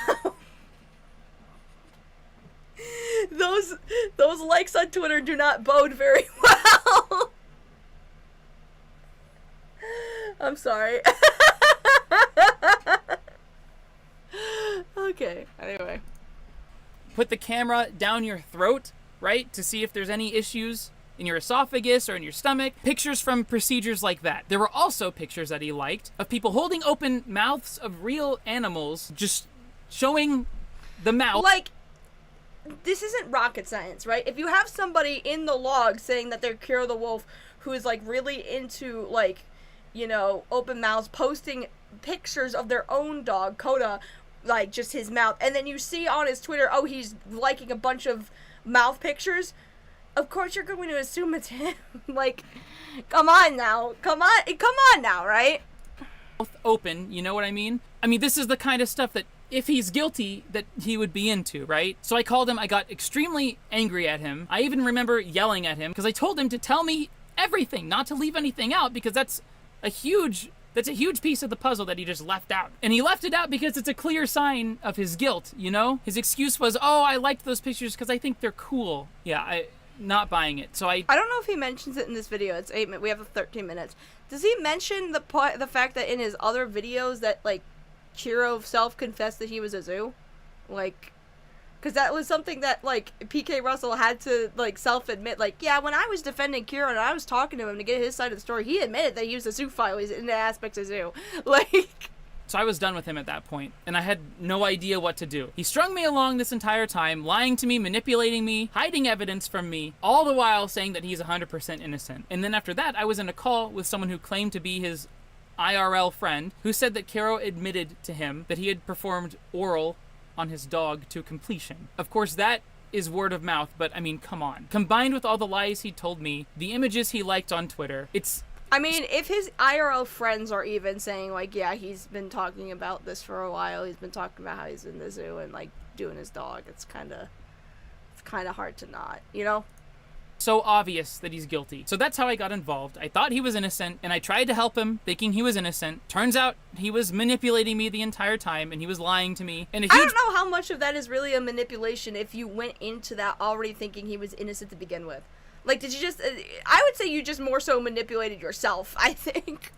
those likes on Twitter do not bode very well. I'm sorry. Okay, anyway. Put the camera down your throat, right? To see if there's any issues in your esophagus or in your stomach. Pictures from procedures like that. There were also pictures that he liked of people holding open mouths of real animals, just showing the mouth. Like, this isn't rocket science, right? If you have somebody in the log saying that they're Kiro the Wolf who is, like, really into, like, you know, open mouths, posting pictures of their own dog, Coda, like, just his mouth, and then you see on his Twitter, oh, he's liking a bunch of mouth pictures, of course you're going to assume it's him. Like, come on now, right? Mouth open, you know what I mean? I mean, this is the kind of stuff that, if he's guilty, that he would be into, right? So I called him, I got extremely angry at him. I even remember yelling at him, because I told him to tell me everything, not to leave anything out, because that's a huge piece of the puzzle that he just left out. And he left it out because it's a clear sign of his guilt, you know? His excuse was, oh, I liked those pictures because I think they're cool. Yeah, not buying it. So I don't know if he mentions it in this video. It's 8 minutes. We have 13 minutes. Does he mention the fact that in his other videos that, like, Kiro self-confessed that he was a zoo? Like, because that was something that, like, PK Russell had to, like, self-admit. Like, yeah, when I was defending Kiro and I was talking to him to get his side of the story, he admitted that he was a zoophile. He's into aspects of zoo. Like... So I was done with him at that point, and I had no idea what to do. He strung me along this entire time, lying to me, manipulating me, hiding evidence from me, all the while saying that he's 100% innocent. And then after that, I was in a call with someone who claimed to be his IRL friend, who said that Kiro admitted to him that he had performed oral on his dog to completion. Of course, that is word of mouth, but I mean, come on. Combined with all the lies he told me, the images he liked on Twitter, it's... I mean, if his IRL friends are even saying, like, yeah, he's been talking about this for a while, he's been talking about how he's in the zoo and, like, doing his dog, it's kind of hard to not, you know? So obvious that he's guilty. So that's how I got involved. I thought he was innocent, and I tried to help him, thinking he was innocent. Turns out he was manipulating me the entire time, and he was lying to me. And I don't know how much of that is really a manipulation if you went into that already thinking he was innocent to begin with. Like, did you just... I would say you just more so manipulated yourself, I think.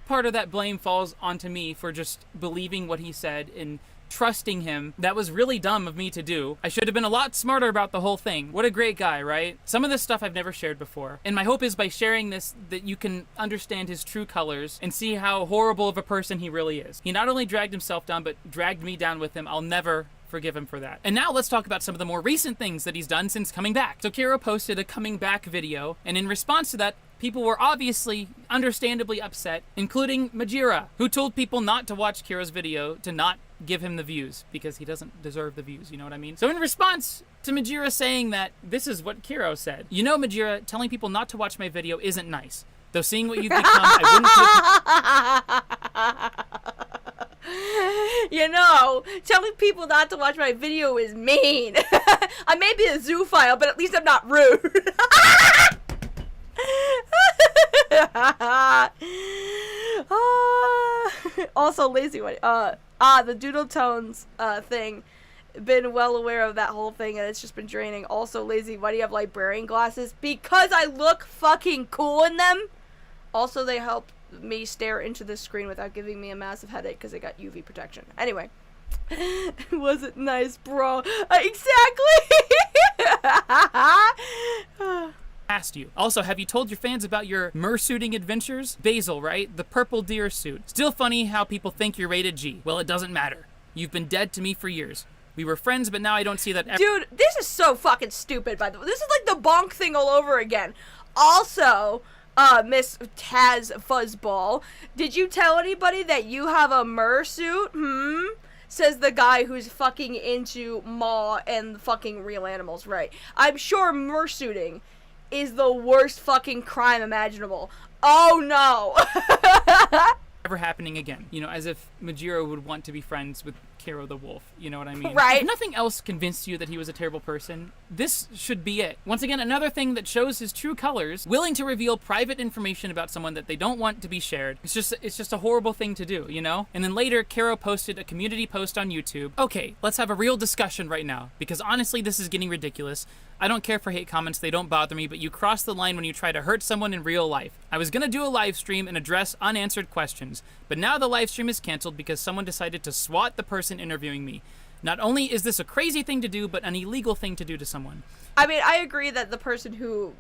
Part of that blame falls onto me for just believing what he said and trusting him. That was really dumb of me to do. I should have been a lot smarter about the whole thing. What a great guy, right? Some of this stuff I've never shared before. And my hope is by sharing this that you can understand his true colors and see how horrible of a person he really is. He not only dragged himself down, but dragged me down with him. I'll never forgive him for that. And now let's talk about some of the more recent things that he's done since coming back. So Kiro posted a coming back video, and in response to that, people were obviously, understandably upset, including Majira, who told people not to watch Kiro's video to not give him the views, because he doesn't deserve the views, you know what I mean? So in response to Majira saying that, this is what Kiro said. You know, Majira, telling people not to watch my video isn't nice. Though seeing what you've become, I wouldn't... You know, telling people not to watch my video is mean. I may be a zoophile, but at least I'm not rude. Also, lazy one. The doodle tones thing. Been well aware of that whole thing, and it's just been draining. Also, lazy, why do you have librarian glasses? Because I look fucking cool in them. Also, they help me stare into the screen without giving me a massive headache because they got UV protection. Anyway. Was it nice, bro? Exactly! Asked you. Also, have you told your fans about your mersuiting adventures? Basil, right? The purple deer suit. Still funny how people think you're rated G. Well, it doesn't matter. You've been dead to me for years. We were friends, but now I don't see that ever. Dude, this is so fucking stupid, by the way. This is like the bonk thing all over again. Also... Miss Taz Fuzzball, did you tell anybody that you have a mersuit? Says the guy who's fucking into Maw and fucking real animals, right? I'm sure mersuiting is the worst fucking crime imaginable. Oh no! Ever happening again. You know, as if Majiro would want to be friends with Kiro the Wolf. You know what I mean? Right. If nothing else convinced you that he was a terrible person, this should be it. Once again, another thing that shows his true colors, willing to reveal private information about someone that they don't want to be shared. It's just a horrible thing to do, you know? And then later, Kiro posted a community post on YouTube. Okay, let's have a real discussion right now, because honestly, this is getting ridiculous. I don't care for hate comments, they don't bother me, but you cross the line when you try to hurt someone in real life. I was gonna do a live stream and address unanswered questions, but now the live stream is canceled because someone decided to swat the person interviewing me. Not only is this a crazy thing to do, but an illegal thing to do to someone. I mean, I agree that the person who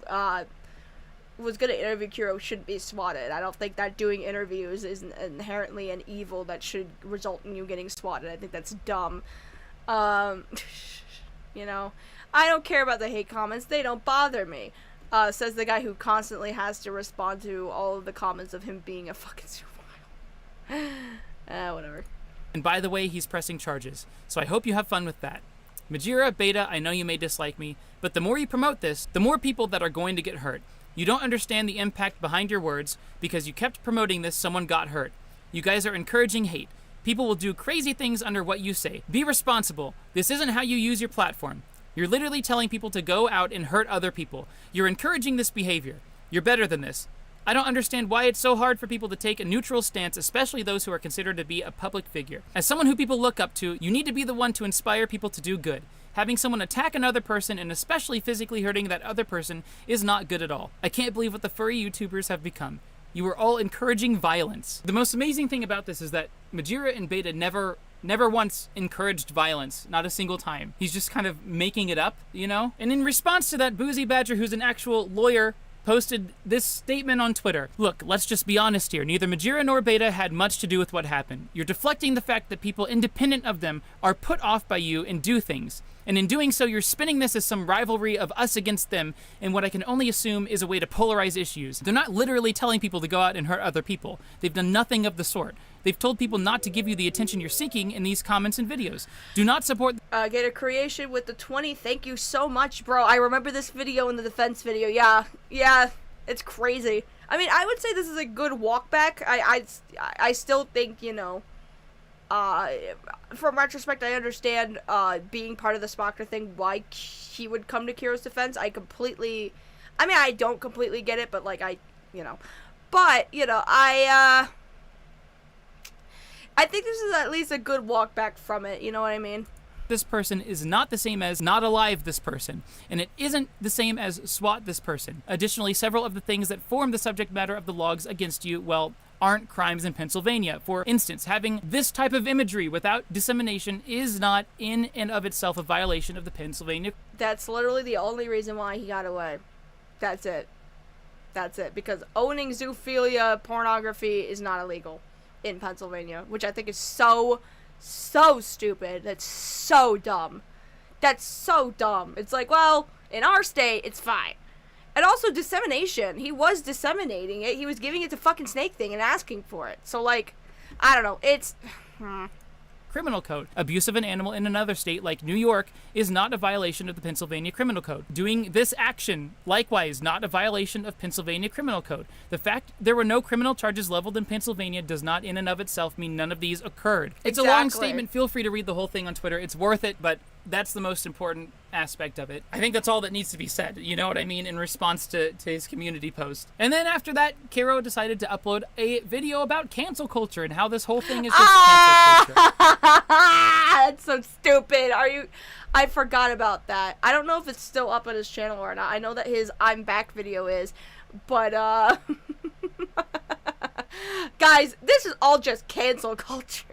was gonna interview Kiro shouldn't be swatted. I don't think that doing interviews is inherently an evil that should result in you getting swatted. I think that's dumb. You know, I don't care about the hate comments. They don't bother me. Says the guy who constantly has to respond to all of the comments of him being a fucking supervillain. Whatever. And by the way, he's pressing charges, so I hope you have fun with that. Majira, Beta, I know you may dislike me, but the more you promote this, the more people that are going to get hurt. You don't understand the impact behind your words. Because you kept promoting this, someone got hurt. You guys are encouraging hate. People will do crazy things under what you say. Be responsible. This isn't how you use your platform. You're literally telling people to go out and hurt other people. You're encouraging this behavior. You're better than this. I don't understand why it's so hard for people to take a neutral stance, especially those who are considered to be a public figure. As someone who people look up to, you need to be the one to inspire people to do good. Having someone attack another person, and especially physically hurting that other person, is not good at all. I can't believe what the furry YouTubers have become. You are all encouraging violence. The most amazing thing about this is that Majira and Beta never once encouraged violence, not a single time. He's just kind of making it up, you know? And in response to that, Boozy Badger, who's an actual lawyer, posted this statement on Twitter. Look, let's just be honest here. Neither Majira nor Beta had much to do with what happened. You're deflecting the fact that people independent of them are put off by you and do things. And in doing so, you're spinning this as some rivalry of us against them, and what I can only assume is a way to polarize issues. They're not literally telling people to go out and hurt other people. They've done nothing of the sort. They've told people not to give you the attention you're seeking in these comments and videos. Do not support... Get a creation with the 20. Thank you so much, bro. I remember this video in the defense video. Yeah, it's crazy. I mean, I would say this is a good walk back. I still think, you know... from retrospect, I understand, being part of the Spocker thing, why he would come to Kiro's defense. I don't completely get it, but, like, But, you know, I think this is at least a good walk back from it, you know what I mean? This person is not the same as not alive this person, and it isn't the same as SWAT this person. Additionally, several of the things that form the subject matter of the logs against you, well, aren't crimes in Pennsylvania. For instance, having this type of imagery without dissemination is not in and of itself a violation of the Pennsylvania. That's literally the only reason why he got away. That's it. Because owning zoophilia pornography is not illegal in Pennsylvania, which I think is so stupid. That's so dumb. It's like, well, in our state, it's fine. And also dissemination. He was disseminating it. He was giving it to fucking Snake Thing and asking for it. So, like, I don't know. It's... Criminal code. Abuse of an animal in another state like New York is not a violation of the Pennsylvania criminal code. Doing this action, likewise, not a violation of Pennsylvania criminal code. The fact there were no criminal charges leveled in Pennsylvania does not in and of itself mean none of these occurred. It's a long statement. Feel free to read the whole thing on Twitter. It's worth it, but that's the most important aspect of it. I think that's all that needs to be said, you know what I mean, in response to his community post. And then after that, Kiro decided to upload a video about cancel culture and how this whole thing is just cancel culture. That's so stupid. I forgot about that. I don't know if it's still up on his channel or not. I know that his I'm Back video is, but guys, this is all just cancel culture.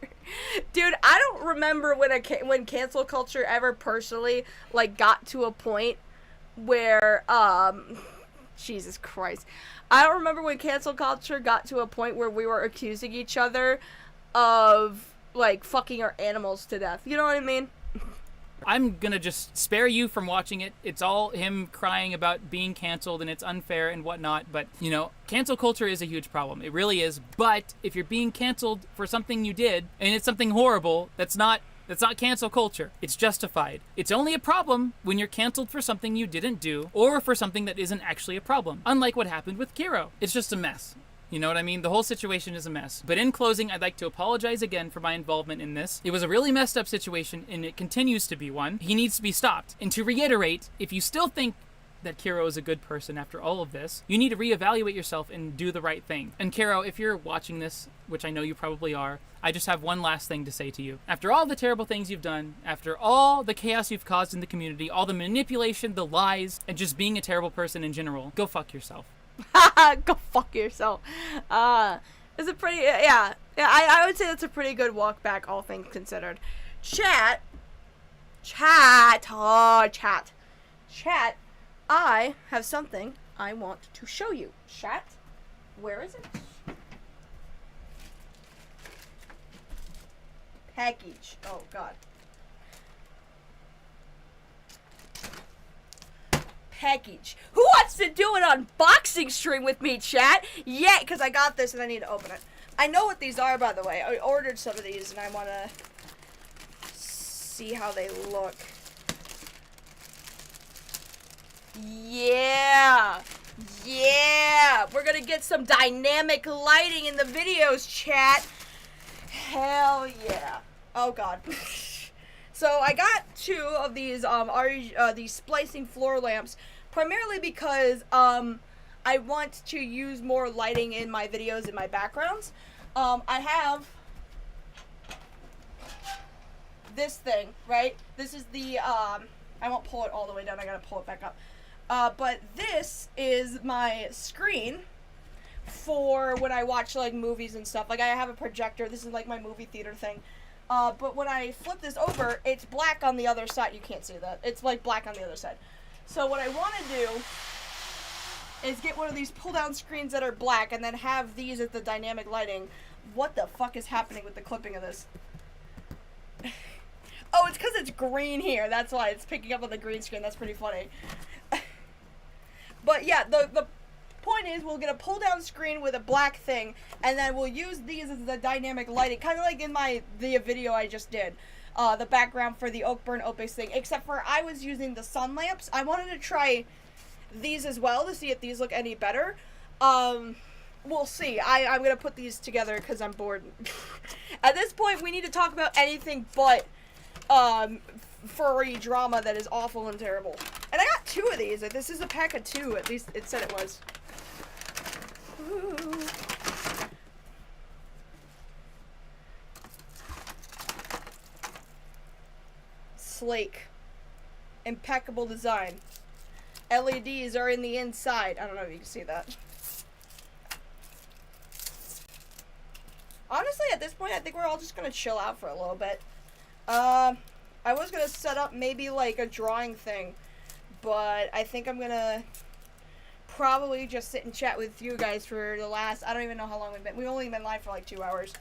Dude, I don't remember when cancel culture ever personally, like, got to a point where, Jesus Christ. I don't remember when cancel culture got to a point where we were accusing each other of, like, fucking our animals to death. You know what I mean? I'm gonna just spare you from watching it. It's all him crying about being canceled and it's unfair and whatnot, but, you know, cancel culture is a huge problem. It really is. But if you're being canceled for something you did, and it's something horrible, that's not cancel culture. It's justified. It's only a problem when you're canceled for something you didn't do, or for something that isn't actually a problem. Unlike what happened with Kiro. It's just a mess. You know what I mean? The whole situation is a mess. But in closing, I'd like to apologize again for my involvement in this. It was a really messed up situation, and it continues to be one. He needs to be stopped. And to reiterate, if you still think that Kiro is a good person after all of this, you need to reevaluate yourself and do the right thing. And Kiro, if you're watching this, which I know you probably are, I just have one last thing to say to you. After all the terrible things you've done, after all the chaos you've caused in the community, all the manipulation, the lies, and just being a terrible person in general, go fuck yourself. Go fuck yourself. It's a pretty, yeah, I would say that's a pretty good walk back, all things considered. Chat, I have something I want to show you. Chat, where is it? Package. Oh, God. Package. Who wants to do an unboxing stream with me, chat? Yeah, because I got this and I need to open it. I know what these are, by the way. I ordered some of these and I want to see how they look. Yeah. Yeah. We're going to get some dynamic lighting in the videos, chat. Hell yeah. Oh, God. So I got 2 of these these splicing floor lamps, primarily because I want to use more lighting in my videos and my backgrounds. I have this thing, right? This is the I won't pull it all the way down. I gotta pull it back up. But this is my screen for when I watch like movies and stuff. Like I have a projector. This is like my movie theater thing. But when I flip this over, it's black on the other side. You can't see that. It's like black on the other side. So what I want to do is get one of these pull-down screens that are black and then have these as the dynamic lighting. What the fuck is happening with the clipping of this? Oh, it's because it's green here. That's why it's picking up on the green screen. That's pretty funny. But yeah, the point is we'll get a pull-down screen with a black thing, and then we'll use these as the dynamic lighting, kind of like in the video I just did. The background for the Oakburn Opus thing, except for I was using the sun lamps. I wanted to try these as well to see if these look any better. We'll see. I'm gonna put these together because I'm bored. At this point, we need to talk about anything but furry drama that is awful and terrible. And I got 2 of these. This is a pack of 2, at least it said it was. Ooh. Slake. Impeccable design. LEDs are in the inside. I don't know if you can see that. Honestly, at this point, I think we're all just gonna chill out for a little bit. I was gonna set up maybe like a drawing thing, but I think I'm gonna probably just sit and chat with you guys for the last, I don't even know how long we've been. We've only been live for like 2 hours.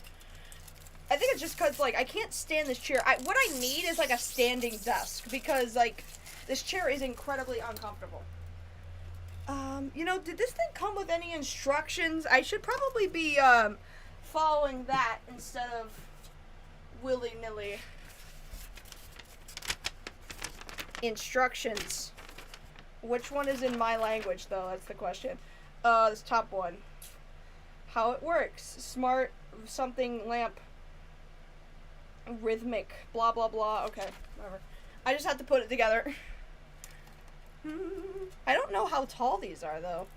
I think it's just because, like, I can't stand this chair. What I need is, like, a standing desk, because, like, this chair is incredibly uncomfortable. You know, did this thing come with any instructions? I should probably be, following that instead of willy-nilly. Instructions. Which one is in my language, though? That's the question. This top one. How it works. Smart something lamp. Rhythmic. Blah, blah, blah. Okay, whatever. I just have to put it together. I don't know how tall these are, though.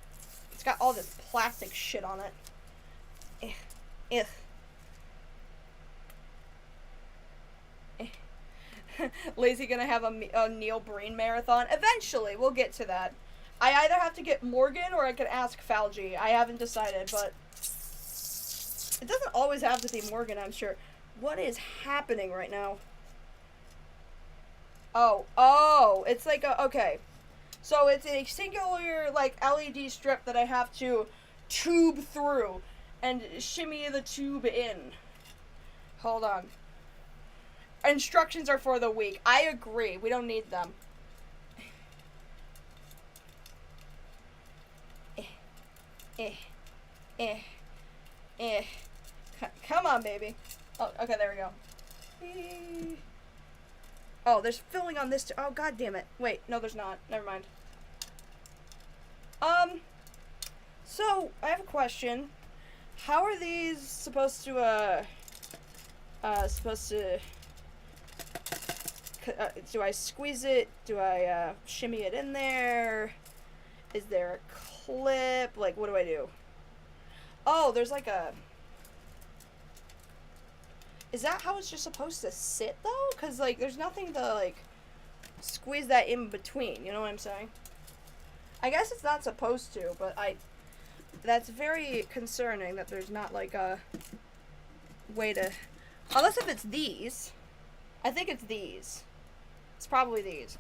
It's got all this plastic shit on it. Ugh. Lazy gonna have a Neil Breen marathon. Eventually, we'll get to that. I either have to get Morgan or I could ask Falgi. I haven't decided, but it doesn't always have to be Morgan, I'm sure. What is happening right now? Oh, it's like a, okay. So it's a singular, like, LED strip that I have to tube through and shimmy the tube in. Hold on. Instructions are for the weak. I agree. We don't need them. Come on, baby. Oh, okay, there we go. Oh, there's filling on this too. Oh, god damn it. Wait, no, there's not. Never mind. So, I have a question. How are these supposed to, do I squeeze it? Do I, shimmy it in there? Is there a clip? Like, what do I do? Oh, there's like a... Is that how it's just supposed to sit, though? Because, like, there's nothing to, like, squeeze that in between. You know what I'm saying? I guess it's not supposed to, but that's very concerning that there's not, like, a way to... Unless if it's these. I think it's these. It's probably these.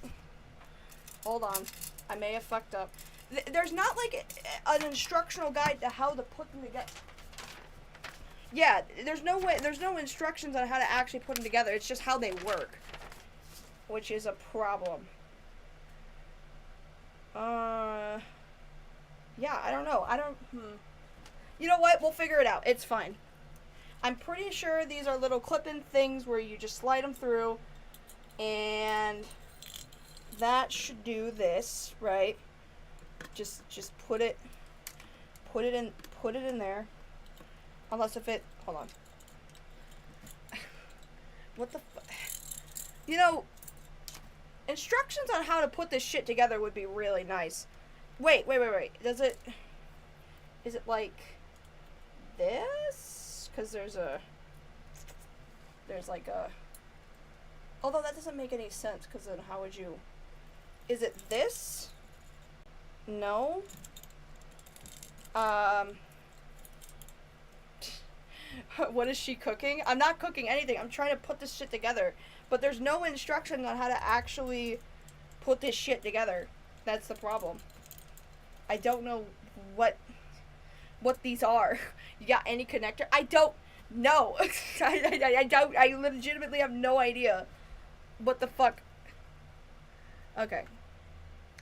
Hold on. I may have fucked up. There's not like an instructional guide to how to put them together. Yeah, there's no instructions on how to actually put them together. It's just how they work, which is a problem. Yeah, I don't know. You know what? We'll figure it out. It's fine. I'm pretty sure these are little clip-in things where you just slide them through, and that should do this, right? Just put it in there. Unless if it, hold on. What the you know, instructions on how to put this shit together would be really nice. Wait. Is it like this? Because there's like a, although that doesn't make any sense, because then how would you, is it this? No. What is she cooking? I'm not cooking anything. I'm trying to put this shit together. But there's no instruction on how to actually put this shit together. That's the problem. I don't know what these are. You got any connector? I don't know. I legitimately have no idea. What the fuck? Okay.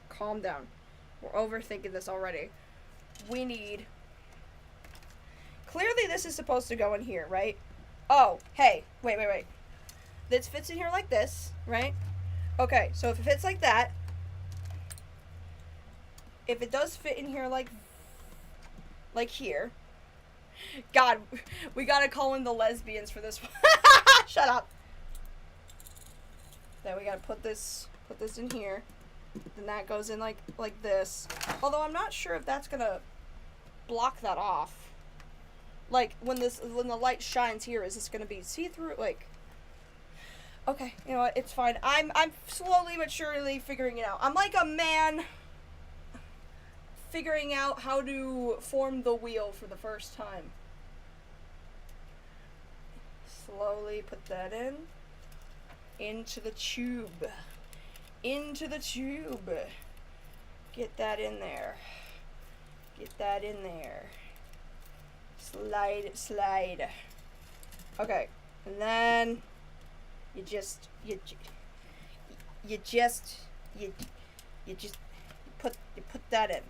Calm down. We're overthinking this already. We need... Clearly this is supposed to go in here, right? Oh, hey. Wait. This fits in here like this, right? Okay, so if it fits like that... If it does fit in here like here... God, we gotta call in the lesbians for this one. Shut up. Then we gotta put this in here. Then that goes in like this. Although I'm not sure if that's gonna block that off. Like when the light shines here, is this gonna be see-through? Like, okay, you know what? It's fine. I'm slowly but surely figuring it out. I'm like a man figuring out how to form the wheel for the first time. Slowly put that in. Into the tube. Into the tube. Get that in there. Get that in there. Slide. Okay. And then you just put that in.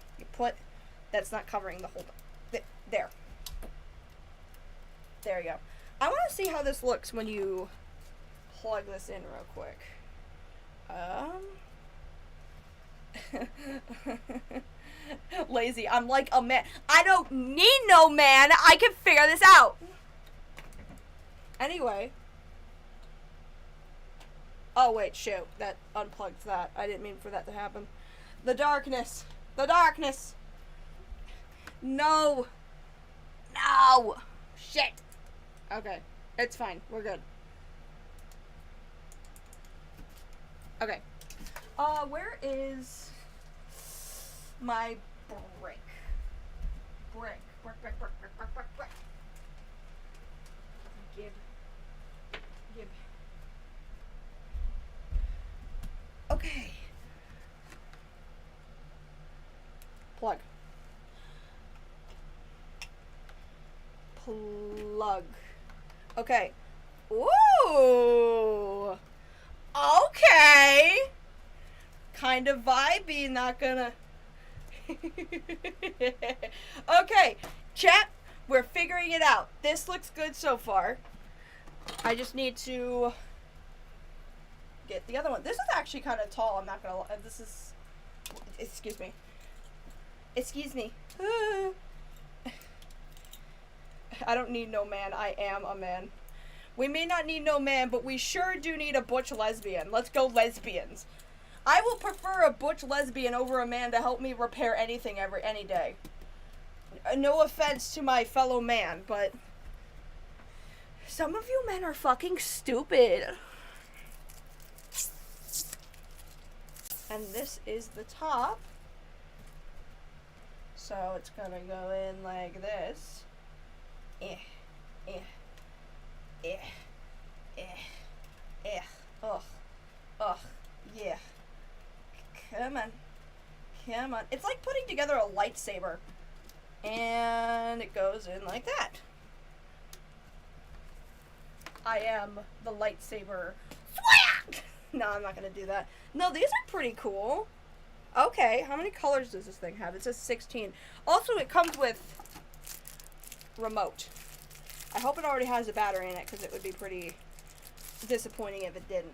That's not covering the whole thing. There. There you go. I want to see how this looks when you plug this in real quick. Lazy. I'm like a man. I don't need no man. I can figure this out. Anyway. Oh, wait, shoot. That unplugged that. I didn't mean for that to happen. The darkness. The darkness. No. No. Shit. Okay. It's fine. We're good. Okay. Where is my brick? Brick. Give. Okay. Plug. Okay. Ooh. Okay. Kind of vibey, not gonna... Okay, chat, we're figuring it out. This looks good so far. I just need to get the other one. This is actually kind of tall, I'm not gonna lie. This is... Excuse me. Excuse me. I don't need no man, I am a man. We may not need no man, but we sure do need a butch lesbian. Let's go lesbians. I will prefer a butch lesbian over a man to help me repair anything any day. No offense to my fellow man, but some of you men are fucking stupid. And this is the top. So it's gonna go in like this. Ugh, yeah. Come on. Come on. It's like putting together a lightsaber. And it goes in like that. I am the lightsaber. No, I'm not gonna do that. No, these are pretty cool. Okay, how many colors does this thing have? It says 16. Also, it comes with remote. I hope it already has a battery in it, because it would be pretty disappointing if it didn't.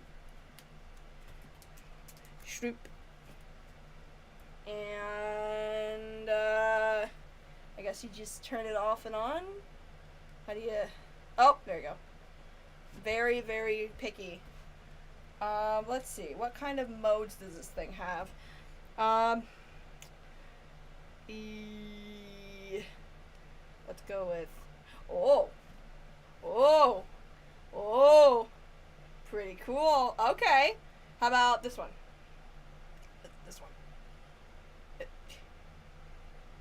Shroop. And, I guess you just turn it off and on. How do you... Oh, there you go. Very, very picky. Let's see. What kind of modes does this thing have? Let's go with... Oh! Oh! Oh! Pretty cool. Okay. How about this one? This one.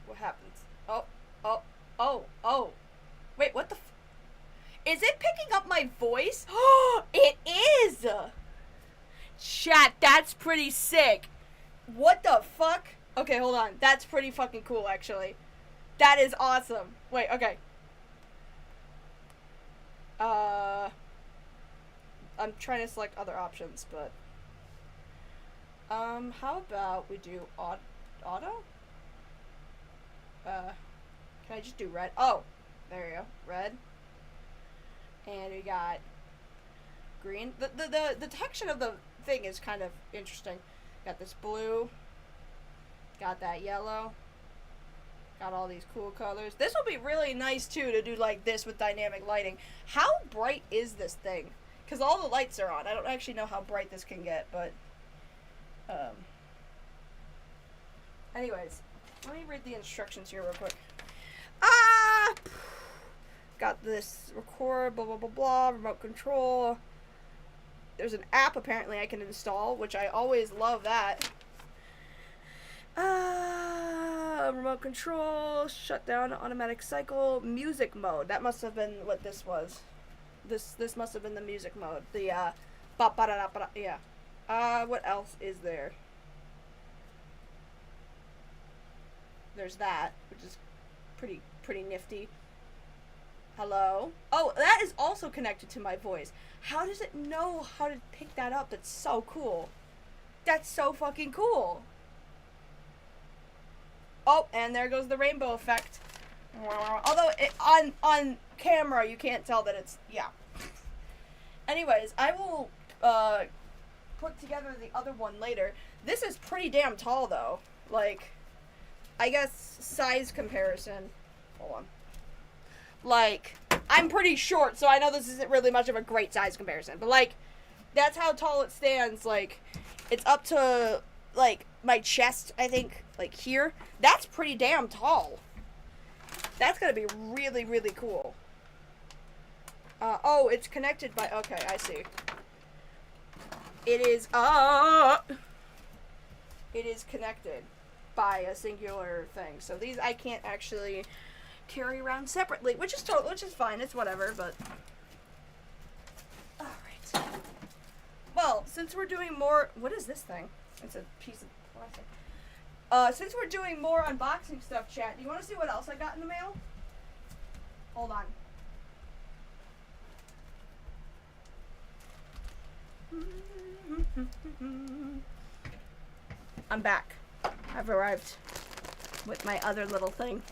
What happens? Oh, oh, oh, oh. Wait, what the f... Is it picking up my voice? Oh, it is! Chat, that's pretty sick. What the fuck? Okay, hold on. That's pretty fucking cool, actually. That is awesome. Wait, okay. I'm trying to select other options, but... how about we do auto? Can I just do red? Oh, there you go. Red. And we got green. The texture of the thing is kind of interesting. Got this blue. Got that yellow. Got all these cool colors. This will be really nice, too, to do like this with dynamic lighting. How bright is this thing? Because all the lights are on. I don't actually know how bright this can get, but... Anyways, let me read the instructions here real quick. Got this record, blah, blah, blah, blah, remote control. There's an app, apparently, I can install, which I always love that. Remote control, shutdown, automatic cycle, music mode. That must have been what this was. This must have been the music mode. The, yeah. What else is there? There's that, which is pretty nifty. Hello? Oh, that is also connected to my voice. How does it know how to pick that up? That's so cool. That's so fucking cool. Oh, and there goes the rainbow effect. Although, on camera, you can't tell that it's... Yeah. Anyways, I will, put together the other one later. This is pretty damn tall, though. Like, I guess size comparison. Hold on. Like, I'm pretty short, so I know this isn't really much of a great size comparison. But, like, that's how tall it stands. Like, it's up to, like, my chest, I think. Like, here. That's pretty damn tall. That's gonna be really, really cool. Oh, it's connected by... Okay, I see. It is connected by a singular thing. So these I can't actually carry around separately, which is fine. It's whatever, but... Alright. Well, since we're doing more... What is this thing? It's a piece of plastic. Since we're doing more unboxing stuff, chat, do you want to see what else I got in the mail? Hold on. I'm back. I've arrived with my other little thing.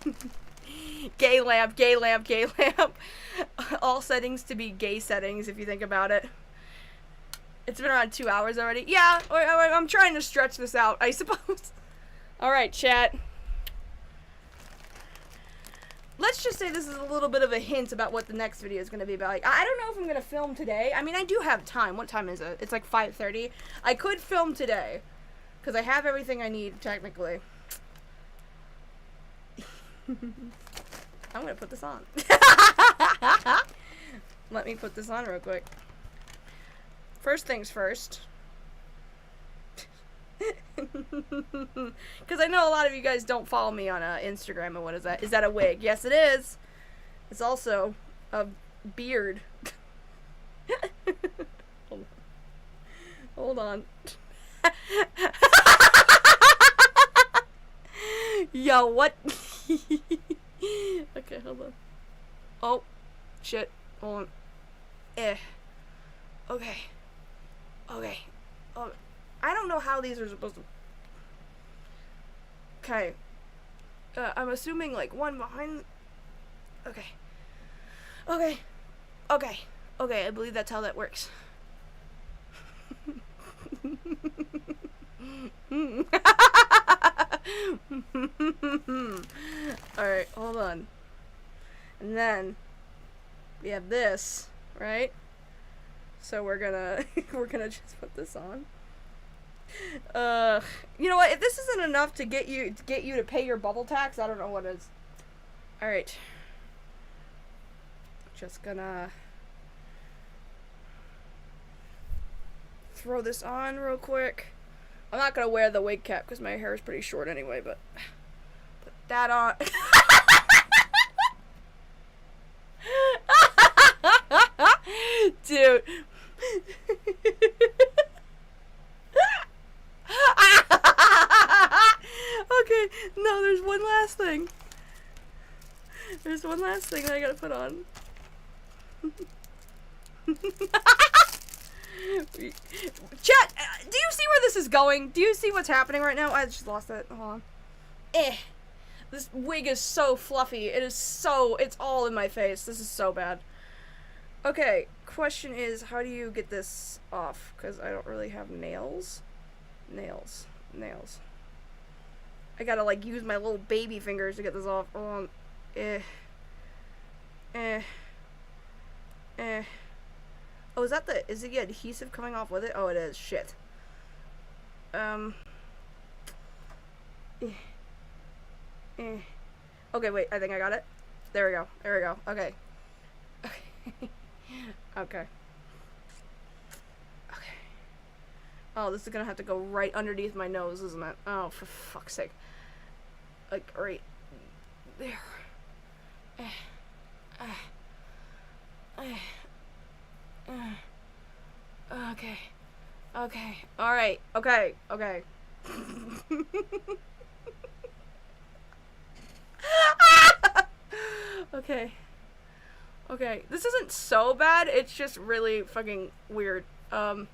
Gay lamp, gay lamp, gay lamp. All settings to be gay settings, if you think about it. It's been around 2 hours already. Yeah, I'm trying to stretch this out, I suppose. Alright, chat. Let's just say this is a little bit of a hint about what the next video is going to be about. Like, I don't know if I'm going to film today. I mean, I do have time. What time is it? It's like 5:30. I could film today, because I have everything I need, technically. I'm going to put this on. Let me put this on real quick. First things first. Because I know a lot of you guys don't follow me on Instagram, and what is that? Is that a wig? Yes, it is. It's also a beard. Hold on. Yo, what? Okay, hold on. Oh, shit. Hold on. Okay. Okay. Oh, I don't know how these are supposed to... Okay. I'm assuming, like, one behind... Okay. Okay. Okay. Okay, I believe that's how that works. Alright, hold on. And then we have this, right? So we're gonna just put this on. You know what? If this isn't enough to get you to pay your bubble tax, I don't know what is. Alright. Just gonna throw this on real quick. I'm not gonna wear the wig cap because my hair is pretty short anyway, but put that on. Dude. Okay, no, there's one last thing. There's one last thing that I gotta put on. Chat, do you see where this is going? Do you see what's happening right now? I just lost it. Hold on. This wig is so fluffy. It's all in my face. This is so bad. Okay, question is, how do you get this off? Because I don't really have nails. Nails. I gotta, like, use my little baby fingers to get this off. Hold on. Oh, is it the adhesive coming off with it? Oh, it is. Shit. Okay, wait, I think I got it. There we go. Okay. Okay. Oh, this is gonna have to go right underneath my nose, isn't it? Oh, for fuck's sake. Like, right there. Okay. Alright. Okay. Okay. This isn't so bad, it's just really fucking weird. Hi,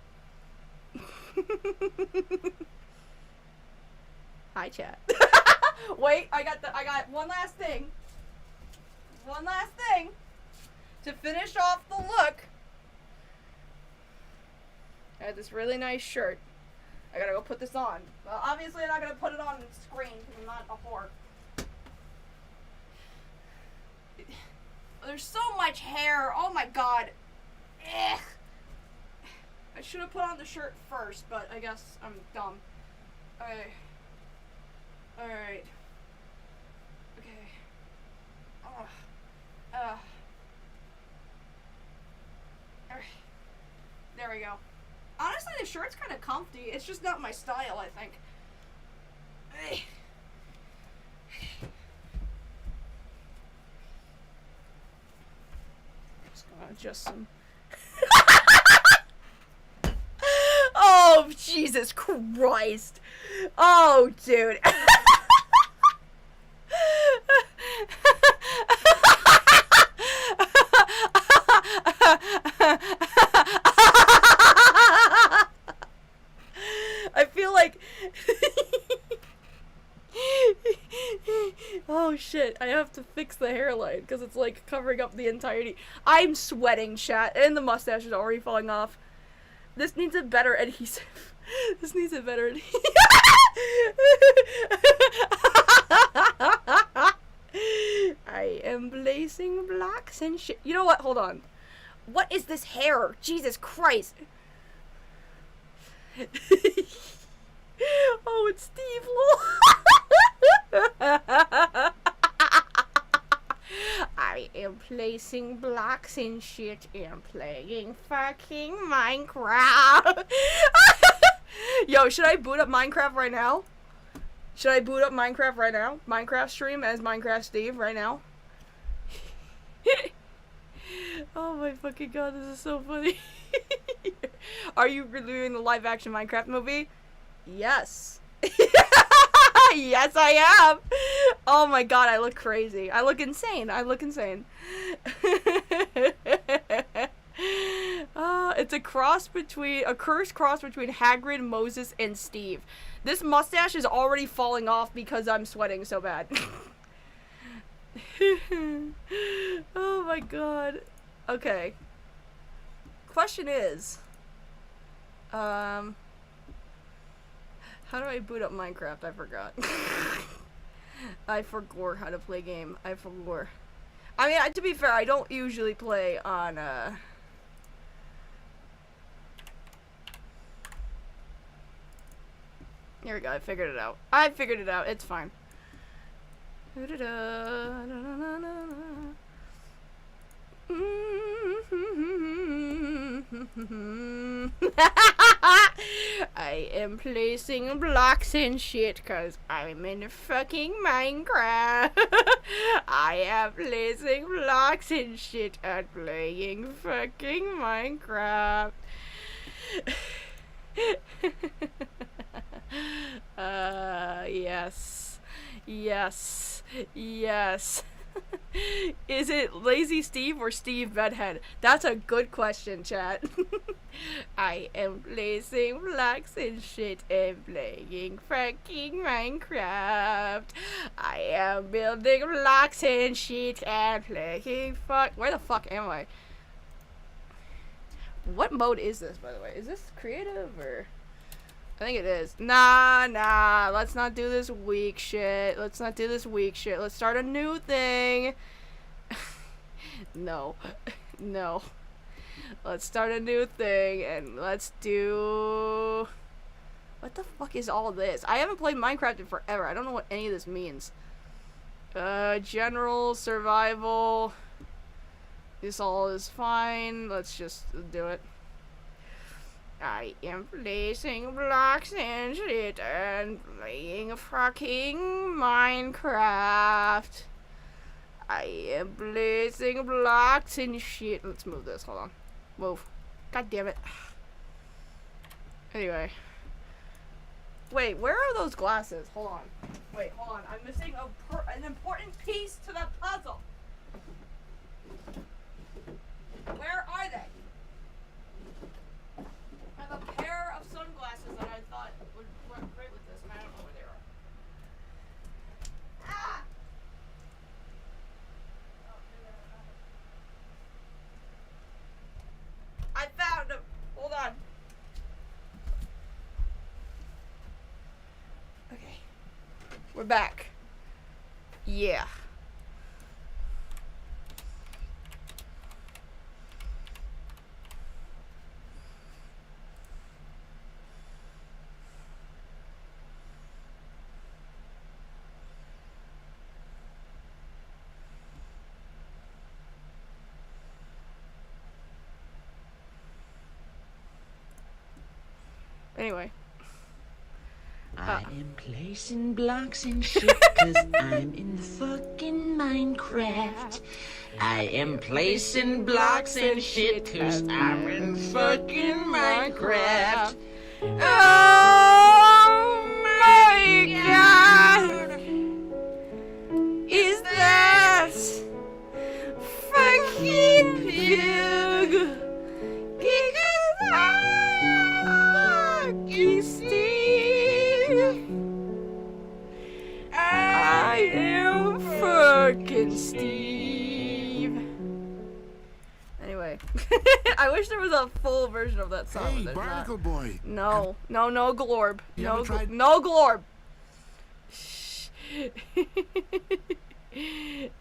chat. Wait, I got one last thing. To finish off the look. I had this really nice shirt. I gotta go put this on. Well, obviously I'm not gonna put it on the screen because I'm not a whore. There's so much hair. Oh my god. Ugh. I should have put on the shirt first, but I guess I'm dumb. Okay. Alright. Okay. There we go. Honestly, the shirt's kind of comfy. It's just not my style, I think. Just gonna adjust some. Oh, Jesus Christ. Oh, dude. I feel like... Oh shit, I have to fix the hairline because it's like covering up the entirety. I'm sweating, chat, and the mustache is already falling off. This needs a better adhesive. I am blazing blacks and shit. You know what? Hold on. What is this hair? Jesus Christ. Oh, it's Steve. I am placing blocks and shit and playing fucking Minecraft. Yo, should I boot up Minecraft right now? Minecraft stream as Minecraft Steve right now? Oh my fucking god, this is so funny. Are you reviewing the live action Minecraft movie? Yes. Yes, I am. Oh my god, I look crazy. I look insane. I look insane. It's a cursed cross between Hagrid, Moses, and Steve. This mustache is already falling off because I'm sweating so bad. Oh my god. Okay. Question is, how do I boot up Minecraft? I forgot. I forgot how to play game. I forgot. I mean, to be fair, I don't usually play on, Here we go, I figured it out. I figured it out, it's fine. I am placing blocks and shit cause I'm in fucking Minecraft. I am placing blocks and shit and playing fucking Minecraft. Yes. Yes. Yes. Is it Lazy Steve or Steve Bedhead? That's a good question, chat. I am placing blocks and shit and playing fucking Minecraft. I am building blocks and shit and playing Where the fuck am I? What mode is this, by the way? Is this creative or... I think it is. Nah. Let's not do this weak shit. Let's not do this weak shit. Let's start a new thing. No. No. Let's start a new thing and let's do... What the fuck is all this? I haven't played Minecraft in forever. I don't know what any of this means. General, survival. This all is fine. Let's just do it. I am placing blocks and shit and playing fucking Minecraft. I am placing blocks and shit. Let's move this. Hold on. Move. God damn it. Anyway. Wait, where are those glasses? Hold on. Wait, hold on. I'm missing an important piece to the puzzle. Where are they? I have a pair of sunglasses that I thought would work great with this, and I don't know where they are. Ah! I found them. Hold on. Okay. We're back. Yeah. Anyway. I am placing blocks and shit cause I'm in the fucking Minecraft. I am placing blocks and shit cause I'm in fucking Minecraft. Oh my god! Is that fucking pig? Because I'm Steve. I am fucking Steve. Anyway, I wish there was a full version of that song. Hey, Barnacle Boy. No, no Glorb. No Glorb.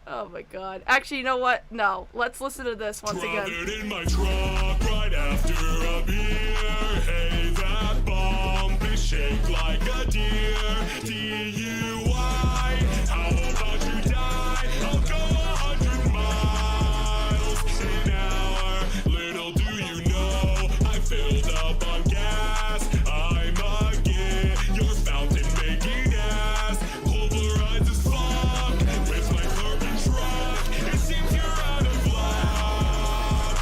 Oh my god. Actually, you know what? No. Let's listen to this once again. In my truck right after a beer. Hey, that bump is shaped like a deer. DUI. How about you die? I'll go 100 miles an hour. Little do you know, I filled up on gas. I'm again your fountain making ass. Pulverized as fuck with my carbon truck. It seems you're out of luck.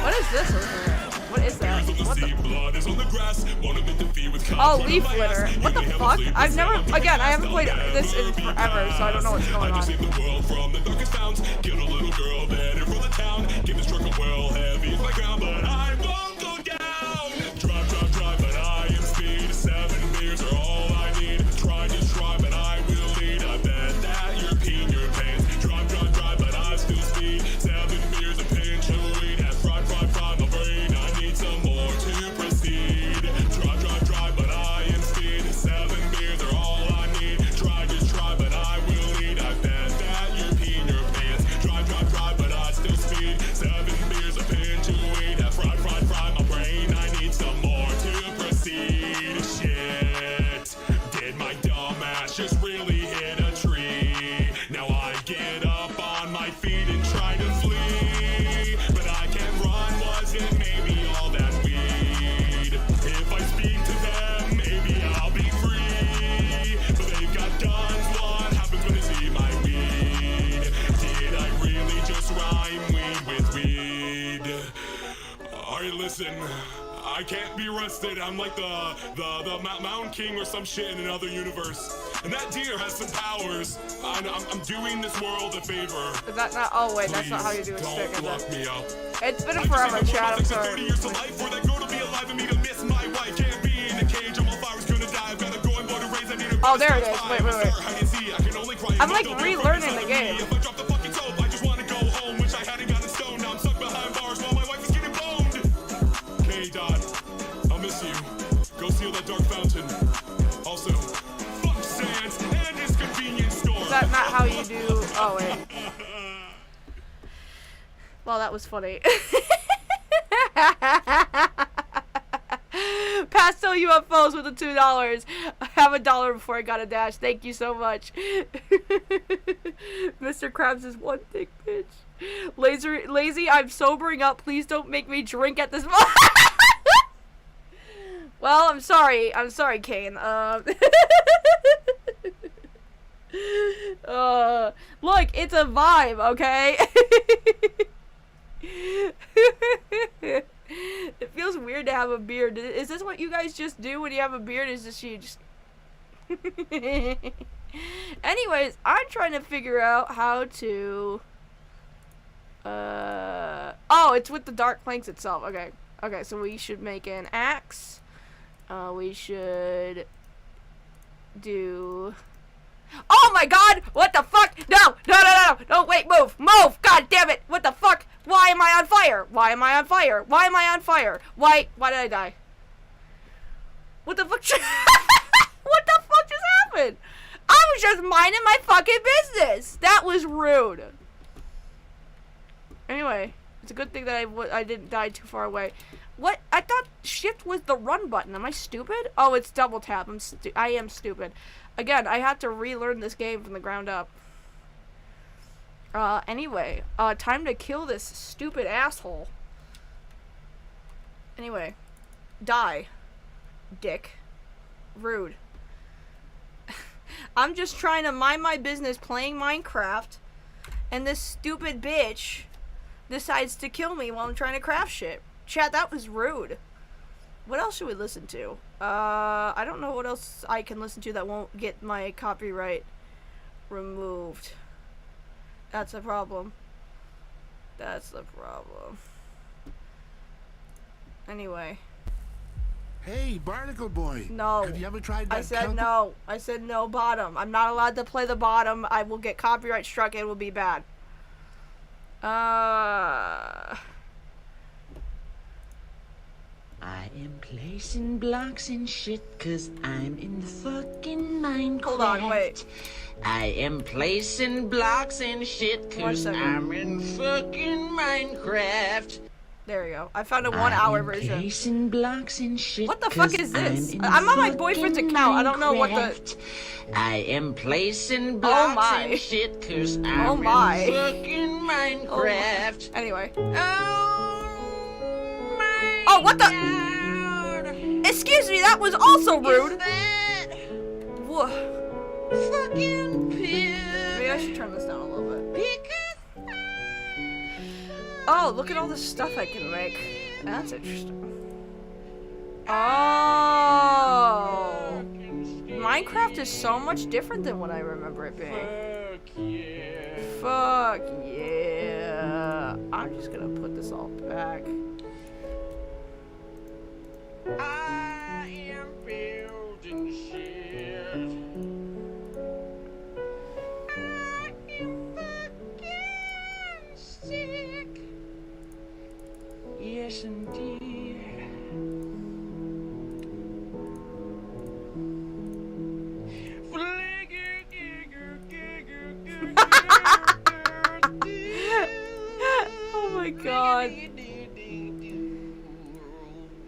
What is this over here? What is that? What the? Blood is on the grass. Want to defeat with Oh, leaf litter. What the fuck? I've never, again, I haven't played this in forever, so I don't know what's going on. Save the world from the darkest towns. Get a little girl better for the town. Give this truck a well heavy like ground, but I won't go down. Drive, drive, drive, but I am speed. 7 beers are all I need. Try, just try, but I will lead. I bet that you're peeing your pants. Drive, drive, drive, but I still speed. 7 beers, a pinch of weed. Have fried, fried, fried my brain. I need some more to proceed. Drive, drive, drive, but I am speed. 7 beers are all I need. Try, just try, but I will lead. I bet that you're peeing your pants. Drive, drive, drive, but I still speed. 7 beers, a pinch of weed. Have fried, fried, fried my brain. I need some more to proceed. Shit. Did my dumb ass just really hit a tree? Now I get up on my feet and try to flee. But I can't run, was it maybe all that weed? If I speak to them, maybe I'll be free. But they've got guns, what happens when they see my weed? Did I really just rhyme weed with weed? Alright, listen. I can't be arrested. I'm like the Mountain King or some shit in another universe. And that deer has some powers. I'm doing this world a favor. Is that not? Oh wait, that's not how you do a Please stick. don't lock me up. It's been a forever, Chad. I'm sorry. 30 years to life for that girl to be alive and me to miss my wife. Can't be in a cage. I'm on fire. Is gonna die. I've gotta go and born and raise. I need a Oh, there it is. Wait, wait, wait. I can see. I can only cry. I'm like relearning the game. If I drop the fucking soap, I just wanna go home. Wish I hadn't gotten stoned. Now I'm stuck behind bars while my wife is getting boned. Okay, Dot. I'll miss you. Go seal that dark fountain. Also, fuck Sans and his convenience store. Is that not how you do? Oh wait. Well, that was funny. Pastel UFOs with the $2. I have $1 before I got a dash. Thank you so much. Mr. Krabs is one thick bitch. Lazy, I'm sobering up. Please don't make me drink at this moment. Well, I'm sorry. I'm sorry, Kane. Look, it's a vibe, okay? It feels weird to have a beard. Is this what you guys just do when you have a beard? Is this you just... Anyways, I'm trying to figure out how to... Oh, it's with the dark planks itself. Okay. Okay, so we should make an axe. We should do... Oh my god! What the fuck? No! No, no, no, no! No, wait, move! Move! God damn it! What the fuck? Why am I on fire? Why am I on fire? Why am I on fire? Why did I die? What the fuck? What the fuck just happened? I was just minding my fucking business! That was rude. Anyway, it's a good thing that I didn't die too far away. What? I thought shift was the run button. Am I stupid? Oh, it's double tap. I am stupid. Again, I had to relearn this game from the ground up. Anyway, time to kill this stupid asshole. Anyway, die, dick, rude. I'm just trying to mind my business playing Minecraft, and this stupid bitch decides to kill me while I'm trying to craft shit. Chat, that was rude. What else should we listen to? I don't know what else I can listen to that won't get my copyright removed. That's a problem. That's the problem. Anyway. Hey, Barnacle Boy. No. Have you ever tried that? I said no. I said no bottom. I'm not allowed to play the bottom. I will get copyright struck. It will be bad. I am placing blocks and shit cause I'm in the fucking Minecraft. Hold on, wait. I am placing blocks and shit cause I'm in fucking Minecraft. There you go. I found a 1 hour version. Placing blocks and shit. What the fuck is this? I'm on my boyfriend's account. I don't know what the... I am placing blocks and shit cause I'm in fucking Minecraft. Anyway. Oh, what the? Excuse me, that was also rude. Whoa. Fucking maybe I should turn this down a little bit. Oh, look at all the stuff I can make. That's interesting. Oh. Minecraft is so much different than what I remember it being. Fuck yeah. I'm just gonna put this all back. I am building shit. I am fucking sick. Yes, indeed. Oh my god.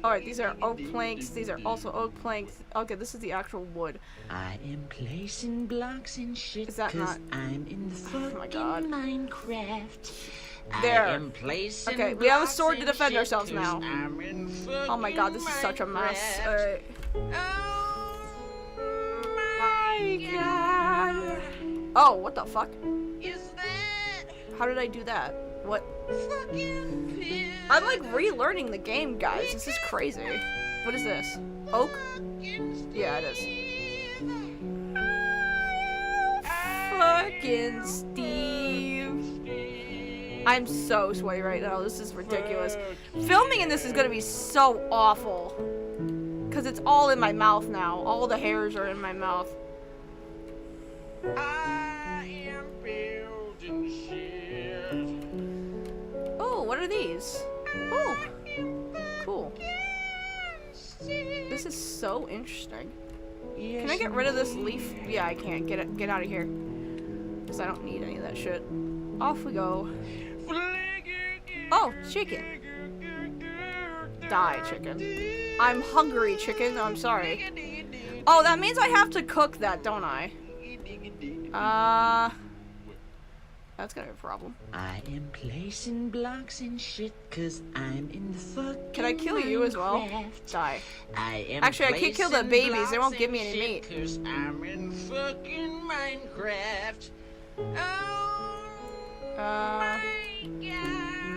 Alright, these are oak planks. These are also oak planks. Okay, this is the actual wood. I am placing blocks and shit. Is that not? I'm in the Oh my god. Minecraft. There. I am placing Okay, we have a blocks sword to and defend shit ourselves 'cause now. I'm in Oh my god, this is such a mess. Alright. My god. Oh, what the fuck? How did I do that? What? I'm like relearning the game, guys. This is crazy. What is this? Oak? Yeah, it is. Fucking Steve. I'm so sweaty right now. This is ridiculous. Filming in this is gonna be so awful. Because it's all in my mouth now. All the hairs are in my mouth. I am building shit. Oh, what are these? Oh, cool. This is so interesting. Can I get rid of this leaf? Yeah, I can't. Get out of here. Because I don't need any of that shit. Off we go. Oh, chicken. Die, chicken. I'm hungry, chicken. I'm sorry. Oh, that means I have to cook that, don't I? That's gonna be a problem. I am placing blocks and shit 'cause I'm in the fucking Can I kill you as well? Minecraft. Die. I am Actually, I can't kill the placing babies. They won't blocks give me and any meat. shit 'cause I'm in fucking Minecraft.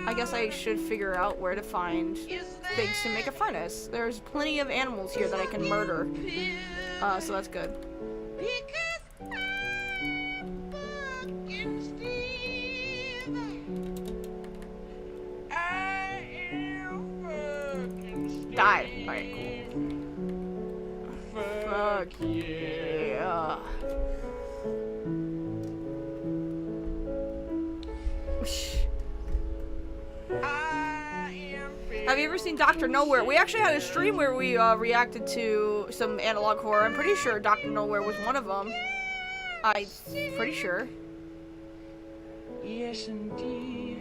I guess I should figure out where to find things to make a furnace. There's plenty of animals here that I can murder. So that's good. Die. Alright, cool. Fuck yeah. Have you ever seen Dr. Nowhere? We actually had a stream where we reacted to some analog horror. I'm pretty sure Dr. Nowhere was one of them. I'm pretty sure. Yes, indeed.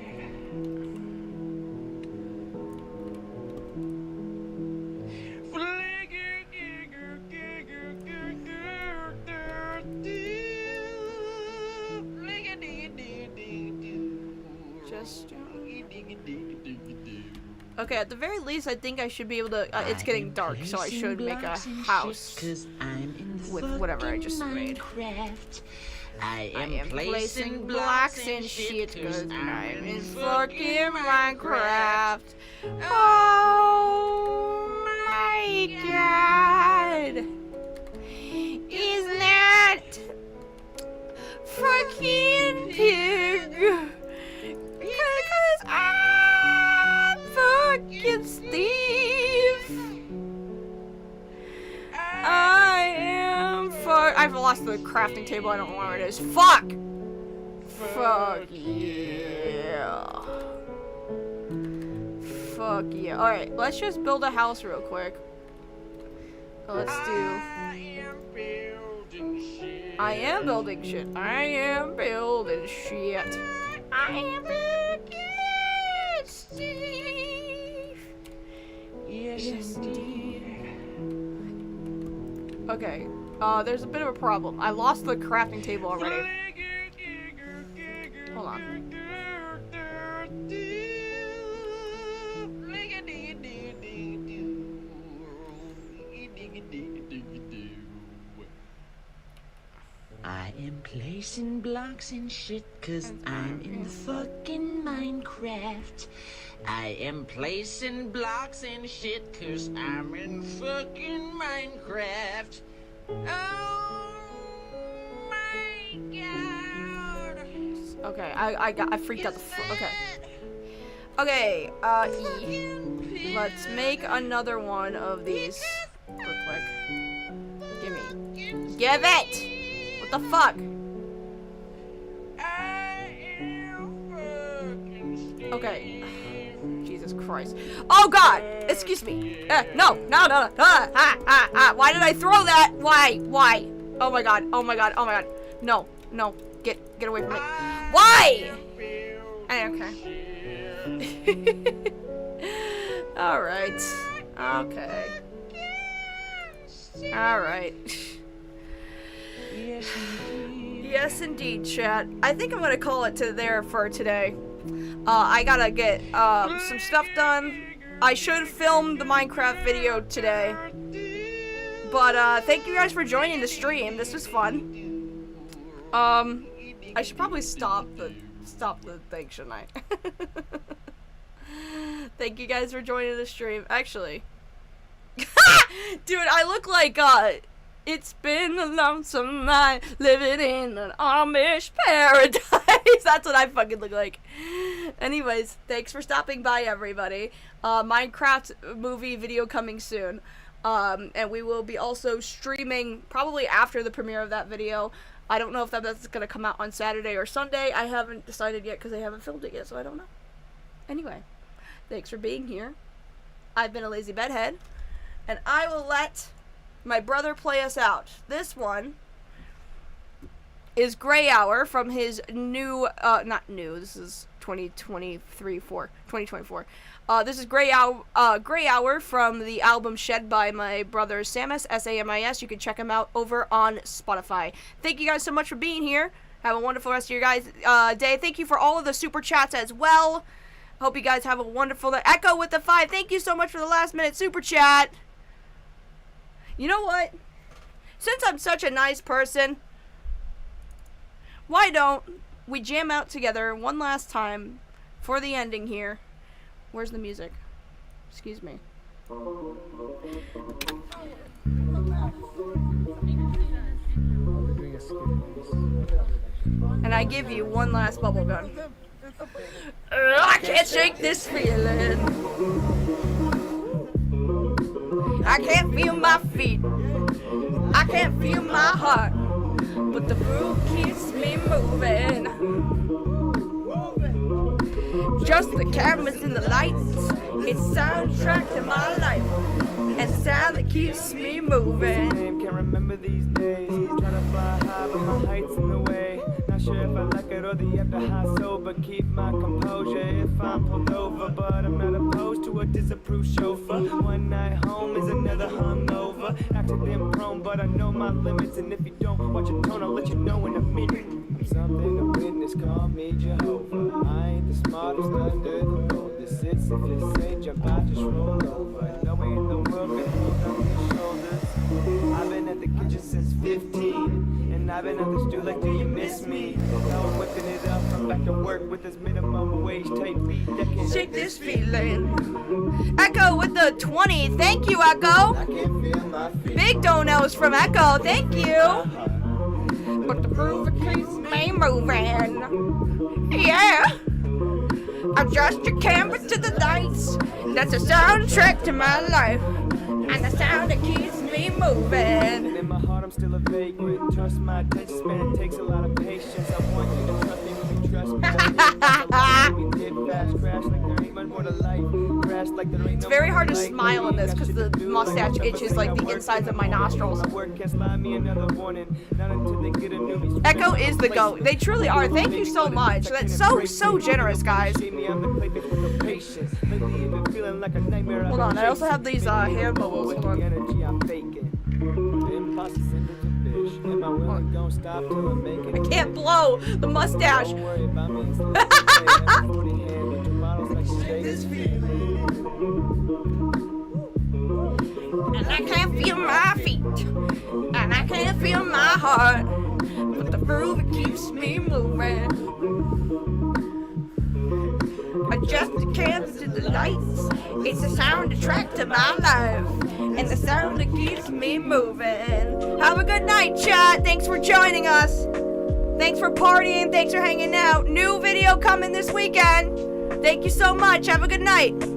Okay, at the very least, I think I should be able to. It's getting dark, so I should make a house with whatever I just made. I am placing blocks and shit because I'm in fucking Minecraft. Oh my god! Is that fucking pig? Because I'm fucking Steve. I am I've lost the crafting table. I don't know where it is. Fuck! Fuck yeah. Fuck yeah. Alright, let's just build a house real quick. Let's do... I am building shit. I am building shit. I am building shit. Yes, indeed. Okay, there's a bit of a problem. I lost the crafting table already. Hold on. I am placing blocks and shit 'cause I'm in the fucking Minecraft. I am placing blocks and shit 'cause I'm in fucking Minecraft. Okay, I freaked out okay. Okay, E. Let's make another one of these real quick. Gimme. Give it! What the fuck? Okay. Jesus Christ. Oh god! Excuse me. No. Why did I throw that? Why? Oh my god. No. Get away from me. Why? Okay. Alright. Okay. Alright. Yes, indeed, chat. I think I'm gonna call it to there for today. I gotta get some stuff done. I should film the Minecraft video today. But thank you guys for joining the stream. This was fun. I should probably stop the thing, shouldn't I? Thank you guys for joining the stream. Actually, dude, I look like it's been a lonesome night living in an Amish paradise. That's what I fucking look like. Anyways, thanks for stopping by, everybody. Minecraft movie video coming soon. And we will be also streaming probably after the premiere of that video. I don't know if that's going to come out on Saturday or Sunday. I haven't decided yet because I haven't filmed it yet, so I don't know. Anyway, thanks for being here. I've been a lazy bedhead, and I will let my brother play us out. This one is Grey Hour from his new, not new, this is 2024. This is Grey Hour from the album Shed by my brother Samus, S-A-M-I-S. You can check him out over on Spotify. Thank you guys so much for being here. Have a wonderful rest of your guys' day. Thank you for all of the super chats as well. Hope you guys have a wonderful day. Echo with the 5. Thank you so much for the last minute super chat. You know what? Since I'm such a nice person, why don't we jam out together one last time for the ending here? Where's the music? Excuse me. And I give you one last bubble gun. I can't shake this feeling. I can't feel my feet. I can't feel my heart. But the groove keeps me moving. Just the cameras and the lights. It's soundtrack to my life. And sound that keeps me moving. Can't remember these days. Trying to fly high, but my height's in the way. Not sure if I like it or the after high sober. Keep my composure if I'm pulled over. But I'm not opposed to a disapproved chauffeur. One night home is another hungover. Accident prone, but I know my limits. And if you don't watch your tone, I'll let you know in a minute. I'm something to witness, call me Jehovah. I ain't the smartest under the road. This sits if it's age, I just roll over. No way in the world can hold on these shoulders. I've been at the kitchen since 15. And I've been at the stew like, do you miss me? Now I'm whipping it up, I'm back to work with this minimum wage type beat that can shake this feeling. Echo with the 20. Thank you, Echo. I can feel my feet. Big donos from Echo. Thank you. But the groove keeps me moving. Yeah. Adjust your camera to the lights. That's a soundtrack to my life. And the sound that keeps me moving. And in my heart I'm still a vagrant. Trust my attention span, it takes a lot of patience. I want you to trust me when you trust me. We did fast crash like there ain't one more to life. Crash like there ain't It's very hard to smile in this because the mustache itches like the insides of my nostrils. Echo is the GOAT. They truly are. Thank you so much. That's so generous, guys. Hold on, I also have these hand bubbles. I can't blow the mustache. And I can't feel my feet. And I can't feel my heart. But the groove keeps me moving. Adjust the cams to the lights. It's a soundtrack to my life. and the sound that keeps me moving. Have a good night, chat. Thanks for joining us. Thanks for partying. Thanks for hanging out. New video coming this weekend. Thank you so much. Have a good night.